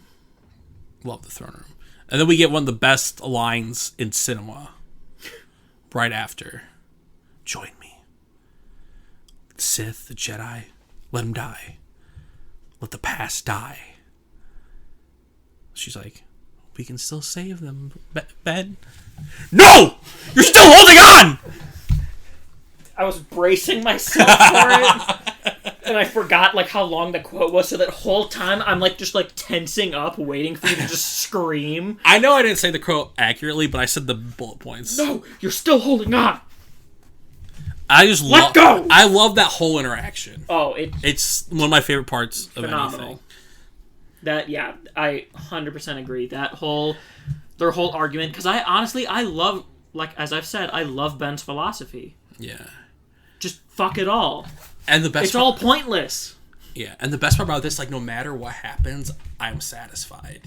Love the throne room. And then we get one of the best lines in cinema. Right after. Join me. The Sith, the Jedi, let them die. Let the past die. She's like, we can still save them, Ben. No! You're still holding on! I was bracing myself for it. And I forgot how long the quote was, so that whole time I'm just tensing up, waiting for you to just scream. I know I didn't say the quote accurately, but I said the bullet points. No, you're still holding on. I just let go. I love that whole interaction. Oh, it's one of my favorite parts of anything. I 100% agree. Their whole argument, because I love, as I've said, I love Ben's philosophy. Yeah. Just fuck it all. And the best it's all pointless. Yeah, and the best part about this, no matter what happens, I'm satisfied.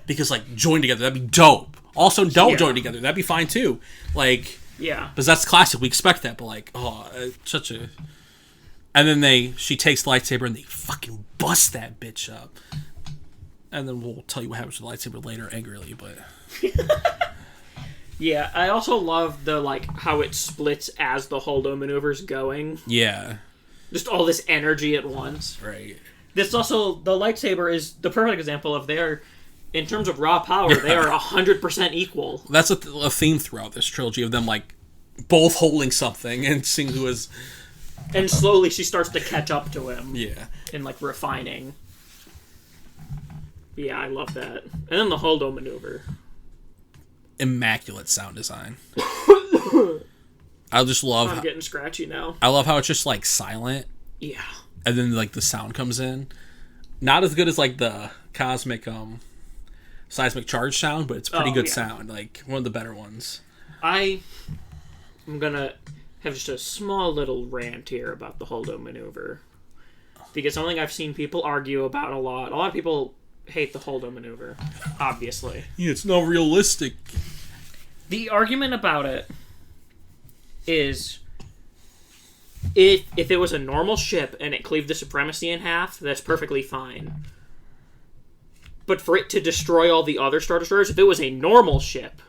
Because, join together, that'd be dope. Also, don't join together, that'd be fine too. Yeah. Because that's classic, we expect that, but such a... And then she takes the lightsaber and they fucking bust that bitch up. And then we'll tell you what happens with the lightsaber later, angrily, but... Yeah, I also love the, how it splits as the Holdo maneuver's going. Yeah. Just all this energy at once. Right. This also, the lightsaber is the perfect example of in terms of raw power, they are 100% equal. That's a theme throughout this trilogy of them, both holding something and seeing who is... And slowly she starts to catch up to him. Yeah. And, refining. Yeah, I love that. And then the Holdo maneuver. Immaculate sound design. I just love... I'm getting scratchy now. I love how it's just, like, silent. Yeah. And then, like, the sound comes in. Not as good as, like, the cosmic, seismic charge sound, but it's pretty good sound. Like, one of the better ones. I'm gonna have just a small little rant here about the Holdo maneuver. Because something I've seen people argue about a lot. A lot of people hate the Holdo maneuver, obviously. Yeah, it's not realistic. The argument about it is if it was a normal ship and it cleaved the Supremacy in half, that's perfectly fine. But for it to destroy all the other Star Destroyers, if it was a normal ship,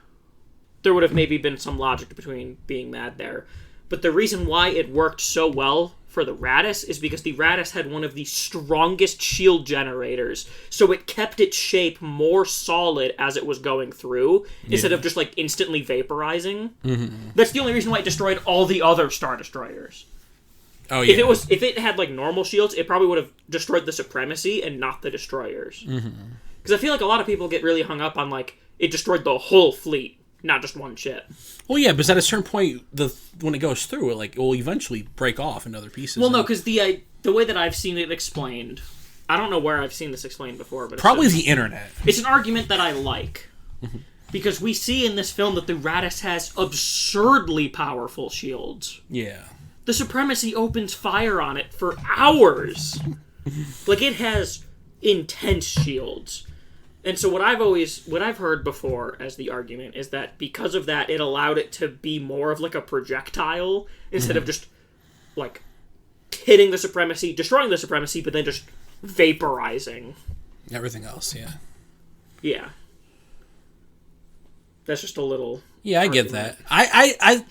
there would have maybe been some logic between being mad there. But the reason why it worked so well for the Raddus is because the Raddus had one of the strongest shield generators, so it kept its shape more solid as it was going through, instead of just, like, instantly vaporizing. Mm-hmm. That's the only reason why it destroyed all the other Star Destroyers. Oh, yeah. If it had, like, normal shields, it probably would have destroyed the Supremacy and not the Destroyers. Because I feel like a lot of people get really hung up on, like, it destroyed the whole fleet, not just one ship. Well, yeah, because at a certain point, when it goes through, it will eventually break off into other pieces. Well, no, because the way that I've seen it explained, I don't know where I've seen this explained before, but probably the internet. It's an argument that I like. Because we see in this film that the Raddus has absurdly powerful shields. Yeah. The Supremacy opens fire on it for hours. Like, it has intense shields. And so what I've heard before as the argument is that because of that, it allowed it to be more of like a projectile instead of just like hitting the Supremacy, destroying the Supremacy, but then just vaporizing everything else. Yeah. Yeah. That's just a little. Yeah, I get that. I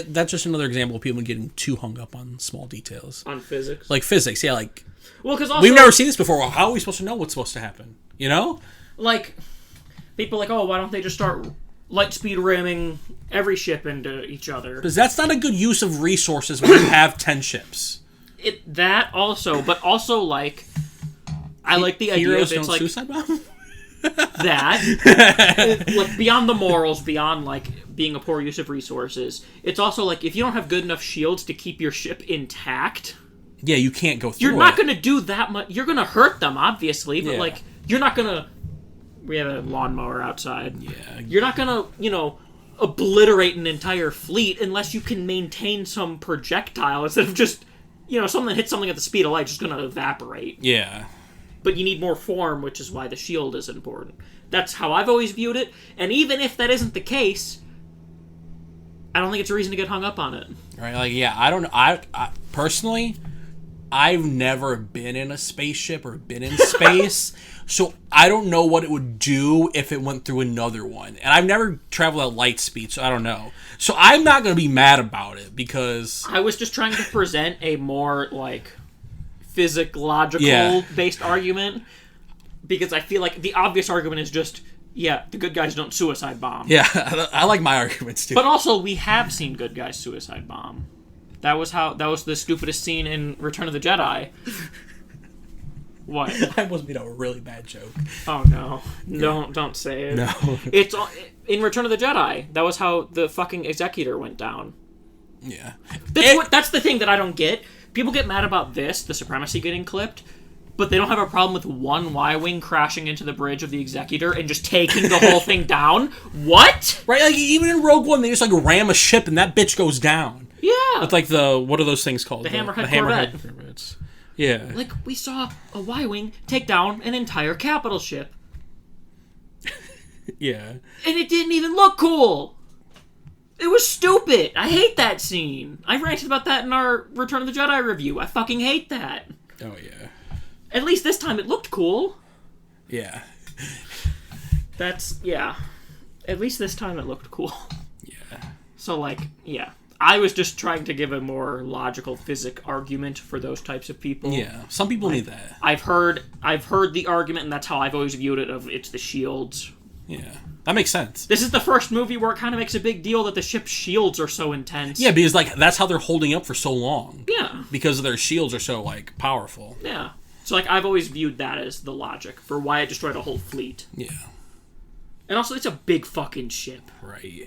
that's just another example of people getting too hung up on small details. On physics. Like physics, yeah. Like, well, because also we've never seen this before. Well, how are we supposed to know what's supposed to happen? You know? Like, people are like, oh, why don't they just start light speed ramming every ship into each other? Because that's not a good use of resources when you have 10 ships. That also, but also, like, I like the idea of it's like suicide bomb? that. Like, beyond the morals, beyond, like, being a poor use of resources, it's also like, if you don't have good enough shields to keep your ship intact, yeah, you can't go through You're not going to do that much. You're going to hurt them, obviously, but, like, you're not going to... We have a lawnmower outside. Yeah. You're not going to, obliterate an entire fleet unless you can maintain some projectile instead of just, something that hits something at the speed of light just going to evaporate. Yeah. But you need more form, which is why the shield is important. That's how I've always viewed it. And even if that isn't the case, I don't think it's a reason to get hung up on it. Right? Like, yeah, I don't... I personally... I've never been in a spaceship or been in space, so I don't know what it would do if it went through another one. And I've never traveled at light speed, so I don't know. So I'm not going to be mad about it, because... I was just trying to present a more, like, physics-logical-based argument, because I feel like the obvious argument is just, yeah, the good guys don't suicide bomb. Yeah, I like my arguments, too. But also, we have seen good guys suicide bomb. That was the stupidest scene in Return of the Jedi. What? I almost made a really bad joke. Oh no. Don't say it. No. It's in Return of the Jedi. That was how the fucking Executor went down. Yeah. That's the thing that I don't get. People get mad about this, the Supremacy getting clipped, but they don't have a problem with one Y-Wing crashing into the bridge of the Executor and just taking the whole thing down. What? Right, like, even in Rogue One, they just, like, ram a ship and that bitch goes down. Yeah. With, like, what are those things called? The Hammerhead Corvettes. Yeah. Like, we saw a Y-Wing take down an entire capital ship. Yeah. And it didn't even look cool. It was stupid. I hate that scene. I ranted about that in our Return of the Jedi review. I fucking hate that. Oh, yeah. At least this time it looked cool. Yeah. Yeah. At least this time it looked cool. Yeah. So, like, yeah. I was just trying to give a more logical physics argument for those types of people. Yeah. Some people need that. I've heard the argument, and that's how I've always viewed it, of it's the shields. Yeah. That makes sense. This is the first movie where it kind of makes a big deal that the ship's shields are so intense. Yeah, because, like, that's how they're holding up for so long. Yeah. Because their shields are so, like, powerful. Yeah. So, like, I've always viewed that as the logic for why it destroyed a whole fleet. Yeah. And also, it's a big fucking ship. Right.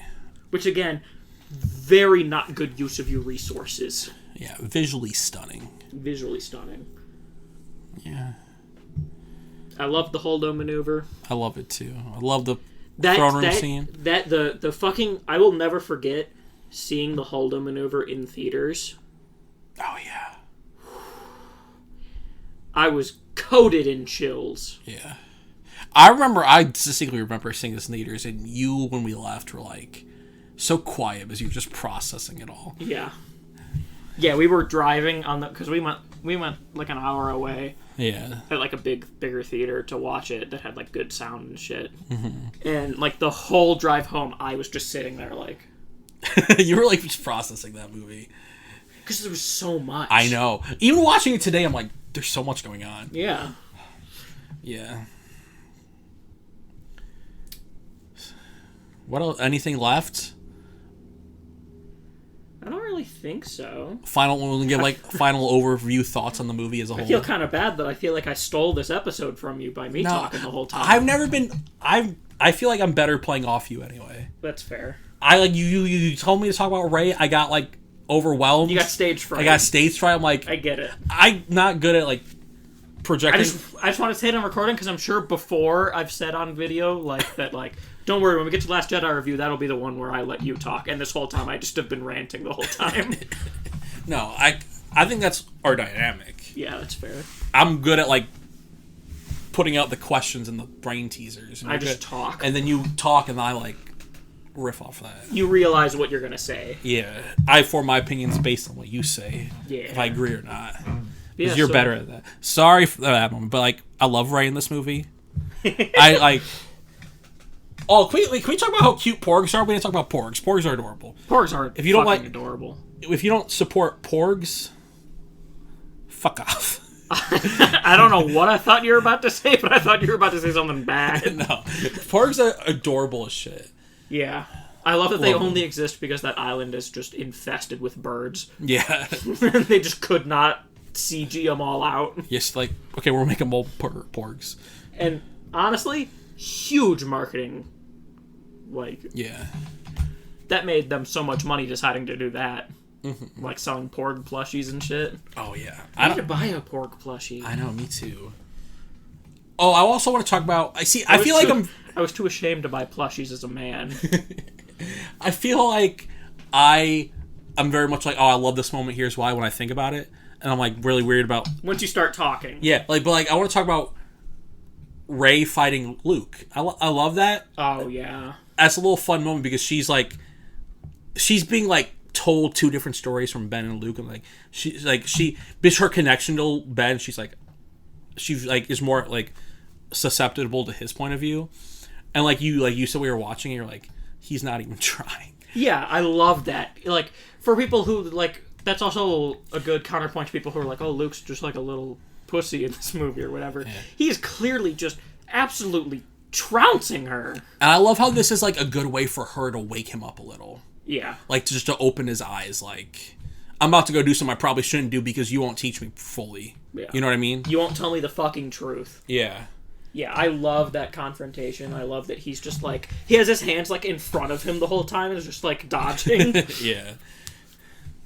Which, again, very not good use of your resources. Yeah, visually stunning. Visually stunning. Yeah. I love the Holdo maneuver. I love it too. I love the throne room scene. The fucking... I will never forget seeing the Holdo maneuver in theaters. Oh, yeah. I was coated in chills. Yeah. I distinctly remember seeing this in theaters, and you, when we left, were like so quiet because you were just processing it all. Yeah. Yeah, we were driving on the... Because we went like an hour away. Yeah. At like a bigger theater to watch it that had like good sound and shit. Mm-hmm. And like the whole drive home, I was just sitting there like... You were like just processing that movie. Because there was so much. I know. Even watching it today, I'm like, there's so much going on. Yeah. Yeah. What else? Anything left? I don't really think so. We'll give like final overview thoughts on the movie as a whole. I feel kind of bad that I feel like I stole this episode from you by me talking the whole time. I've never been. I feel like I'm better playing off you anyway. That's fair. I like you told me to talk about Rey. I got like overwhelmed. You got stage fright. I got stage fright. I'm like, I get it. I'm not good at like projecting. I just want to say it on recording because I'm sure before I've said on video like that like. Don't worry, when we get to Last Jedi review, that'll be the one where I let you talk. And this whole time, I just have been ranting the whole time. No, I think that's our dynamic. Yeah, that's fair. I'm good at, like, putting out the questions and the brain teasers. And I just talk. And then you talk, and I, like, riff off that. You realize what you're going to say. Yeah. I form my opinions based on what you say. Yeah. If I agree or not. Yeah, you're better at that. Sorry for that moment, but, like, I love Rey in this movie. I, like... Oh, can we talk about how cute porgs are? We didn't talk about porgs. Porgs are adorable. Porgs are if you don't like adorable. If you don't support porgs, fuck off. I don't know what I thought you were about to say, but I thought you were about to say something bad. No. Porgs are adorable as shit. Yeah. I love that they only exist because that island is just infested with birds. Yeah. They just could not CG them all out. Yes, like, okay, we're making more porgs. And honestly, huge marketing. Like, yeah, that made them so much money deciding to do that. Mm-hmm. Like selling porg plushies and shit. Oh yeah, I need to buy a porg plushie. I know, me too. Oh, I also want to talk about. I was too ashamed to buy plushies as a man. I feel like I'm very much like, oh, I love this moment. Here's why. When I think about it, and I'm like really weird about once you start talking. Yeah, like, but like I want to talk about Rey fighting Luke. I love that. Oh yeah. That's a little fun moment because she's being like told two different stories from Ben and Luke, and like because her connection to Ben, she's like is more like susceptible to his point of view, and like you said we were watching, and you're like, he's not even trying. Yeah, I love that. Like for people who like, that's also a good counterpoint to people who are like, oh, Luke's just like a little pussy in this movie or whatever. Yeah. He is clearly just absolutely trouncing her. And I love how this is like a good way for her to wake him up a little. Yeah. Like just to open his eyes, like, I'm about to go do something I probably shouldn't do because you won't teach me fully. Yeah. You know what I mean? You won't tell me the fucking truth. Yeah. Yeah, I love that confrontation. I love that he's just like, he has his hands like in front of him the whole time and is just like dodging. Yeah.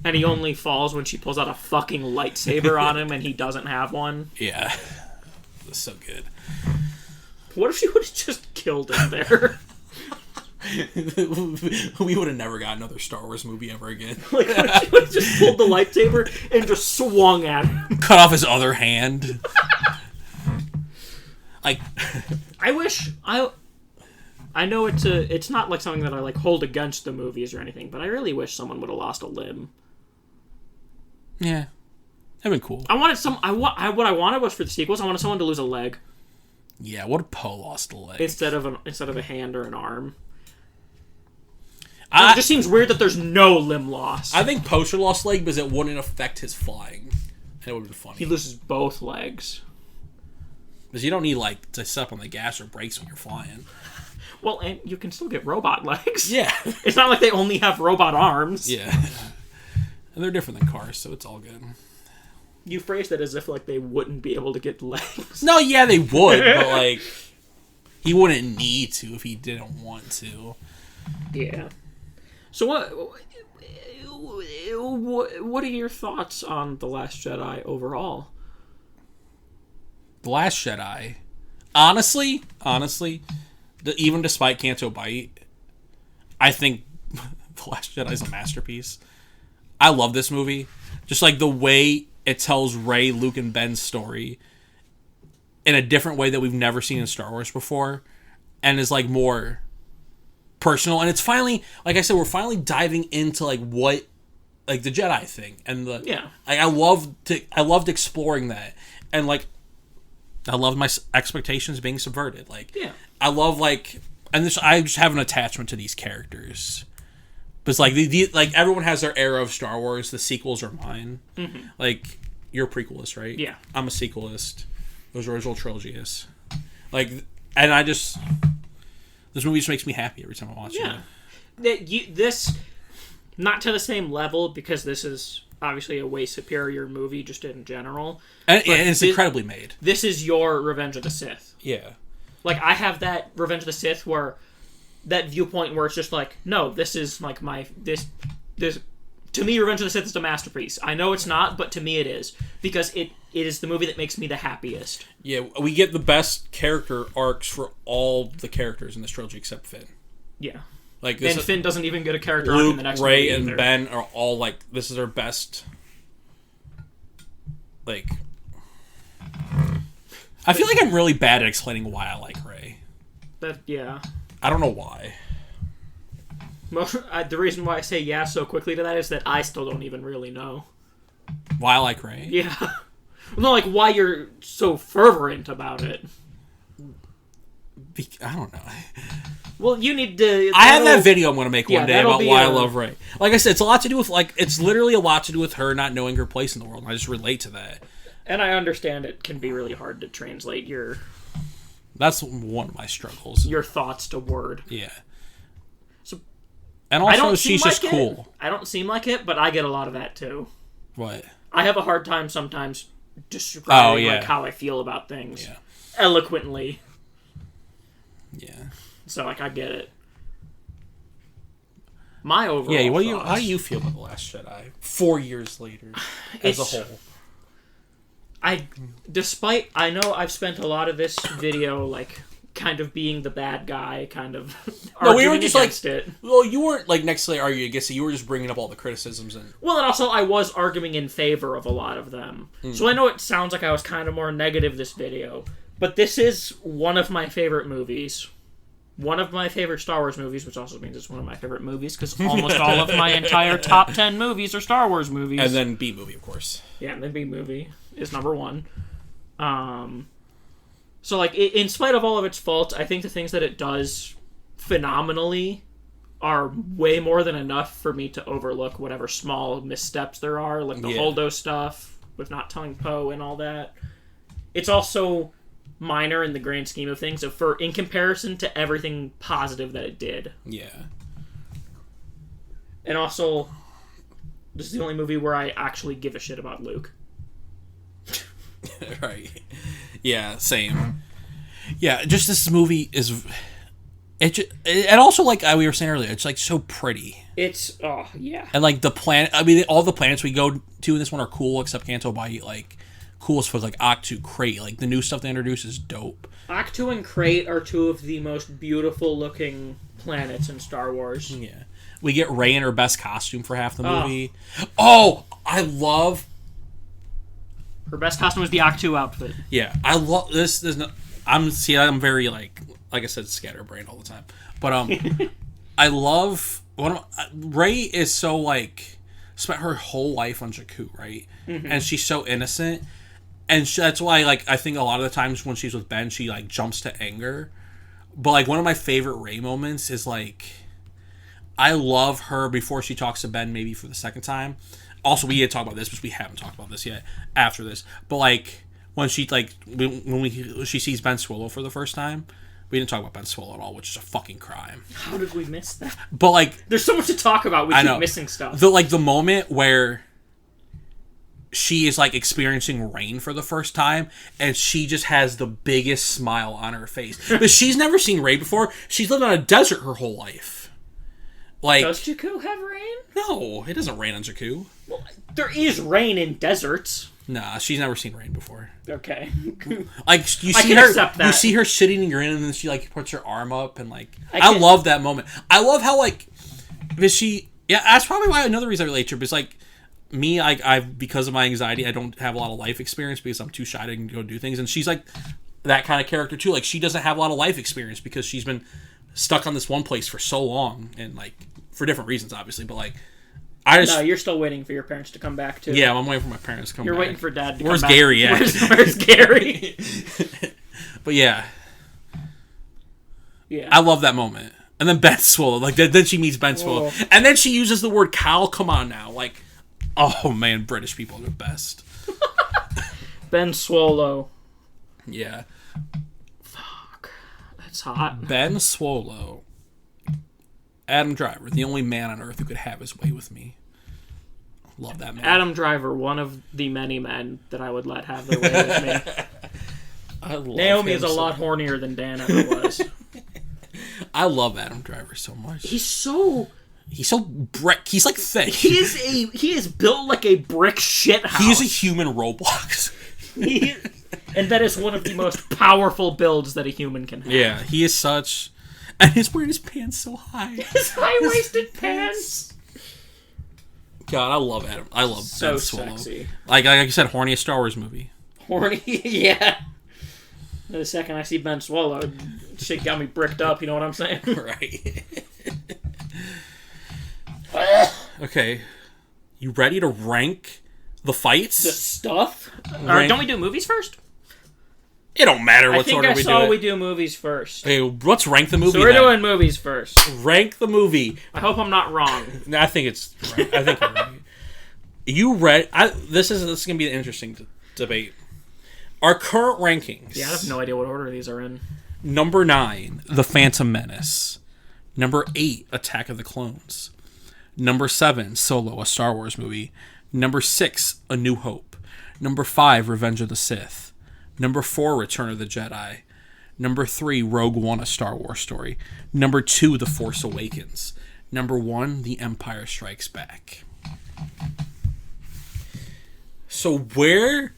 And he only falls when she pulls out a fucking lightsaber on him and he doesn't have one. Yeah. That's so good. What if she would have just killed him there? We would have never got another Star Wars movie ever again. Like, what if she would have just pulled the lightsaber and just swung at him? Cut off his other hand. Like, I wish I know it's not like something that I like hold against the movies or anything, but I really wish someone would have lost a limb. Yeah, that'd been cool. I wanted what I wanted was for the sequels. I wanted someone to lose a leg. Yeah, what if Poe lost a leg instead of a hand or an arm? It just seems weird that there's no limb loss. I think Poe should have lost a leg because it wouldn't affect his flying. It would have been funny. He loses both legs. Because you don't need like to step on the gas or brakes when you're flying. Well, and you can still get robot legs. Yeah. It's not like they only have robot arms. Yeah. And they're different than cars, so it's all good. You phrased it as if like they wouldn't be able to get legs. No, yeah, they would, but like he wouldn't need to if he didn't want to. Yeah. So what are your thoughts on The Last Jedi overall? The Last Jedi, honestly, even despite Canto Bight, I think The Last Jedi is a masterpiece. I love this movie. Just like the way it tells Rey, Luke, and Ben's story in a different way that we've never seen in Star Wars before, and is like more personal. And it's finally, like I said, we're finally diving into like what, like the Jedi thing, and the Like, I loved exploring that, and like I loved my expectations being subverted. Like I love like, and this I just have an attachment to these characters. But like like everyone has their era of Star Wars. The sequels are mine. Mm-hmm. Like you're a prequelist, right? Yeah, I'm a sequelist. Those original trilogies. Like, and I just, this movie just makes me happy every time I watch it. This, not to the same level, because this is obviously a way superior movie just in general. And it's incredibly made. This is your Revenge of the Sith. Yeah. Like, I have that Revenge of the Sith where, that viewpoint where it's just like, no, this is like this, to me, Revenge of the Sith is a masterpiece. I know it's not, but to me it is. Because it is the movie that makes me the happiest. Yeah, we get the best character arcs for all the characters in this trilogy except Finn. Yeah. Like this, and Finn doesn't even get a character Luke, arc in the next Rey, movie and either. Ben are all like, this is their best. Like, I feel like I'm really bad at explaining why I like Rey. I don't know why. The reason why I say yeah so quickly to that is that I still don't even really know. Why I like Rey? Yeah. No, like why you're so fervent about it. I don't know. Well, you need to... I have that video I'm going to make one day about why I love Rey. Like I said, it's a lot to do with, like, it's literally a lot to do with her not knowing her place in the world. I just relate to that. And I understand it can be really hard to translate your... That's one of my struggles. Your thoughts to word. Yeah. So, and also, she's just cool. I don't seem like it, but I get a lot of that, too. What? I have a hard time sometimes describing like how I feel about things. Eloquently. Yeah. So, like, I get it. My overall how do you feel about The Last Jedi 4 years later as a whole? I know I've spent a lot of this video, like, kind of being the bad guy, kind of arguing against it. Well, you weren't, like, necessarily arguing against it. You were just bringing up all the criticisms. And well, and also I was arguing in favor of a lot of them. So I know it sounds like I was kind of more negative this video, but this is one of my favorite movies. One of my favorite Star Wars movies, which also means it's one of my favorite movies, because almost all of my entire top 10 movies are Star Wars movies. And then B-movie, of course. Yeah, and then B-movie is number one. So, like, in spite of all of its faults, I think the things that it does phenomenally are way more than enough for me to overlook whatever small missteps there are, like the Holdo stuff with not telling Poe and all that. It's also minor in the grand scheme of things, in comparison to everything positive that it did. Yeah. And also, this is the only movie where I actually give a shit about Luke. Right. Yeah, same. Yeah, just this movie is... And also, like we were saying earlier, it's, like, so pretty. It's... Oh, yeah. And, like, the planet... I mean, all the planets we go to in this one are cool, except Canto Bight, like... Cool as fuck, like Octu, Crate, like the new stuff they introduce is dope. Octu and Crate are two of the most beautiful looking planets in Star Wars. Yeah, we get Rey in her best costume for half the movie. Oh, I love her best costume was the Octu outfit. Yeah, I love this. I'm very like I said, scatterbrained all the time. But I love Rey is so like spent her whole life on Jakku, right? Mm-hmm. And she's so innocent. And that's why, like, I think a lot of the times when she's with Ben, she, like, jumps to anger. But, like, one of my favorite Rey moments is, like, I love her before she talks to Ben maybe for the second time. Also, we did talk about this, but we haven't talked about this yet after this. But, like, when she, like, she sees Ben Swallow for the first time, we didn't talk about Ben Swallow at all, which is a fucking crime. How did we miss that? But, like... There's so much to talk about. We keep missing stuff. The moment where... she is, like, experiencing rain for the first time, and she just has the biggest smile on her face. But she's never seen Rey before. She's lived on a desert her whole life. Like, does Jakku have rain? No, it doesn't rain on Jakku. Well, there is rain in deserts. Nah, she's never seen rain before. Okay. Like, you see her shitting and grinning, and then she, like, puts her arm up, and, like... I love that moment. I love how, like... Because she... Yeah, that's probably why another reason I relate to her, because, like, me, because of my anxiety, I don't have a lot of life experience because I'm too shy to go do things, and she's, like, that kind of character, too. Like, she doesn't have a lot of life experience because she's been stuck on this one place for so long, and, like, for different reasons, obviously, but, like... No, you're still waiting for your parents to come back, too. Yeah, I'm waiting for my parents to come back. You're waiting for Dad to Where's come back. Gary at? Where's Gary? But yeah. Yeah. I love that moment. And then Ben Swallow. Like, then she meets Ben Swallow. And then she uses the word Kyle. Come on now. Like, oh, man, British people are the best. Ben Swallow. Yeah. Fuck. That's hot. Ben Swallow. Adam Driver, the only man on earth who could have his way with me. Love that man. Adam Driver, one of the many men that I would let have their way with me. I love Naomi is a lot hornier than Dan ever was. I love Adam Driver so much. He's so brick. He's like thick. He is built like a brick shit house. He is a human Roblox. And that is one of the most powerful builds that a human can have. Yeah, he is such... And he's wearing his pants so high. His high-waisted pants. God, I love Adam. I love so Ben Swallow. Sexy. Like I said, horniest Star Wars movie. Horny, yeah. The second I see Ben Swallow, shit got me bricked up. You know what I'm saying? Right. Okay, you ready to rank the fights? The stuff. Don't we do movies first? It don't matter what order we do it. I saw we do movies first. Hey, let's rank the movie. So we're doing movies first. Rank the movie. I hope I'm not wrong. I think it's right. I think you're right. You read? This is going to be an interesting debate. Our current rankings. Yeah, I have no idea what order these are in. Number 9, The Phantom Menace. Number 8, Attack of the Clones. Number 7, Solo, a Star Wars movie. Number 6, A New Hope. Number 5, Revenge of the Sith. Number 4, Return of the Jedi. Number 3, Rogue One, a Star Wars story. Number 2, The Force Awakens. Number 1, The Empire Strikes Back. So where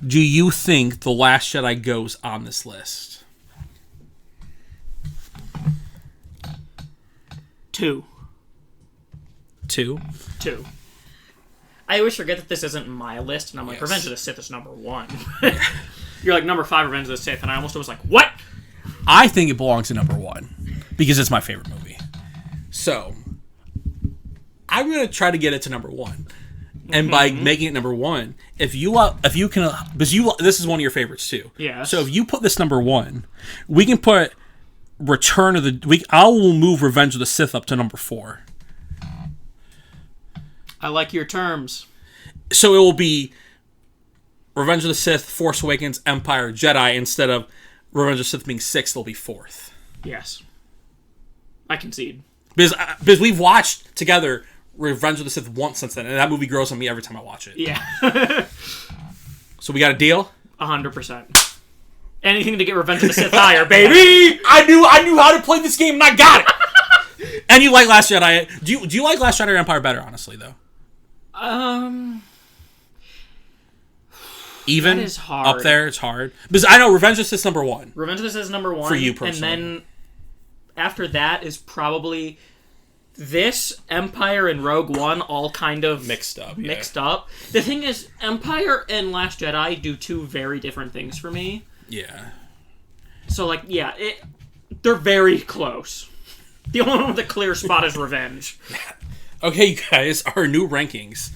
do you think The Last Jedi goes on this list? 2. 2? 2. I always forget that this isn't my list, and I'm like, Revenge of the Sith is number 1. You're like, number 5, Revenge of the Sith, and I almost was like, what? I think it belongs to number 1, because it's my favorite movie. So, I'm going to try to get it to number 1. And by making it number 1, if you can, because this is one of your favorites too. Yeah. So if you put this number 1, we can put I will move Revenge of the Sith up to number 4. I like your terms. So it will be Revenge of the Sith, Force Awakens, Empire, Jedi, instead of Revenge of the Sith being 6th, it'll be 4th. Yes. I concede. Because we've watched together Revenge of the Sith once since then, and that movie grows on me every time I watch it. Yeah. So we got a deal? 100%. Anything to get Revenge of the Sith higher, baby! I knew how to play this game, and I got it! And you like Last Jedi. Do you like Last Jedi or Empire better, honestly, though? Even? That is hard. Up there, it's hard. Because I know Revenge of the Sith is number 1. Revenge of the Sith is number 1. For you personally. And then after that is probably this, Empire, and Rogue One all kind of mixed up. The thing is, Empire and Last Jedi do 2 very different things for me. Yeah. So, like, yeah, they're very close. The only one with a clear spot is Revenge. Okay, guys, our new rankings.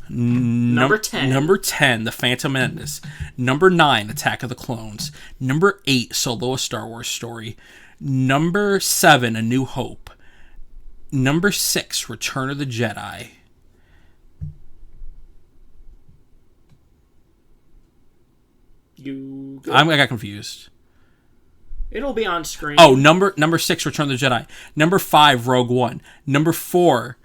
Number 10. Number 10, The Phantom Menace. Number 9, Attack of the Clones. Number 8, Solo, a Star Wars story. Number 7, A New Hope. Number 6, Return of the Jedi. I got confused. It'll be on screen. Oh, number 6, Return of the Jedi. Number 5, Rogue One. Number 4,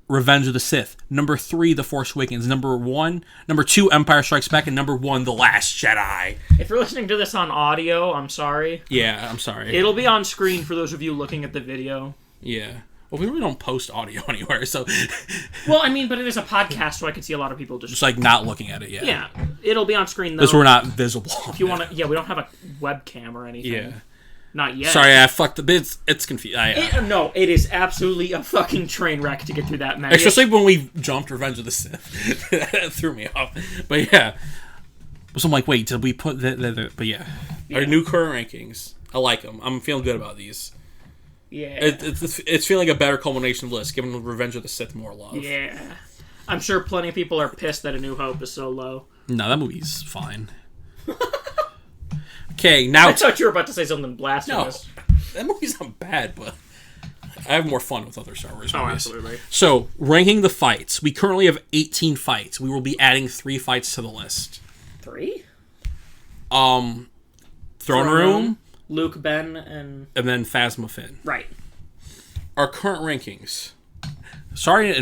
Revenge of the Sith. Number 3, The Force Awakens. Number 2, Empire Strikes Back. And number 1, The Last Jedi. If you're listening to this on audio, I'm sorry. Yeah, I'm sorry. It'll be on screen for those of you looking at the video. Yeah. Well, we really don't post audio anywhere, so... Well, I mean, but it is a podcast, so I can see a lot of people just like, not looking at it yet. Yeah. It'll be on screen, though. Because we're not visible. If you want to... Yeah, we don't have a webcam or anything. Yeah. Not yet. Sorry, I fucked up. It's confusing. No, it is absolutely a fucking train wreck to get through that many. Especially when we jumped Revenge of the Sith. That threw me off. But yeah. So I'm like, wait, did we put the but yeah. Our new current rankings. I like them. I'm feeling good about these. Yeah. It's feeling like a better culmination list, giving Revenge of the Sith more love. Yeah. I'm sure plenty of people are pissed that A New Hope is so low. No, that movie's fine. Okay, now... I thought you were about to say something blasphemous. No, that movie's not bad, but I have more fun with other Star Wars movies. Oh, absolutely. So, ranking the fights. We currently have 18 fights. We will be adding 3 fights to the list. 3? Throne Room, Luke, Ben, and then Phasma Finn. Right. Our current rankings. Sorry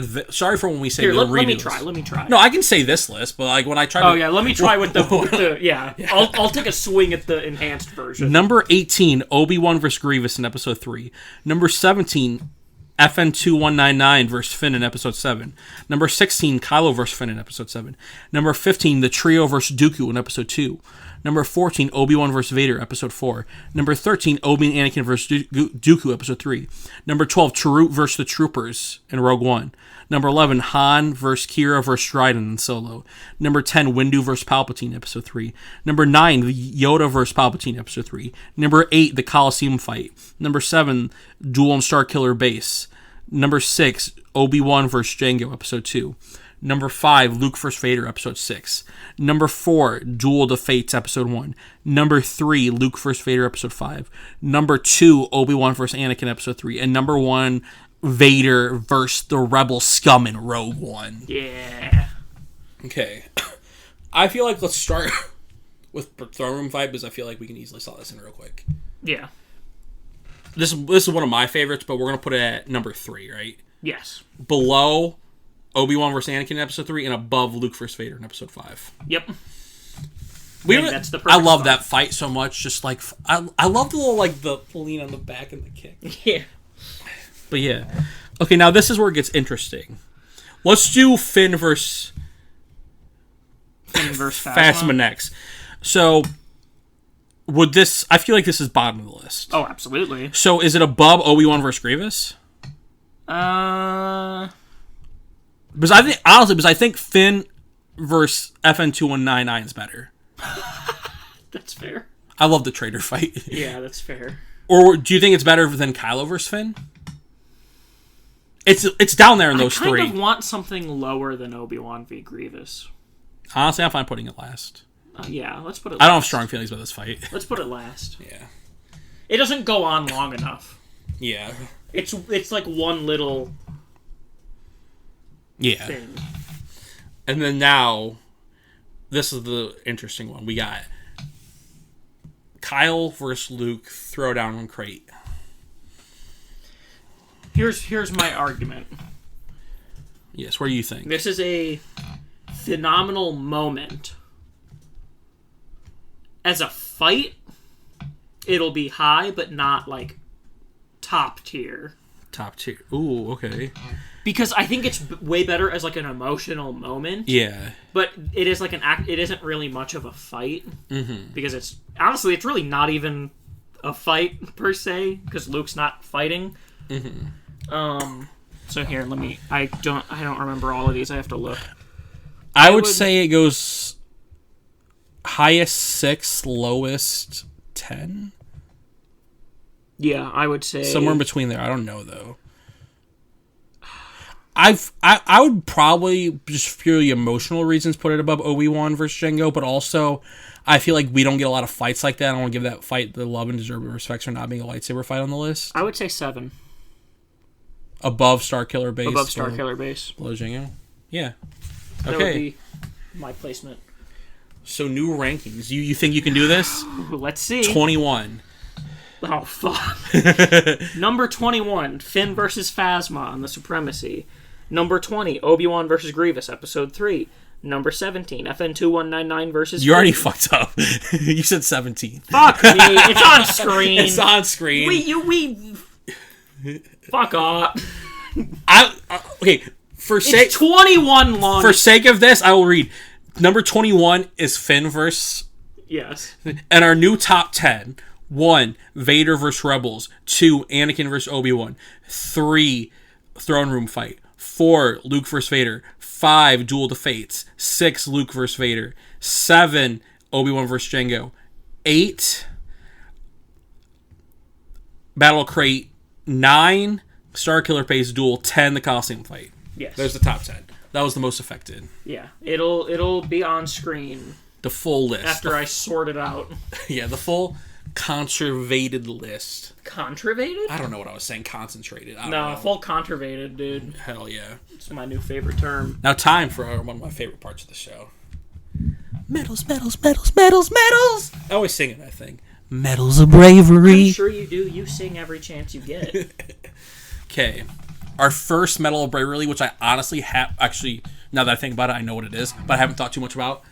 for when we say... Here, let me try. No, I can say this list, but like when I try to... Oh, yeah, let me try with the yeah. I'll take a swing at the enhanced version. Number 18, Obi-Wan vs. Grievous in Episode 3. Number 17, FN2199 vs. Finn in Episode 7. Number 16, Kylo vs. Finn in Episode 7. Number 15, the Trio vs. Dooku in Episode 2. Number 14, Obi-Wan vs. Vader, Episode 4. Number 13, Obi and Anakin vs. Dooku, Episode 3. Number 12, Chirrut vs. the Troopers in Rogue One. Number 11, Han vs. Kira vs. Dryden in Solo. Number 10, Windu vs. Palpatine, Episode 3. Number 9, Yoda vs. Palpatine, Episode 3. Number 8, the Coliseum fight. Number 7, Duel on Starkiller Base. Number 6, Obi-Wan vs. Jango, Episode 2. Number 5, Luke vs. Vader, Episode 6. Number 4, Duel of the Fates, Episode 1. Number 3, Luke vs. Vader, Episode 5. Number 2, Obi-Wan vs. Anakin, Episode 3. And number 1, Vader versus the Rebel scum in Rogue One. Yeah. Okay. I feel like let's start with Throne Room fight, because I feel like we can easily solve this in real quick. Yeah. This is one of my favorites, but we're going to put it at number 3, right? Yes. Below Obi-Wan vs. Anakin in Episode 3, and above Luke vs. Vader in Episode 5. Yep. That's the I love that fight so much. Just like I love the little the lean on the back and the kick. Yeah. But yeah. Okay, now this is where it gets interesting. Let's do Finn versus Phasma next. So would this? I feel like this is bottom of the list. Oh, absolutely. So is it above Obi-Wan vs. Grievous? Because I think Finn versus FN2199 is better. That's fair. I love the traitor fight. Yeah, that's fair. Or do you think it's better than Kylo versus Finn? It's down there in those 3. I kind of want something lower than Obi-Wan v. Grievous. Honestly, I'm fine putting it last. Yeah, let's put it last. I don't have strong feelings about this fight. Let's put it last. Yeah. It doesn't go on long enough. Yeah. It's like one little thing. And then now, this is the interesting one. We got Kyle versus Luke throwdown on crate. Here's my argument. Yes, what do you think? This is a phenomenal moment. As a fight, it'll be high, but not like top tier. Top tier. Ooh, okay. Because I think it's way better as like an emotional moment. Yeah. But it is like an act. It isn't really much of a fight. Mm-hmm. Because it's really not even a fight per se. Because Luke's not fighting. Mm-hmm. So here, I don't remember all of these. I have to look. I would say it goes highest 6, lowest 10. Yeah, I would say somewhere in between there. I don't know though. I would probably just purely emotional reasons put it above Obi-Wan versus Jango, but also I feel like we don't get a lot of fights like that. I don't want to give that fight the love and deserved respect for not being a lightsaber fight on the list. I would say 7. Above Starkiller Base. Above Starkiller Base. Below Jango. Yeah. Okay. That would be my placement. So new rankings. You think you can do this? Let's see. 21. Oh, fuck. Number 21, Finn versus Phasma on the Supremacy. Number 20, Obi-Wan versus Grievous, Episode 3. Number 17, FN2199 versus... You already fucked up. You said 17. Fuck me. It's on screen. It's on screen. Fuck off. Okay, It's 21 long. For sake of this, I will read. Number 21 is Finn versus... Yes. And our new top 10. 1, Vader versus Rebels. 2, Anakin versus Obi-Wan. 3, Throne Room fight. 4, Luke versus Vader. 5, Duel of the Fates. 6, Luke versus Vader. 7, Obi-Wan versus Jango. 8, Battle Crate. 9, Starkiller Base Duel. 10, the Coliseum fight. Yes. There's the top 10. That was the most affected. Yeah. It'll be on screen. The full list. After I sort it out. Yeah, the full conservated list. Contravated? I don't know what I was saying. Concentrated. I don't know. Full contravated, dude. Hell yeah. It's my new favorite term. Now time for one of my favorite parts of the show. Medals, medals, medals, medals, medals. I always sing it, I think. Medals of bravery. I'm sure you do. You sing every chance you get. Okay. Our first Medal of Bravery, which I honestly have... Actually, now that I think about it, I know what it is, but I haven't thought too much about.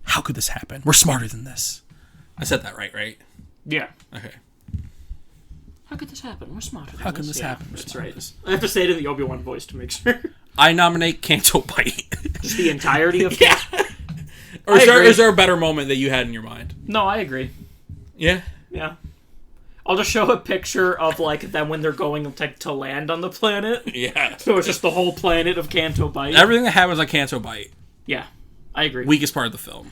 How could this happen? We're smarter than this. I said that right? Yeah. Okay. How could this happen? We're smarter than How can this happen? That's right. I have to say it in the Obi-Wan voice to make sure. I nominate Canto Bite. Just the entirety of... Yeah. Or is there a better moment that you had in your mind? No, I agree. Yeah? Yeah. I'll just show a picture of, like, them when they're going to land on the planet. Yeah. So it's just the whole planet of Canto Bite. Everything that happens on Canto Bite. Yeah. I agree. Weakest part of the film.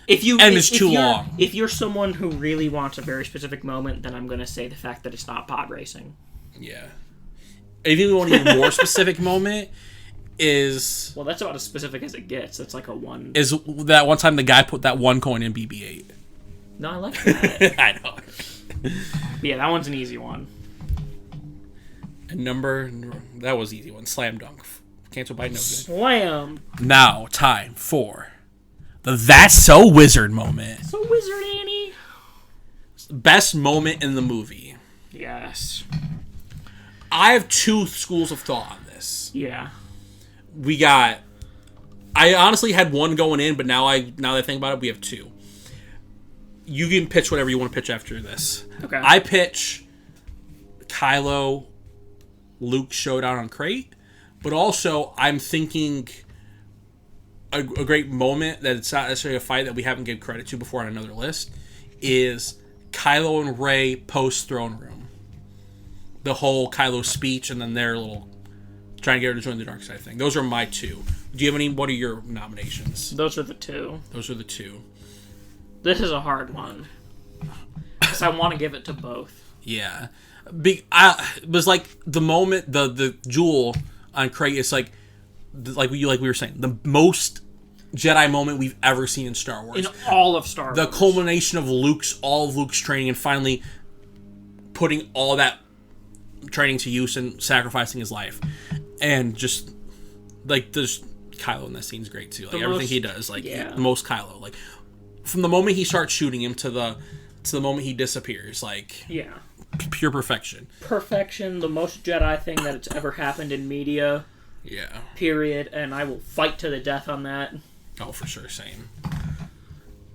It's too long. If you're someone who really wants a very specific moment, then I'm going to say the fact that it's not pod racing. Yeah. If you want an even more specific moment is... Well, that's about as specific as it gets. That's like a one... Is that one time the guy put that one coin in BB-8. No, I like that. I know. Yeah, that one's an easy one. And that was easy one. Slam dunk. Cancel by no good. Slam. Now, time for the That's So Wizard moment. So Wizard Annie. Best moment in the movie. Yes. I have two schools of thought on this. Yeah. I honestly had one going in, but now that I think about it, we have two. You can pitch whatever you want to pitch after this. Okay. I pitch Kylo, Luke showdown on Crate, but also I'm thinking a great moment that it's not necessarily a fight that we haven't given credit to before on another list is Kylo and Rey post throne room. The whole Kylo speech and then their little trying to get her to join the dark side thing. Those are my two. Do you have any? What are your nominations? Those are the two. Those are the two. This is a hard one. Because I want to give it to both. Yeah. It was like the moment, the jewel on Crate is like we were saying, the most Jedi moment we've ever seen in Star Wars. In all of Star Wars. The culmination of all of Luke's training and finally putting all that training to use and sacrificing his life. And just, like, there's Kylo in that scene's great, too. Like, everything he does, like, the most Kylo. Like, from the moment he starts shooting him to the moment he disappears, like... Yeah. Pure perfection. Perfection, the most Jedi thing that it's ever happened in media. Yeah. Period. And I will fight to the death on that. Oh, for sure, same.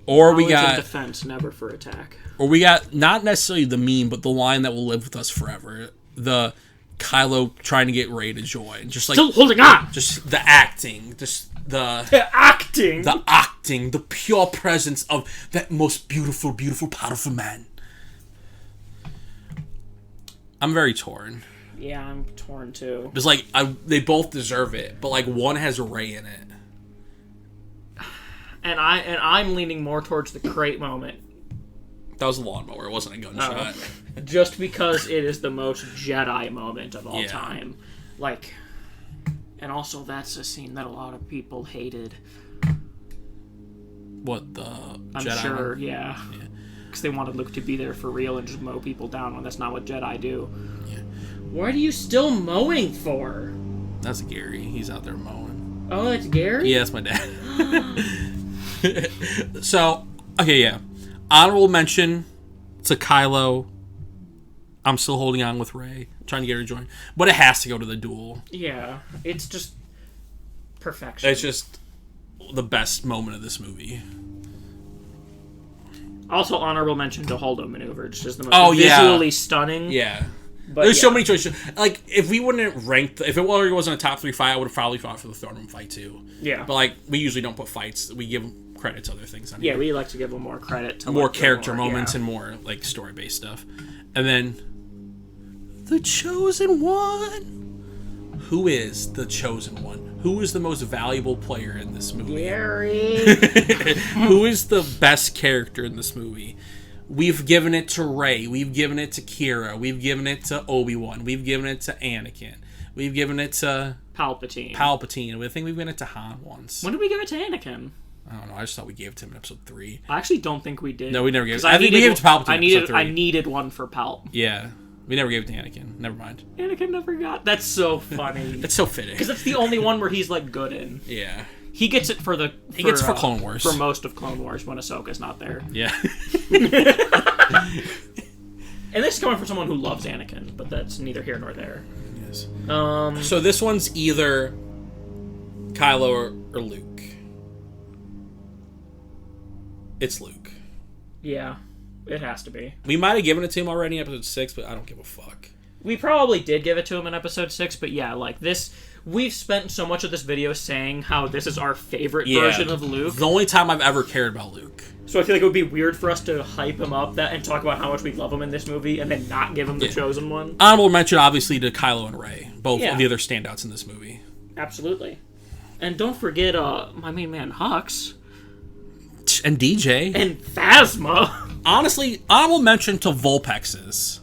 Or we Knowledge got... of defense, never for attack. Or we got, not necessarily the meme, but the line that will live with us forever. The Kylo trying to get Rey to join. Just like... Still holding on! Just the acting. Just the... The acting! The acting. The pure presence of that most beautiful, beautiful, powerful man. I'm very torn. Yeah, I'm torn too. It's like they both deserve it, but like one has Rey in it. And I'm leaning more towards the Crate moment. That was a lawnmower. It wasn't a gunshot. Just because it is the most Jedi moment of all time. Like, and also that's a scene that a lot of people hated. What, the I'm Jedi sure, one? yeah. Because they wanted Luke to be there for real and just mow people down when that's not what Jedi do. Yeah. What are you still mowing for? That's Gary. He's out there mowing. Oh, that's Gary? Yeah, that's my dad. So, okay, yeah. Honorable mention to Kylo. I'm still holding on with Rey, trying to get her to join. But it has to go to the duel. Yeah, it's just perfection. It's just the best moment of this movie. Also, honorable mention to Holdo maneuver, just as the most visually stunning. Yeah. But there's so many choices. Like, if we wouldn't have ranked... If it wasn't a top 3 fight, I would have probably fought for the throne room fight, too. Yeah. But, like, we usually don't put fights. We give credit to other things. Yeah, we like to give them more credit. To more character moments and more, like, story-based stuff. And then... The Chosen One. Who is the Chosen One? Who is the most valuable player in this movie? Gary. Who is the best character in this movie? We've given it to Rey. We've given it to Kira. We've given it to Obi-Wan. We've given it to Anakin. We've given it to... Palpatine. I think we've given it to Han once. When did we give it to Anakin? I don't know. I just thought we gave it to him in episode 3. I actually don't think we did. No, we never gave it. I think we gave it to Palpatine in episode 3. I needed one for Palp. Yeah. We never gave it to Anakin. Never mind. Anakin never got... That's so funny. It's so fitting. Because it's the only one where he's, like, good in. Yeah. He gets it for the... He gets it for Clone Wars. For most of Clone Wars when Ahsoka's not there. Yeah. And this is coming from someone who loves Anakin, but that's neither here nor there. Yes. So this one's either Kylo or Luke. It's Luke. Yeah, it has to be. We might have given it to him already in episode 6, but I don't give a fuck. We probably did give it to him in episode 6, but yeah, like this... We've spent so much of this video saying how this is our favorite version of Luke. The only time I've ever cared about Luke. So I feel like it would be weird for us to hype him up and talk about how much we love him in this movie and then not give him the Chosen One. Honorable mention, obviously, to Kylo and Rey. Both of the other standouts in this movie. Absolutely. And don't forget my main man, Hux. And DJ. And Phasma. Honestly, honorable mention to Vulpexes.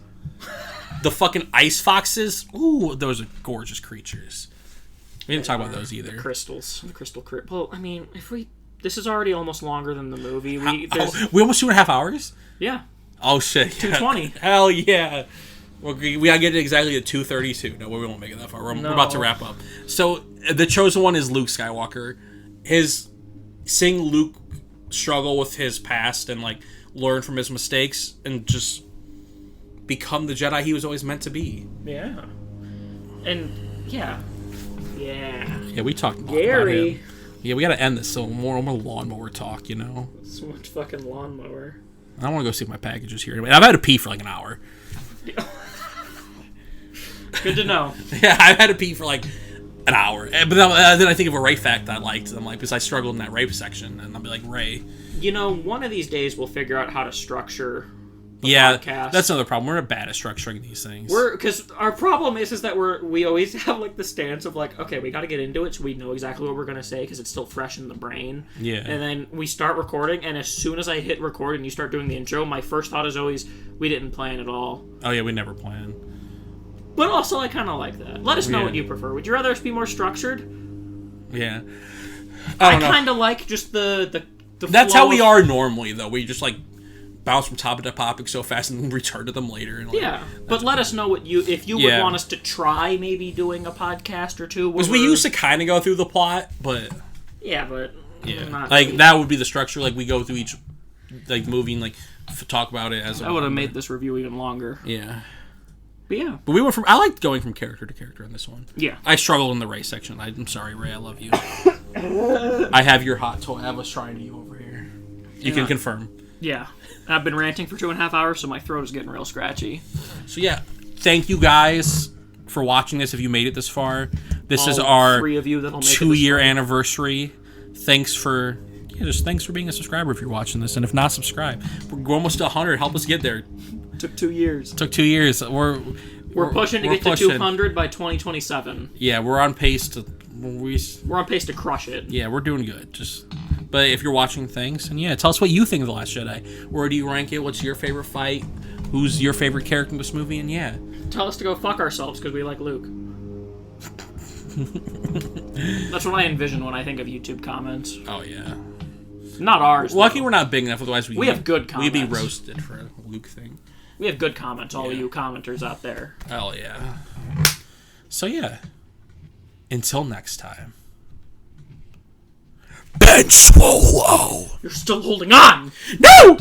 The fucking ice foxes. Ooh, those are gorgeous creatures. We didn't talk about those either. The crystals. The crystal Well, I mean, if we... This is already almost longer than the movie. We almost 2.5 hours? Yeah. Oh, shit. 2:20. Hell yeah. We gotta get it exactly at 2:32. No, we won't make it that far. We're about to wrap up. So, the Chosen One is Luke Skywalker. Seeing Luke struggle with his past and, like, learn from his mistakes and just become the Jedi he was always meant to be. Yeah. And, yeah. Yeah, we talked about Gary. Yeah, we gotta end this, so more lawnmower talk, you know? So much fucking lawnmower. I want to go see if my packages here. I've had to pee for like an hour. Good to know. Yeah, I've had to pee for like an hour. But then I think of a Ray fact that I liked. I'm like, because I struggled in that Ray section, and I'll be like, Ray. You know, one of these days we'll figure out how to structure podcast. That's another problem. We're bad at structuring these things. Because our problem is that we always have like the stance of like, okay, we got to get into it so we know exactly what we're gonna say because it's still fresh in the brain. Yeah. And then we start recording, and as soon as I hit record and you start doing the intro, my first thought is always, we didn't plan at all. Oh yeah, we never plan. But also, I kind of like that. Let us know what you prefer. Would you rather us be more structured? Yeah. I kind of like just the That's how we are normally, though. We just like bounce from topic to topic so fast and return to them later. And, like, yeah, but let us know if you would want us to try maybe doing a podcast or two. Because we used to kind of go through the plot, but not like really. That would be the structure. Like we go through each like movie and like talk about it as. I would have made this review even longer. Yeah. But we went from. I liked going from character to character in this one. Yeah. I struggled in the Ray section. I'm sorry, Ray. I love you. I have your hot toy. I was trying to you over here. You can confirm. Yeah. I've been ranting for 2.5 hours, so my throat is getting real scratchy. So yeah, thank you guys for watching this. If you made it this far, this is our 3 of you that'll make 2-year anniversary. Thanks for being a subscriber if you're watching this, and if not, subscribe. We're almost to 100. Help us get there. Took 2 years. Took 2 years. We're pushing to get to 200 by 2027. Yeah, we're on pace to. We're on pace to crush it. Yeah, we're doing good. But if you're watching things, and tell us what you think of The Last Jedi. Where do you rank it? What's your favorite fight? Who's your favorite character in this movie? And tell us to go fuck ourselves because we like Luke. That's what I envision when I think of YouTube comments. Oh yeah. Not ours. Lucky we're not big enough, otherwise we have good comments. We'd be roasted for a Luke thing. We have good comments, all of you commenters out there. Hell yeah. So yeah. Until next time. Ben Swallow! You're still holding on! No!